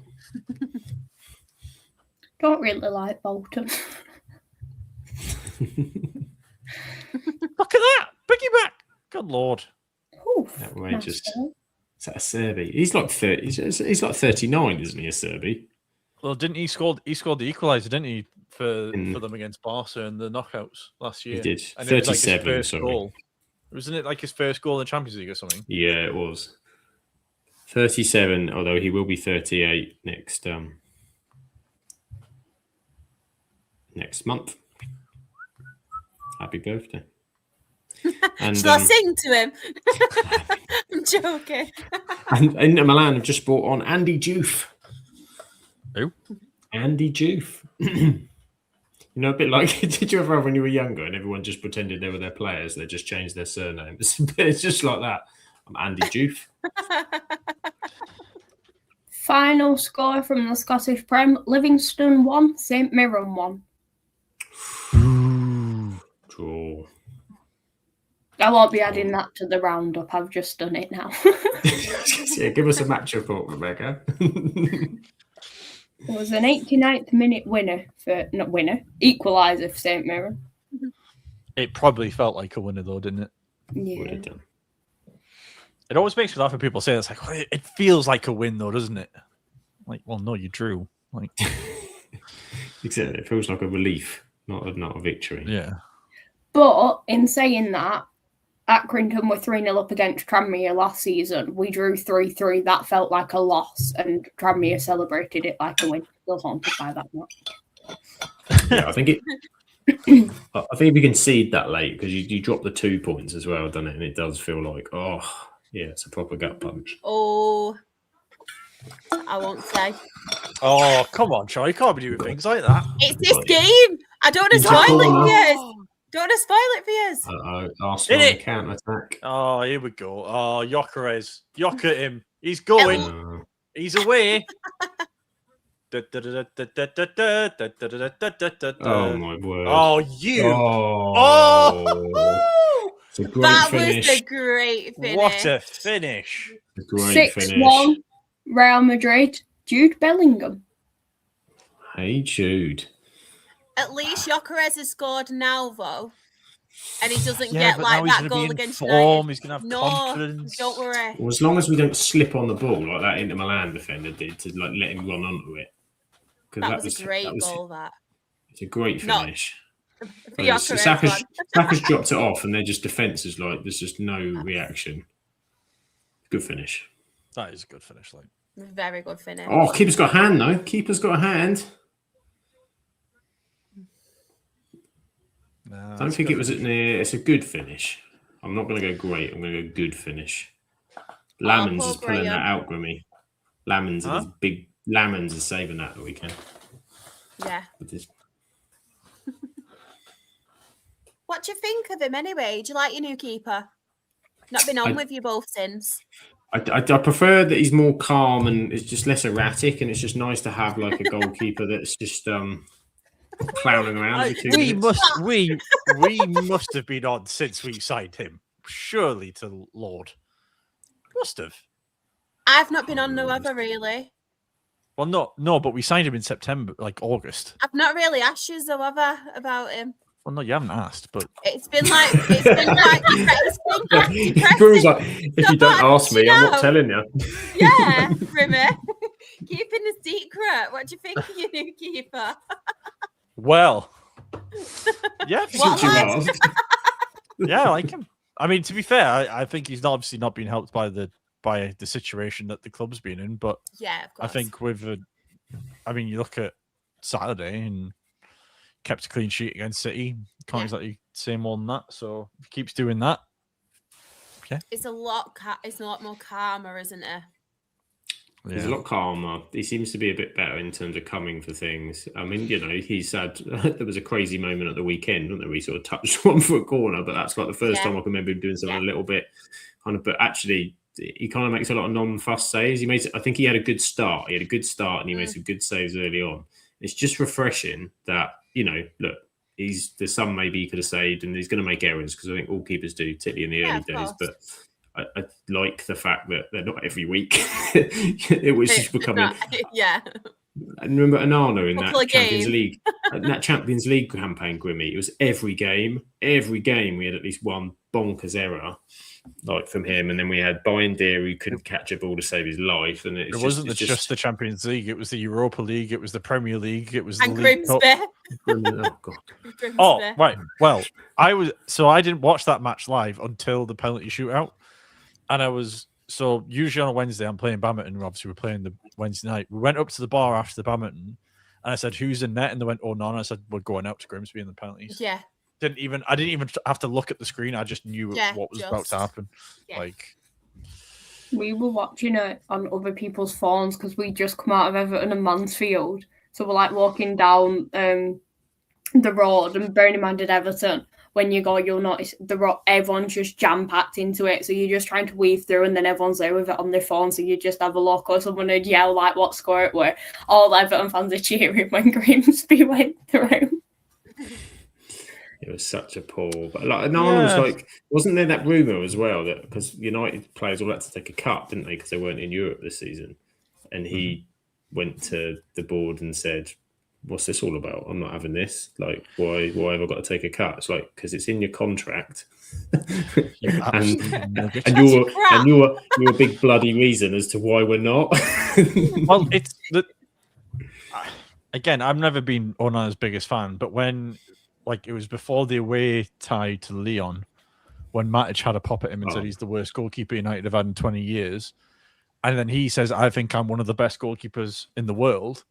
Don't really like Bolton. Look at that piggyback. Good lord. Oof, Outrageous. Is that a Serbi? He's like 30. He's like 39, isn't he? A Serbi. Well, didn't he scored the equaliser, didn't he, for them against Barca in the knockouts last year? He did. And 37. It was like goal. Wasn't it like his first goal in the Champions League or something? Yeah, it was. 37, although he will be 38 next month. Happy birthday. And, shall I sing to him? I'm joking. And Inter Milan have just brought on Andy Diouf. Who? Andy Diouf. You know, a bit like, did you ever have when you were younger and everyone just pretended they were their players? They just changed their surname. It's just like that. I'm Andy Diouf. Final score from the Scottish Prem: Livingston 1, St Mirren 1. Draw. I won't be adding that to the roundup. I've just done it now. Yeah, give us a match report, Rebecca. It was an 89th minute equaliser for St Mirren. It probably felt like a winner, though, didn't it? Yeah. Would have done. It always makes me laugh when people say it's like, it feels like a win, though, doesn't it? Like, well, no, you drew. Like, Except it feels like a relief, not a victory. yeah. But in saying that, Accrington were 3-0 up against Tranmere last season. We drew 3-3. That felt like a loss, and Tranmere celebrated it like a win. Still haunted by that match. Yeah, I think if you concede that late, because you drop the 2 points as well, doesn't it? And it does feel like, it's a proper gut punch. Oh, I won't say. Oh, come on, Charlie. You can't be doing things like that. It's this game. I don't want to spoil it for you. Don't want to spoil it for you. Arsenal on counter attack. Oh, here we go. Oh, Gyökeres. Yock at him. He's going. He's away. Oh my word. Oh, you. Oh. It's a great finish. Was a great finish. What a finish. A great 6-1 finish. Real Madrid. Jude Bellingham. Hey, Jude. At least Gyökeres has scored now, though. And he doesn't Yeah, get like that goal against United. He's going to have confidence. Don't worry. Well, as long as we don't slip on the ball like that Inter Milan defender did to like let him run onto it. That was a great goal, that. It's a great finish. Saka's dropped it off and their just defence is like, there's just no reaction. Good finish. That is a good finish, like. Very good finish. Oh, keeper's got a hand, though. Keeper's got a hand. No, I don't think it was near. It's a good finish. I'm not going to go great. I'm going to go good finish. Lamans is pulling that out, Grimmy. Lamans is saving that the weekend. Yeah. What do you think of him anyway? Do you like your new keeper? Not been on with you both since. I prefer that he's more calm and it's just less erratic, and it's just nice to have like a goalkeeper that's just clowning around. We must have been on since we signed him. Surely to Lord. Must have. I've not been on no other really. Well, no, but we signed him in September, like August. I've not really asked you though ever about him. Well, no, you haven't asked, but it's been like if you don't ask me, I'm not telling you. Yeah, Remy. Keeping a secret. What do you think of your new keeper? Well, yeah, yeah, I like him. I mean, to be fair, I think he's obviously not been helped by the situation that the club's been in, but yeah, of course. I think you look at Saturday and kept a clean sheet against City. Can't exactly say more than that. So if he keeps doing that, yeah, it's a lot more calmer, isn't it? Yeah. He's a lot calmer. He seems to be a bit better in terms of coming for things. I mean, he's had there was a crazy moment at the weekend, wasn't there? We sort of touched one for a corner, but that's like the first time I can remember him doing something a little bit kind of. But actually, he kind of makes a lot of non-fuss saves. I think he had a good start. And he made some good saves early on. It's just refreshing that look. There's some maybe he could have saved, and he's going to make errors because I think all keepers do, particularly in the early days. But I like the fact that they're not every week. It was just becoming. Yeah. And remember Anana in that Champions League campaign, Grimmy. It was every game we had at least one bonkers error, like from him, and then we had Bayindir who couldn't catch a ball to save his life, and it wasn't just the Champions League; it was the Europa League, it was the Premier League, it was and the League Cup. Oh God! Oh right, well, I didn't watch that match live until the penalty shootout, and usually on a Wednesday I'm playing badminton. Obviously, we're playing the Wednesday night. We went up to the bar after the badminton, and I said, "Who's in net?" And they went, "Oh, no." And I said, "We're going out to Grimsby in the penalties." Yeah. I didn't even have to look at the screen. I just knew what was about to happen. Yeah. Like, we were watching it on other people's phones because we just come out of Everton and Mansfield, so we're like walking down the road, and bearing in mind at Everton, when you go, you'll notice everyone's just jam-packed into it. So you're just trying to weave through, and then everyone's there with it on their phone. So you just have a look, or someone would yell like what score it were. All Everton fans are cheering when Grimsby went through. It was such a poor. But was like, wasn't there that rumour as well that because United players all had to take a cut, didn't they? Because they weren't in Europe this season, and he went to the board and said, what's this all about? I'm not having this. Like, why have I got to take a cut? It's like, because it's in your contract. and you're a big bloody reason as to why we're not. Well, it's again, I've never been Onana's biggest fan, but when it was before the away tie to Lyon, when Matic had a pop at him and said he's the worst goalkeeper United have had in 20 years, and then he says, I think I'm one of the best goalkeepers in the world.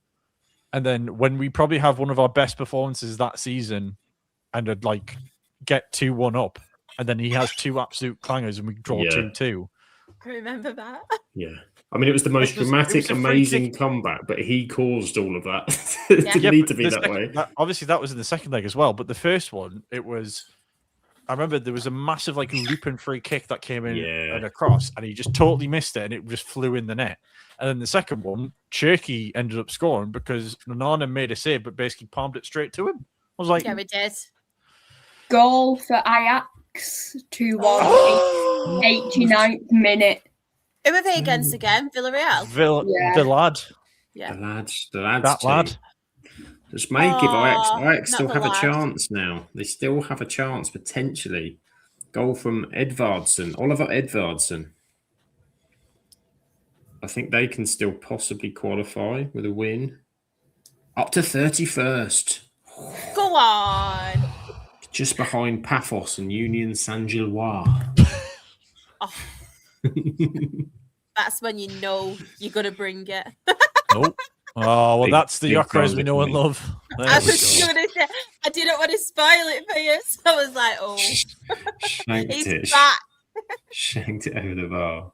And then when we probably have one of our best performances that season and get 2-1 up, and then he has 2 absolute clangers and we draw 2-2. I remember that. Yeah. I mean, it was the most dramatic, amazing comeback, but he caused all of that. It didn't need to be that way. Obviously, that was in the second leg as well, but the first one, I remember there was a massive looping free kick that came in and across, and he just totally missed it, and it just flew in the net. And then the second one, Cherky ended up scoring because Onana made a save, but basically palmed it straight to him. I was like, yeah, we did. Goal for Ajax, 2-1, 89th minute. Who are they against again? Villarreal? The lad. Yeah. The lads. That lad. Just make it. Ajax still have a chance now. They still have a chance, potentially. Goal from Oliver Edvardsen. I think they can still possibly qualify with a win. Up to 31st. Go on. Just behind Paphos and Union Saint-Gilloise. Oh. That's when you know you're going to bring it. Nope. Oh, well, that's the Yokres we know and love. I was going to say, I didn't want to spoil it for you, so I was like, oh. He's back. Shanked it over the bar.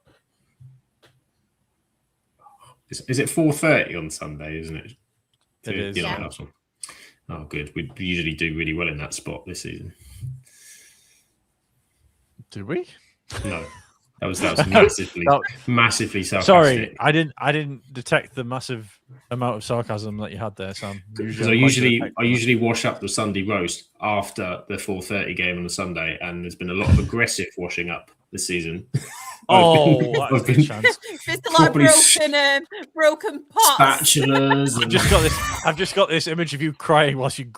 Is it 4:30 on Sunday, isn't it? It is. Yeah. Oh, good. We usually do really well in that spot this season. Did we? No. That was massively sarcastic. Sorry, I didn't detect the massive amount of sarcasm that you had there, Sam. Because I usually wash up the Sunday roast after the 4:30 game on the Sunday, and there's been a lot of aggressive washing up this season. That's a chance. There's a lot of broken pots. Spatulas. I've just got this image of you crying whilst you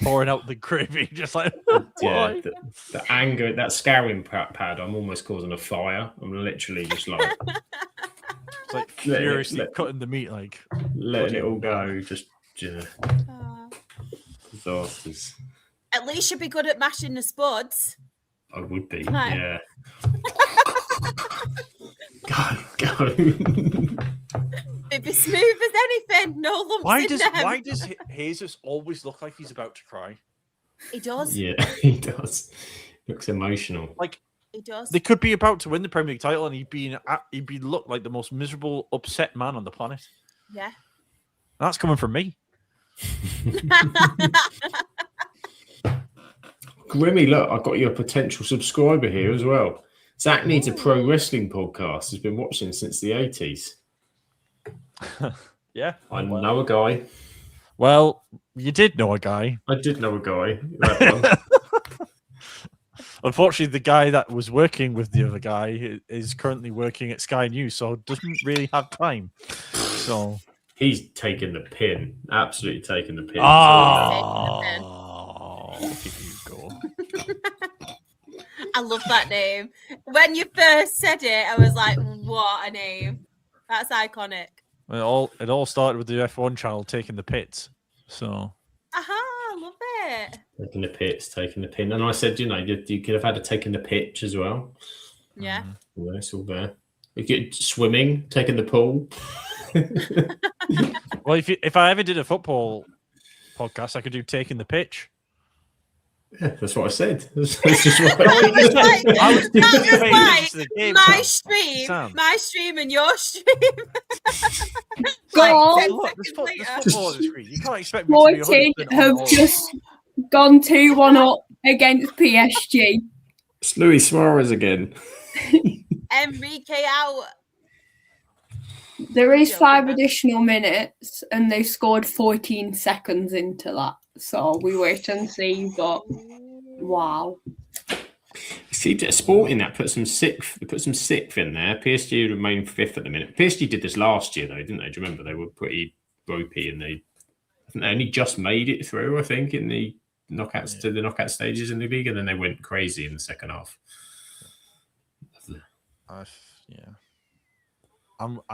pouring out the gravy, just like the anger, that scouring pad. I'm almost causing a fire. I'm literally just it's furiously cutting the meat, letting it all go. Just disasters. At least you'd be good at mashing the spuds. I would be, right. Yeah. Go. It'd be smooth as anything. No lumps in them. Why does Jesus always look like he's about to cry? He does. Yeah, he does. Looks emotional. He does. They could be about to win the Premier League title, and he'd be looked like the most miserable, upset man on the planet. Yeah. That's coming from me. Grimmy, look, I've got you a potential subscriber here as well. Zach needs a pro wrestling podcast. He's been watching since the 80s. Yeah. I know a guy. Well, you did know a guy. I did know a guy. Unfortunately, the guy that was working with the other guy is currently working at Sky News, so doesn't really have time. So he's taken the pin. Absolutely taken the pin. Look at you go. I love that name. When you first said it, I was like, what a name. That's iconic. It all started with the F1 channel taking the pits. So I love it. Taking the pits, taking the pin. And I said, you could have had a taking the pitch as well. Yeah. Well, it's all there. You get swimming, taking the pool. Well, if I ever did a football podcast, I could do taking the pitch. Yeah, that's what I said. That's just what my stream and your stream. Go on. There's football on the screen. You can't expect me to be 100% have just gone 2-1 up against PSG. It's Luis Suarez again. Enrique out. There is 5 additional minutes, and they scored 14 seconds into that. So we wait and see, but wow. See, Sporting that put some sixth in there. PSG remain 5th at the minute. PSG did this last year though, didn't they? Do you remember they were pretty ropey and I They only just made it through, I think, in the knockouts to the knockout stages in the league, and then they went crazy in the second half. I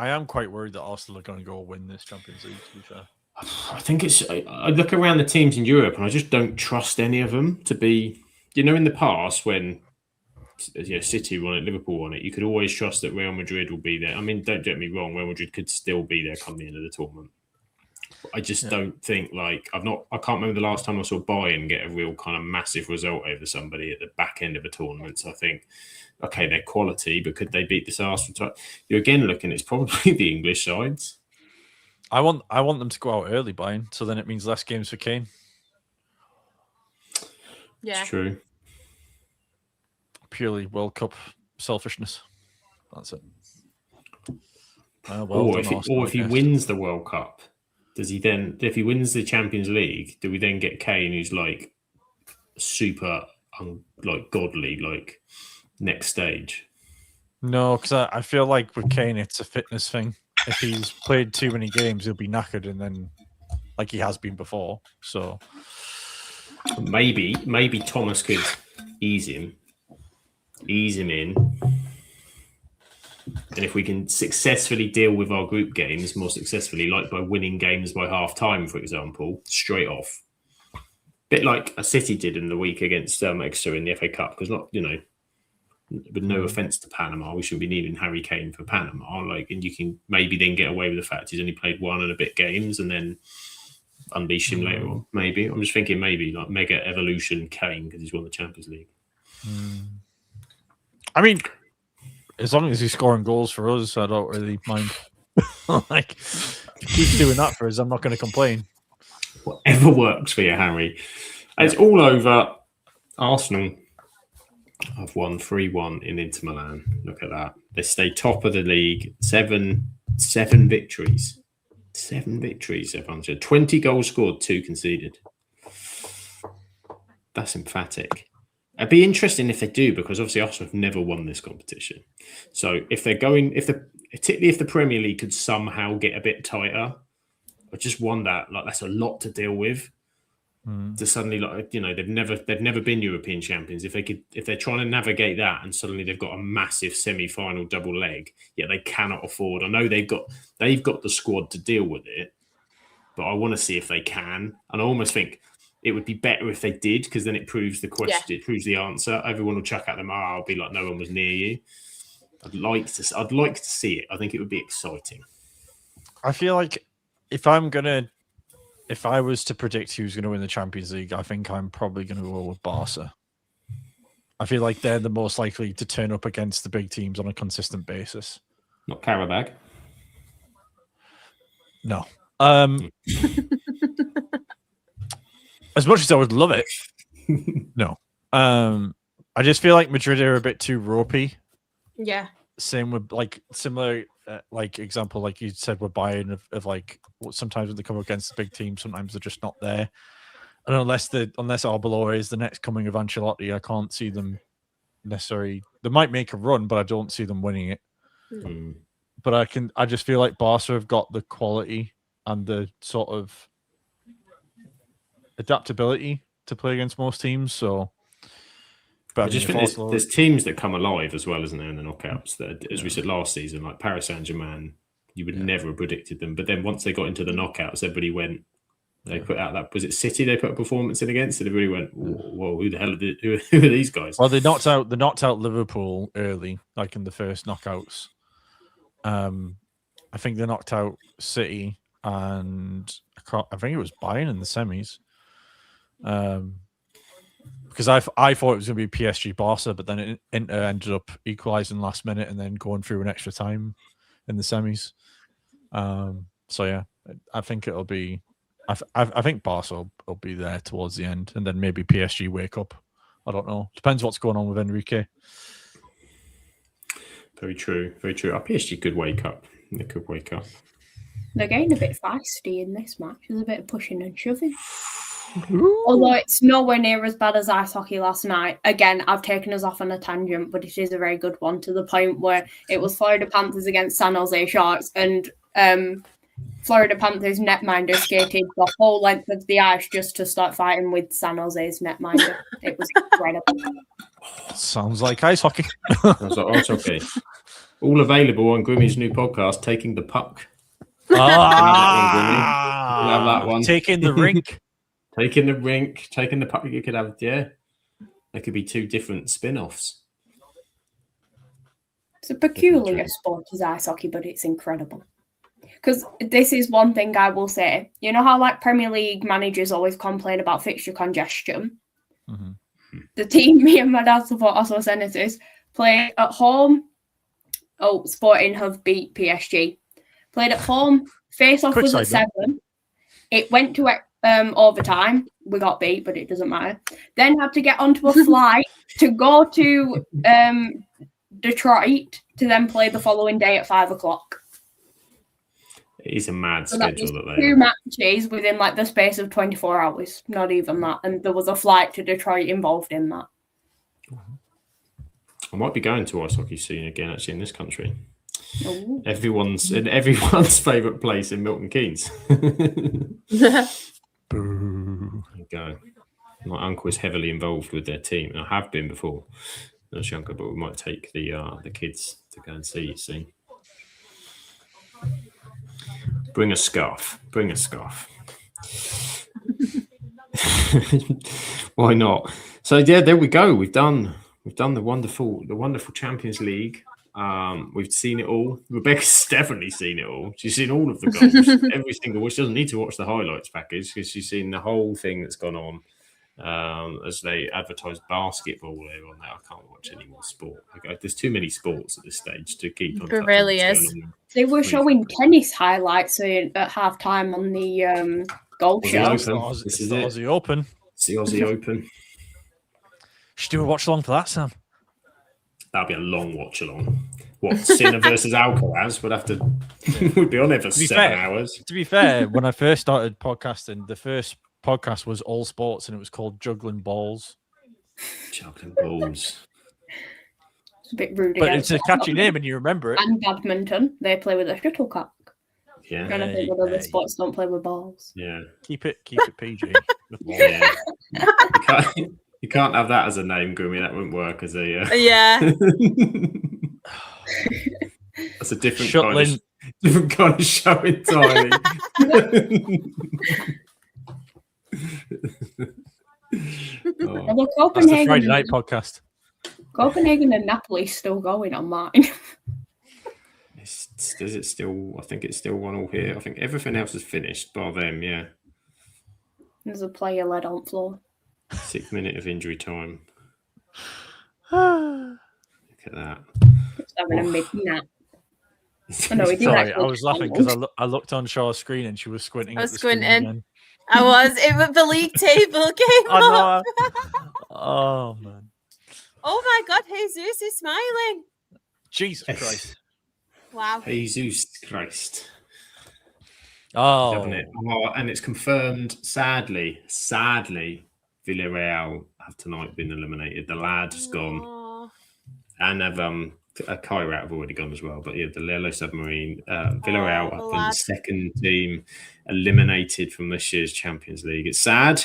am quite worried that Arsenal are going to go win this Champions League, to be fair. I think I look around the teams in Europe and I just don't trust any of them to be, in the past when City won it, Liverpool won it, you could always trust that Real Madrid will be there. I mean, don't get me wrong, Real Madrid could still be there come the end of the tournament. But I just don't think I can't remember the last time I saw Bayern get a real kind of massive result over somebody at the back end of a tournament. So I think, okay, they're quality, but could they beat this Arsenal type? You're again looking, it's probably the English sides. I want them to go out early, Bayern, so then it means less games for Kane. Yeah, it's true. Purely World Cup selfishness. That's it. If he wins the World Cup, does he then? If he wins the Champions League, do we then get Kane, who's like super, godly, next stage? No, because I feel like with Kane, it's a fitness thing. If he's played too many games, he'll be knackered, and then like he has been before. So maybe Thomas could ease him in, and if we can successfully deal with our group games more successfully, like by winning games by half time, for example, straight off, bit like a City did in the week against Exeter in the FA Cup, because with no offense to Panama, we shouldn't be needing Harry Kane for Panama. And you can maybe then get away with the fact he's only played 1 and a bit games, and then unleash him later on. Maybe I'm just thinking like mega evolution Kane because he's won the Champions League. I mean, as long as he's scoring goals for us, I don't really mind. If he keeps doing that for us, I'm not going to complain. Whatever works for you, Harry. It's all over. Arsenal have won 3-1 in Inter Milan. Look at that. They stay top of the league. Seven victories. 7 victories, everyone said. 20 goals scored, 2 conceded. That's emphatic. It'd be interesting if they do, because obviously Arsenal have never won this competition. So particularly if the Premier League could somehow get a bit tighter, I just wonder, that's a lot to deal with. To suddenly, they've never been European champions. If they're trying to navigate that, and suddenly they've got a massive semi-final double leg, yet they cannot afford. I know they've got the squad to deal with it, but I want to see if they can. And I almost think it would be better if they did, because then it proves the question, it proves the answer. Everyone will chuck at them. I'll be like, no one was near you. I'd like to see it. I think it would be exciting. I feel like if I was to predict who's going to win the Champions League, I think I'm probably going to go with Barca. I feel like they're the most likely to turn up against the big teams on a consistent basis. Not Karabag. No. As much as I would love it, no. I just feel like Madrid are a bit too ropey. Yeah. Same with similar example, like you said with Bayern of sometimes when they come up against the big team, sometimes they're just not there. And unless Arbeloa is the next coming of Ancelotti, I can't see them necessarily. They might make a run, but I don't see them winning it. But I just feel like Barca have got the quality and the sort of adaptability to play against most teams. So, but I just think there's teams that come alive as well, isn't there, in the knockouts? That, as we said last season, like Paris Saint-Germain, you would never have predicted them. But then once they got into the knockouts, everybody went. They put out that, was it City? They put a performance in against, and everybody went, "Whoa, who the hell who are these guys?" Well, they knocked out Liverpool early, like in the first knockouts. I think they knocked out City, and I think it was Bayern in the semis. Because I thought it was going to be PSG Barca, but then Inter ended up equalising last minute and then going through an extra time in the semis. So yeah, I think it'll be. I think Barca will be there towards the end, and then maybe PSG wake up. I don't know. Depends what's going on with Enrique. Very true. Very true. Our PSG could wake up. They could wake up. They're getting a bit feisty in this match. There's a bit of pushing and shoving. Although it's nowhere near as bad as ice hockey last night. Again, I've taken us off on a tangent, but it is a very good one, to the point where it was Florida Panthers against San Jose Sharks, and Florida Panthers netminder skated the whole length of the ice just to start fighting with San Jose's netminder. It was incredible. Sounds like ice hockey. Sounds like ice hockey. All available on Grimmy's new podcast, Taking the Puck. We'll have that one. Taking the rink. Taking the rink, taking the puck. You could have, there could be 2 different spin-offs. It's a peculiar sport as ice hockey, but it's incredible. Because this is one thing I will say. You know how like Premier League managers always complain about fixture congestion? Mm-hmm. The team me and my dad support, also Senators, play at home. Oh, Sporting have beat PSG. Played at home. Face-off was at 7. It went to overtime. We got beat, but it doesn't matter. Then had to get onto a flight to go to Detroit to then play the following day at 5 o'clock. It is a mad schedule that they 2 matches within like the space of 24 hours. Not even that. And there was a flight to Detroit involved in that. I might be going to ice hockey soon again, actually, in this country. Ooh. Everyone's favourite place in Milton Keynes. Boo. There you go. My uncle is heavily involved with their team, and I have been before. I was younger, but we might take the kids to go and see. You see, bring a scarf. Bring a scarf. Why not? So yeah, there we go. We've done the wonderful Champions League. We've seen it all. Rebecca's definitely seen it all. She's seen all of the goals, every single one. She doesn't need to watch the highlights package because she's seen the whole thing that's gone on. As they advertise basketball there on that, I can't watch any more sport. There's too many sports at this stage to keep on. It really is. They were showing tennis highlights at halftime on the golf show. This is the it. Aussie Open. It's the Aussie Open. Should do a watch along for that, Sam. That'd be a long watch along. What, Sinner versus Alcaraz would have to would be on there for 7 hours. To be fair, when I first started podcasting, the first podcast was all sports and it was called Juggling Balls. Juggling balls. It's a bit rude. But it's a catchy name and you remember it. And badminton, they play with a shuttlecock. Yeah. And I think other sports don't play with balls. Yeah. Keep it PG. Yeah. You can't have that as a name, Gumi. That wouldn't work as a. Yeah. That's a different kind of show entirely. Well, That's the Friday night podcast. Copenhagen and Napoli still going on mine. Is it still? I think it's still 1-1 here. I think everything else is finished bar them. Yeah. There's a player led on floor. 6 minute of injury time. Look at that. Just having a mid-nap. Sorry, I was laughing because I looked on Shaw's screen and she was squinting. I was squinting. I was. It was the league table game. I know. Oh man. Oh my God, Jesus is smiling. Jesus Christ. Wow. Jesus Christ. Oh. And it's confirmed, sadly, Villarreal have tonight been eliminated. The lad's gone. And Kairat have already gone as well. But yeah, the Lelo Submarine, Villarreal have been the second team eliminated from this year's Champions League. It's sad,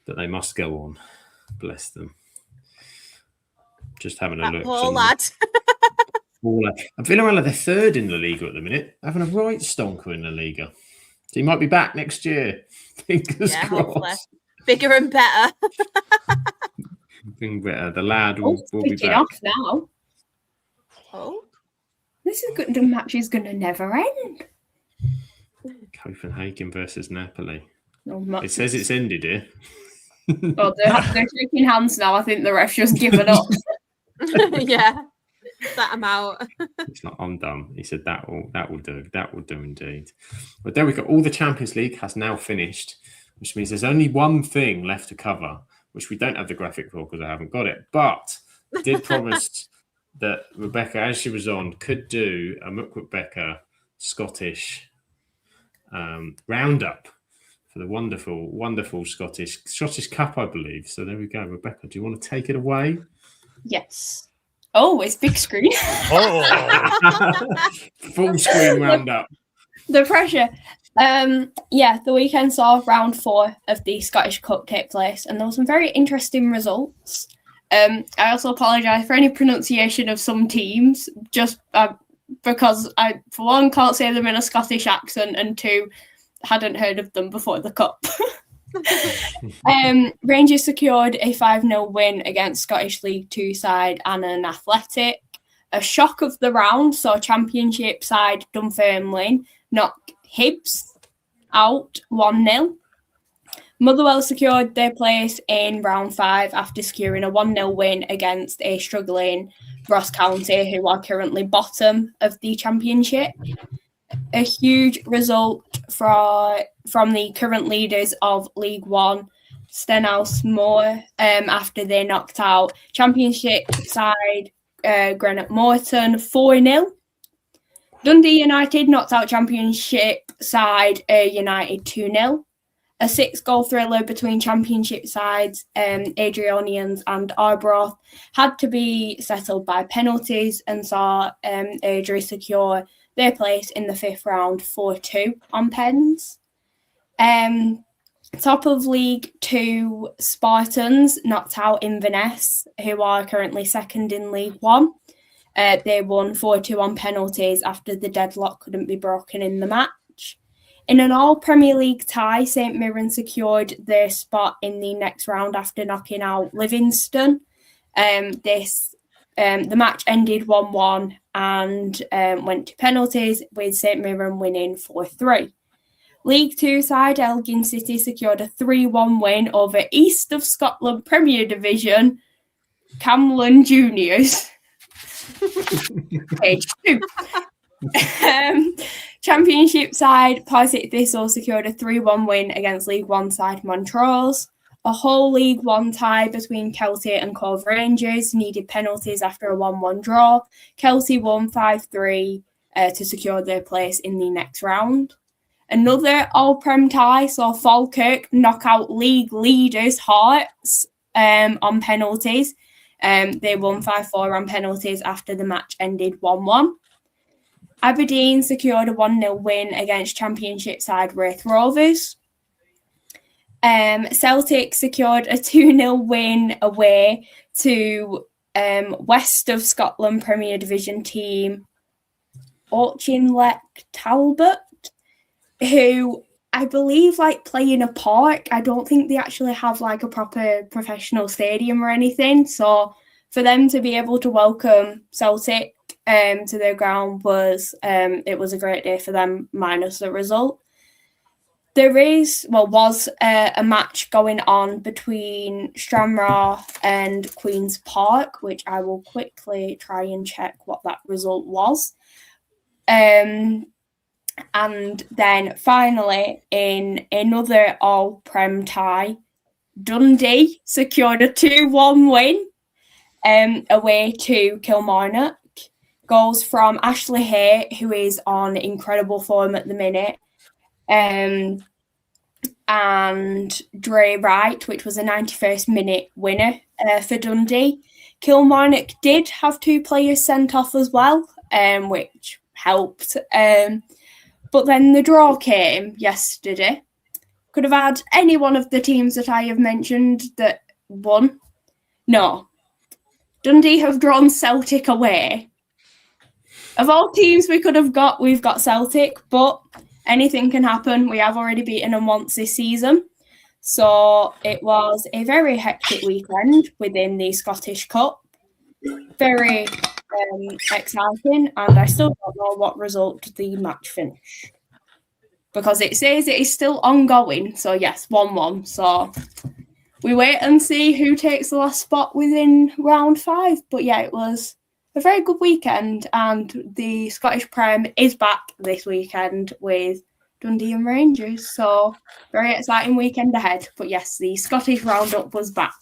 but they must go on. Bless them. Just having a look. Poor lad. And Villarreal are the third in La Liga at the minute, having a right stonker in La Liga. So he might be back next year. Fingers crossed. Hopefully. Bigger and better. Better. The lad will be back. Off now. Oh, this is good. The match is going to never end. Copenhagen versus Napoli. No, it says it's ended here. Oh, they're shaking hands now. I think the ref's just given up. Yeah, that I'm out. It's not. I'm done. He said that will do. That will do indeed. But there we go. All the Champions League has now finished, which means there's only one thing left to cover, which we don't have the graphic for because I haven't got it. But I did promise that Rebecca, as she was on, could do a Mukwik Becker Scottish roundup for the wonderful Scottish Cup, I believe. So there we go. Rebecca, do you want to take it away? Yes. Oh, it's big screen. Oh. Full screen roundup. The pressure. Yeah, the weekend saw round 4 of the Scottish Cup take place, and there were some very interesting results. I also apologise for any pronunciation of some teams, just because I, for one, can't say them in a Scottish accent, and 2, hadn't heard of them before the Cup. Rangers secured a 5-0 win against Scottish League 2 side Annan Athletic. A shock of the round saw Championship side Dunfermline knock Hibs out 1-0. Motherwell secured their place in round 5 after securing a 1-0 win against a struggling Ross County, who are currently bottom of the Championship. A huge result from the current leaders of League One, Stenhousemoor, after they knocked out Championship side Greenock Morton 4-0. Dundee United knocked out Championship side United 2-0. A 6-goal thriller between Championship sides Adrionians and Arbroath had to be settled by penalties and saw Adri secure their place in the 5th round 4-2 on pens. Top of League 2 Spartans knocked out Inverness, who are currently second in League 1. They won 4-2 on penalties after the deadlock couldn't be broken in the match. In an all-Premier League tie, St Mirren secured their spot in the next round after knocking out Livingston. The match ended 1-1 and went to penalties, with St Mirren winning 4-3. League 2 side Elgin City secured a 3-1 win over East of Scotland Premier Division Camlin Juniors. Page 2. Championship side Partick Thistle secured a 3-1 win against League 1 side Montrose. A whole League 1 tie between Kelty and Cove Rangers needed penalties after a 1-1 draw. Kelty won 5-3 to secure their place in the next round. Another All-Prem tie saw Falkirk knock out league leaders Hearts on penalties. They won 5-4 on penalties after the match ended 1-1. Aberdeen secured a 1-0 win against Championship side Wraith Rovers. Celtic secured a 2-0 win away to West of Scotland Premier Division team Auchinleck Talbot, who I believe play in a park. I don't think they actually have a proper professional stadium or anything. So for them to be able to welcome Celtic to their ground was a great day for them, minus the result. There was a match going on between Stranraer and Queen's Park, which I will quickly try and check what that result was. And then finally, in another all-Prem tie, Dundee secured a 2-1 win away to Kilmarnock. Goals from Ashley Hay, who is on incredible form at the minute, and Dre Wright, which was a 91st minute winner for Dundee. Kilmarnock did have 2 players sent off as well, which helped. But then the draw came yesterday. Could have had any one of the teams that I have mentioned that won. No. Dundee have drawn Celtic away. Of all teams we've got Celtic, but anything can happen. We have already beaten them once this season. So it was a very hectic weekend within the Scottish Cup. Very exciting, and I still don't know what result the match finished. Because it says it is still ongoing. So yes, 1-1. So we wait and see who takes the last spot within round 5. But yeah, it was a very good weekend, and the Scottish Prem is back this weekend with Dundee and Rangers. So very exciting weekend ahead. But yes, the Scottish Roundup was back.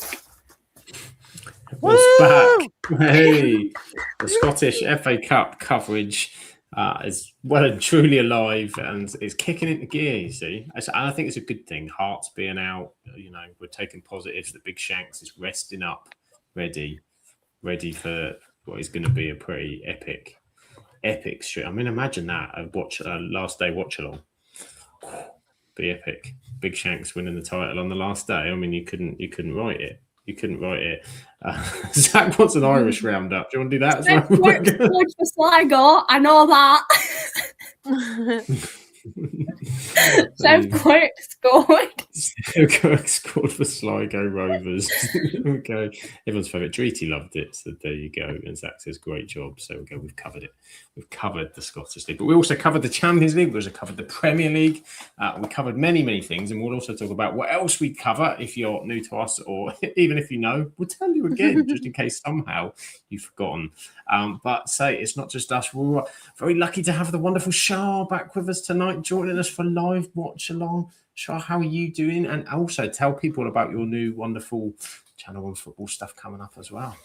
Was back. Hey, the Scottish FA Cup coverage is well and truly alive, and is kicking into gear. You see, and I think it's a good thing. Hearts being out, we're taking positives. That Big Shanks is resting up, ready for what is going to be a pretty epic epic stream. I mean, imagine that last day watch along. Be epic. Big Shanks winning the title on the last day. I mean, you couldn't write it. You couldn't write it. Zach wants an Irish roundup. Do you want to do that as well? Scored for Sligo. I know that. Seb Quirk scored. Seb Quirk scored for Sligo Rovers. Okay. Everyone's favourite. Dreety loved it. So there you go. And Zach says, great job. So we've covered it. We've covered the Scottish League. But we also covered the Champions League. We also covered the Premier League. We covered many, many things. And we'll also talk about what else we cover. If you're new to us, or even if you know, we'll tell you again, just in case somehow you've forgotten. But say it's not just us. We're very lucky to have the wonderful Shah back with us tonight, joining us for live watch along. Shah, how are you doing? And also tell people about your new wonderful Channel 1 football stuff coming up as well.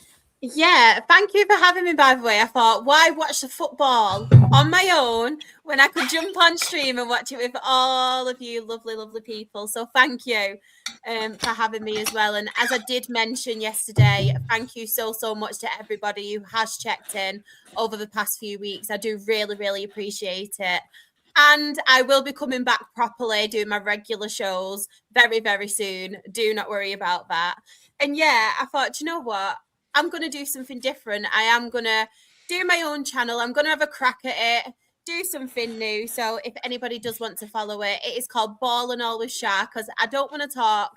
Yeah, thank you for having me, by the way. I thought, why watch the football on my own when I could jump on stream and watch it with all of you lovely, lovely people. So thank you for having me as well. And as I did mention yesterday, thank you so much to everybody who has checked in over the past few weeks. I do really, really appreciate it. And I will be coming back properly, doing my regular shows very, very soon. Do not worry about that. And yeah, I thought, you know what? I'm going to do something different. I am going to do my own channel. I'm going to have a crack at it, do something new. So if anybody does want to follow it, it is called Ball and All with Shah, because I don't want to talk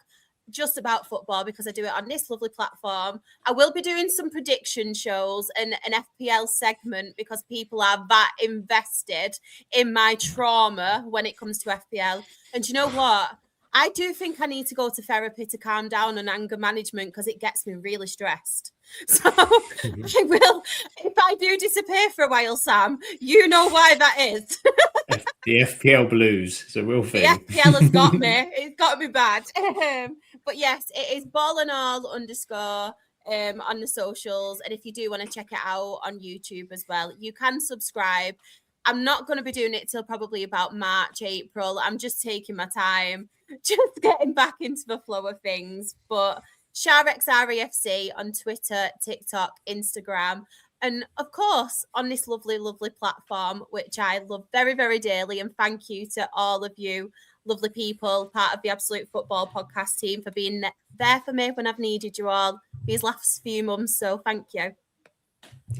just about football because I do it on this lovely platform. I will be doing some prediction shows and an FPL segment because people are that invested in my trauma when it comes to FPL. And you know what? I do think I need to go to therapy to calm down on anger management because it gets me really stressed. So I will, if I do disappear for a while, Sam, you know why that is. The FPL blues. It's a real thing. The FPL has got me. It's got me bad. But yes, it is Ball and All _ on the socials. And if you do want to check it out on YouTube as well, you can subscribe. I'm not going to be doing it till probably about March, April. I'm just taking my time, just getting back into the flow of things. But ShahXREFC on Twitter, TikTok, Instagram, and of course on this lovely, lovely platform, which I love very, very dearly. And thank you to all of you lovely people, part of the Absolute Football podcast team, for being there for me when I've needed you all these last few months. So thank you.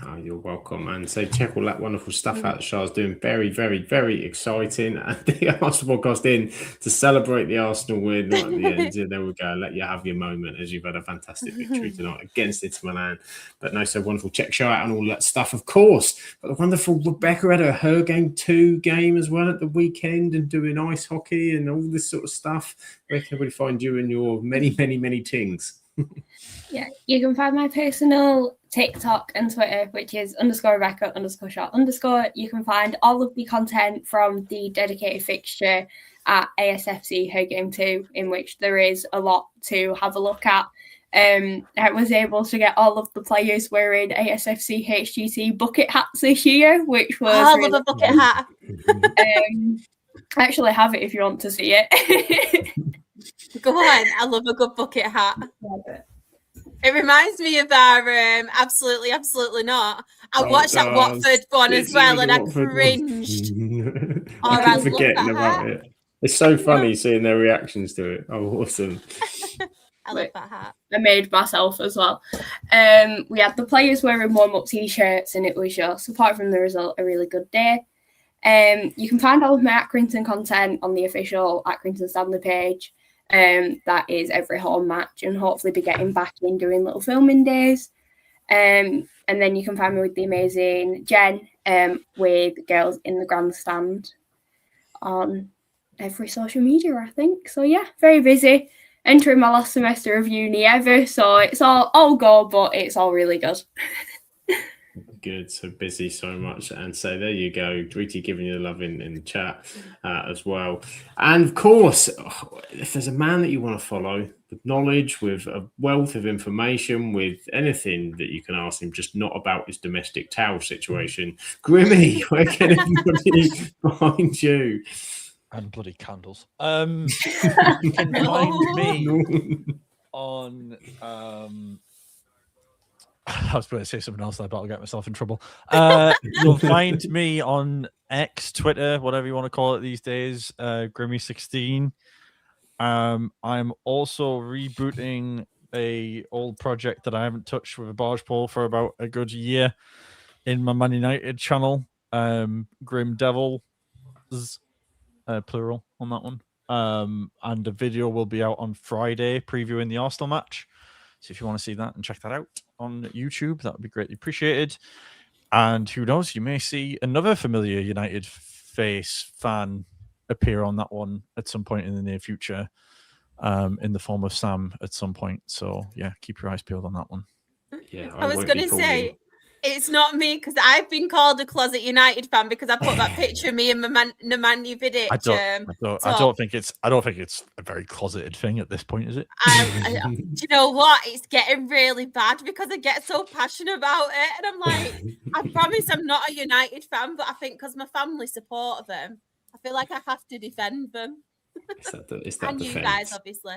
Oh, you're welcome. And so check all that wonderful stuff out that Shah's doing. Very, very, very exciting. And the Arsenal podcast in to celebrate the Arsenal win. Right at the end, there we go. Let you have your moment as you've had a fantastic victory tonight against Inter Milan. But no, so wonderful. Check Shah out and all that stuff, of course. But the wonderful Rebecca had her Game 2 game as well at the weekend and doing ice hockey and all this sort of stuff. Where can everybody find you and your many, many, many tings? Yeah, you can find my personal TikTok and Twitter, which is _Rebecca_Shah_. You can find all of the content from the dedicated fixture at ASFC Her Game 2, in which there is a lot to have a look at. I was able to get all of the players wearing ASFC HGT bucket hats this year, which was I love a bucket hat. I actually have it if you want to see it. Go on, I love a good bucket hat. It reminds me of our Absolutely Not. I watched that Watford one as well, and I cringed. I keep forgetting about it. It's so funny seeing their reactions to it. Oh, awesome. I love that hat. I made myself as well. We had the players wearing warm-up t-shirts, and it was just, apart from the result, a really good day. You can find all of my Accrington content on the official Accrington Stanley page. That is every home match, and hopefully be getting back in doing little filming days. And then you can find me with the amazing Jen with Girls in the Grandstand on every social media, I think. So yeah, very busy. Entering my last semester of uni ever, so it's all go, but it's all really good. Good, so busy so much. And so there you go, Dreety giving you the love in the chat as well. And of course, if there's a man that you want to follow with knowledge, with a wealth of information, with anything that you can ask him, just not about his domestic towel situation, Grimmy, where can everybody find you? And bloody candles. You can find me on I was going to say something else, but I'll get myself in trouble. You'll find me on X, Twitter, whatever you want to call it these days, Grimmy16. I'm also rebooting a old project that I haven't touched with a barge pole for about a good year in my Man United channel, Grim Devils, plural on that one. And the video will be out on Friday previewing the Arsenal match. So if you want to see that and check that out on YouTube, that would be greatly appreciated. And who knows, you may see another familiar United face fan appear on that one at some point in the near future, in the form of Sam at some point. So yeah, keep your eyes peeled on that one. Yeah, I was going to say, it's not me, because I've been called a closet United fan because I put that picture of me and Nemanja Vidic. I don't think it's a very closeted thing at this point, is it? Do you know what? It's getting really bad because I get so passionate about it, and I'm like, I promise I'm not a United fan, but I think because my family support them, I feel like I have to defend them. It's that and defense. You guys, obviously.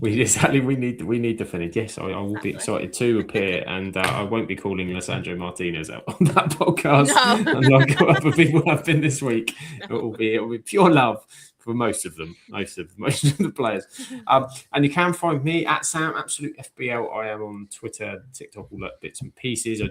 we need defending. Yes, I will be excited to appear, and I won't be calling Lisandro Martinez out on that podcast, unlike other people have been this week. No. It will be pure love for most of them, most of the players. And you can find me at Sam Absolute FBL. I am on Twitter, TikTok, all that bits and pieces.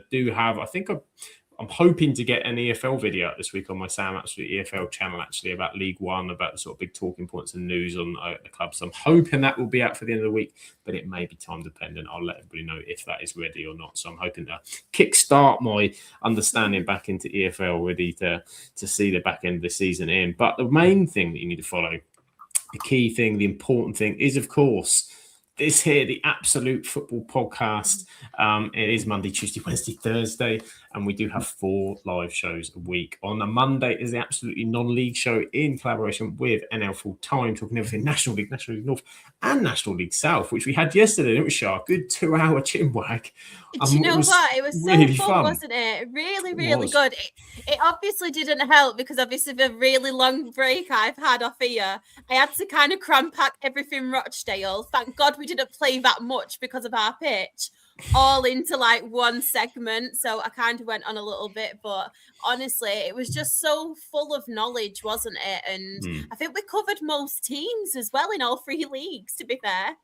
I'm hoping to get an EFL video out this week on my Sam Absolute EFL channel, actually, about League One, about the sort of big talking points and news on the club. So I'm hoping that will be out for the end of the week, but it may be time dependent. I'll let everybody know if that is ready or not. So I'm hoping to kickstart my understanding back into EFL, ready to see the back end of the season in. But the main thing that you need to follow, the key thing, the important thing is, of course, this here, the Absolute Football Podcast. It is Monday, Tuesday, Wednesday, Thursday, and we do have 4 live shows a week. On a Monday is the Absolutely Non-League show in collaboration with NL Full Time, talking everything National League North, and National League South, which we had yesterday, didn't we, Shah? Good 2-hour chinwag. Do you know what? It was really so fun, wasn't it? Really, really good. It obviously didn't help because obviously the really long break I've had off here, I had to kind of cram pack everything Rochdale. Thank God we didn't play that much because of our pitch, all into like one segment. So I kind of went on a little bit, but honestly, it was just so full of knowledge, wasn't it? And I think we covered most teams as well in all 3 leagues, to be fair.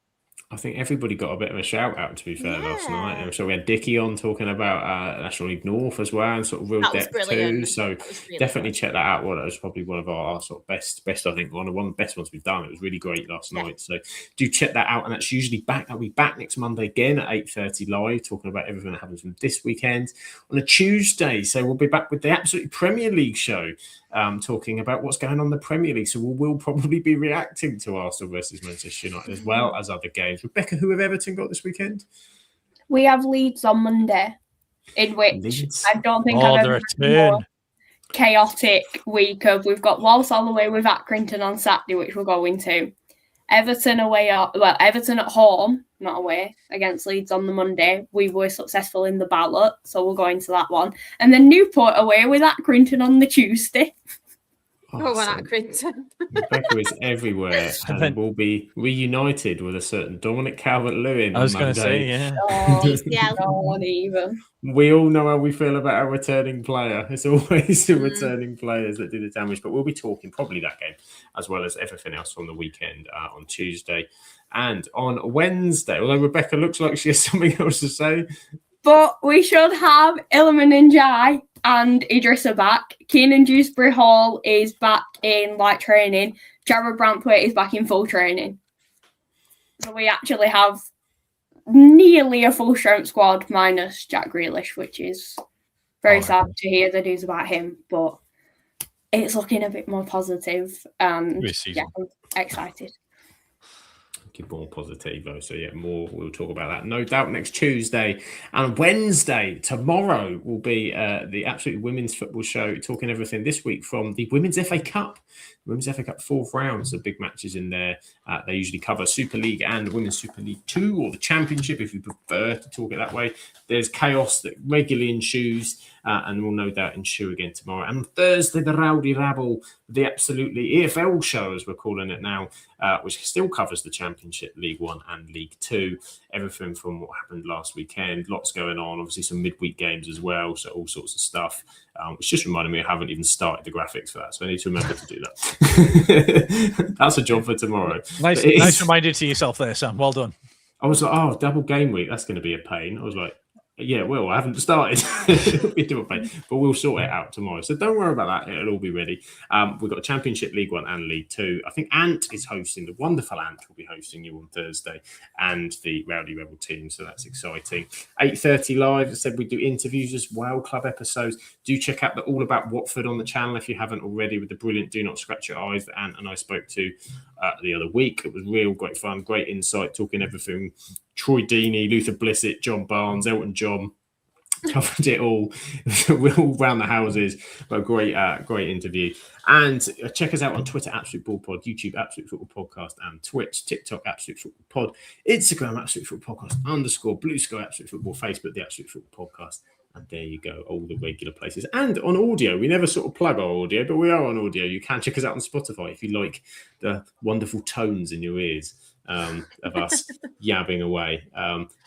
I think everybody got a bit of a shout out, to be fair, last night. And so we had Dickie on talking about National League North as well, and sort of real depth too. So definitely check that out. Well, that was probably one of our sort of best, I think, one of the best ones we've done. It was really great last night. So do check that out. And that's usually back. I'll be back next Monday again at 8:30 live, talking about everything that happens from this weekend on a Tuesday. So we'll be back with the Absolute Premier League show, talking about what's going on in the Premier League. So we'll probably be reacting to Arsenal versus Manchester United as well as other games. Rebecca, who have Everton got this weekend? We have Leeds on Monday, in which Leeds. I don't think I've ever had a more chaotic week of. We've got Walsall away with Accrington on Saturday, which we're going to. Everton Everton at home, not away, against Leeds on the Monday. We were successful in the ballot, so we'll go into that one. And then Newport away with Accrington on the Tuesday. Accrington. Rebecca is everywhere and will be reunited with a certain Dominic Calvert-Lewin. I was going to say, yeah. Not even. We all know how we feel about our returning player. It's always the returning players that do the damage, but we'll be talking probably that game as well as everything else from the weekend on Tuesday and on Wednesday. Although Rebecca looks like she has something else to say. But we should have Iliman Ndiaye and Idrissa back. Keenan Dewsbury Hall is back in light training. Jared Brantwaite is back in full training. So we actually have nearly a full strength squad minus Jack Grealish, which is very sad to hear the news about him. But it's looking a bit more positive. And I'm excited. More positivo. So more we'll talk about that no doubt next Tuesday. And Wednesday, tomorrow, will be the Absolute Women's Football Show, talking everything this week from the Women's FA Cup Women's FA Cup fourth round, so big matches in there. They usually cover Super League and Women's Super League 2, or the Championship if you prefer to talk it that way. There's chaos that regularly ensues and will no doubt ensue again tomorrow. And on Thursday, the Rowdy Rabble, the absolutely EFL show, as we're calling it now, which still covers the Championship, League 1 and League 2. Everything from what happened last weekend, lots going on, obviously some midweek games as well, so all sorts of stuff. Which just reminded me I haven't even started the graphics for that, so I need to remember to do that. That's a job for tomorrow. Nice reminder to yourself there, Sam. Well done. I was like, oh, double game week, that's going to be a pain. I was like, yeah, well, I haven't started. It'll be a pain, but we'll sort it out tomorrow. So don't worry about that. It'll all be ready. We've got Championship, League 1 and League 2. I think Ant is hosting. The wonderful Ant will be hosting you on Thursday, and the Rowdy Rebel team. So that's exciting. 8:30 live. As I said, we do interviews as well, club episodes. Do check out the All About Watford on the channel if you haven't already, with the brilliant Do Not Scratch Your Eyes that Ant and I spoke to the other week. It was real great fun, great insight, talking everything. Troy Deeney, Luther Blissett, John Barnes, Elton John, covered it all. We're all round the houses, but a great interview. And check us out on Twitter, Absolute Ball Pod, YouTube, Absolute Football Podcast, and Twitch, TikTok, Absolute Football Pod, Instagram, Absolute Football Podcast _ Blue Sky, Absolute Football, Facebook, the Absolute Football Podcast. And there you go, all the regular places. And on audio, we never sort of plug our audio, but we are on audio. You can check us out on Spotify if you like the wonderful tones in your ears of us yabbing away.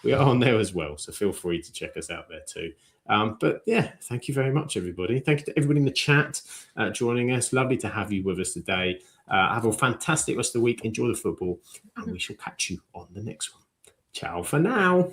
We are on there as well, so feel free to check us out there too. But yeah, thank you very much, everybody. Thank you to everybody in the chat joining us. Lovely to have you with us today. Have a fantastic rest of the week. Enjoy the football, and we shall catch you on the next one. Ciao for now.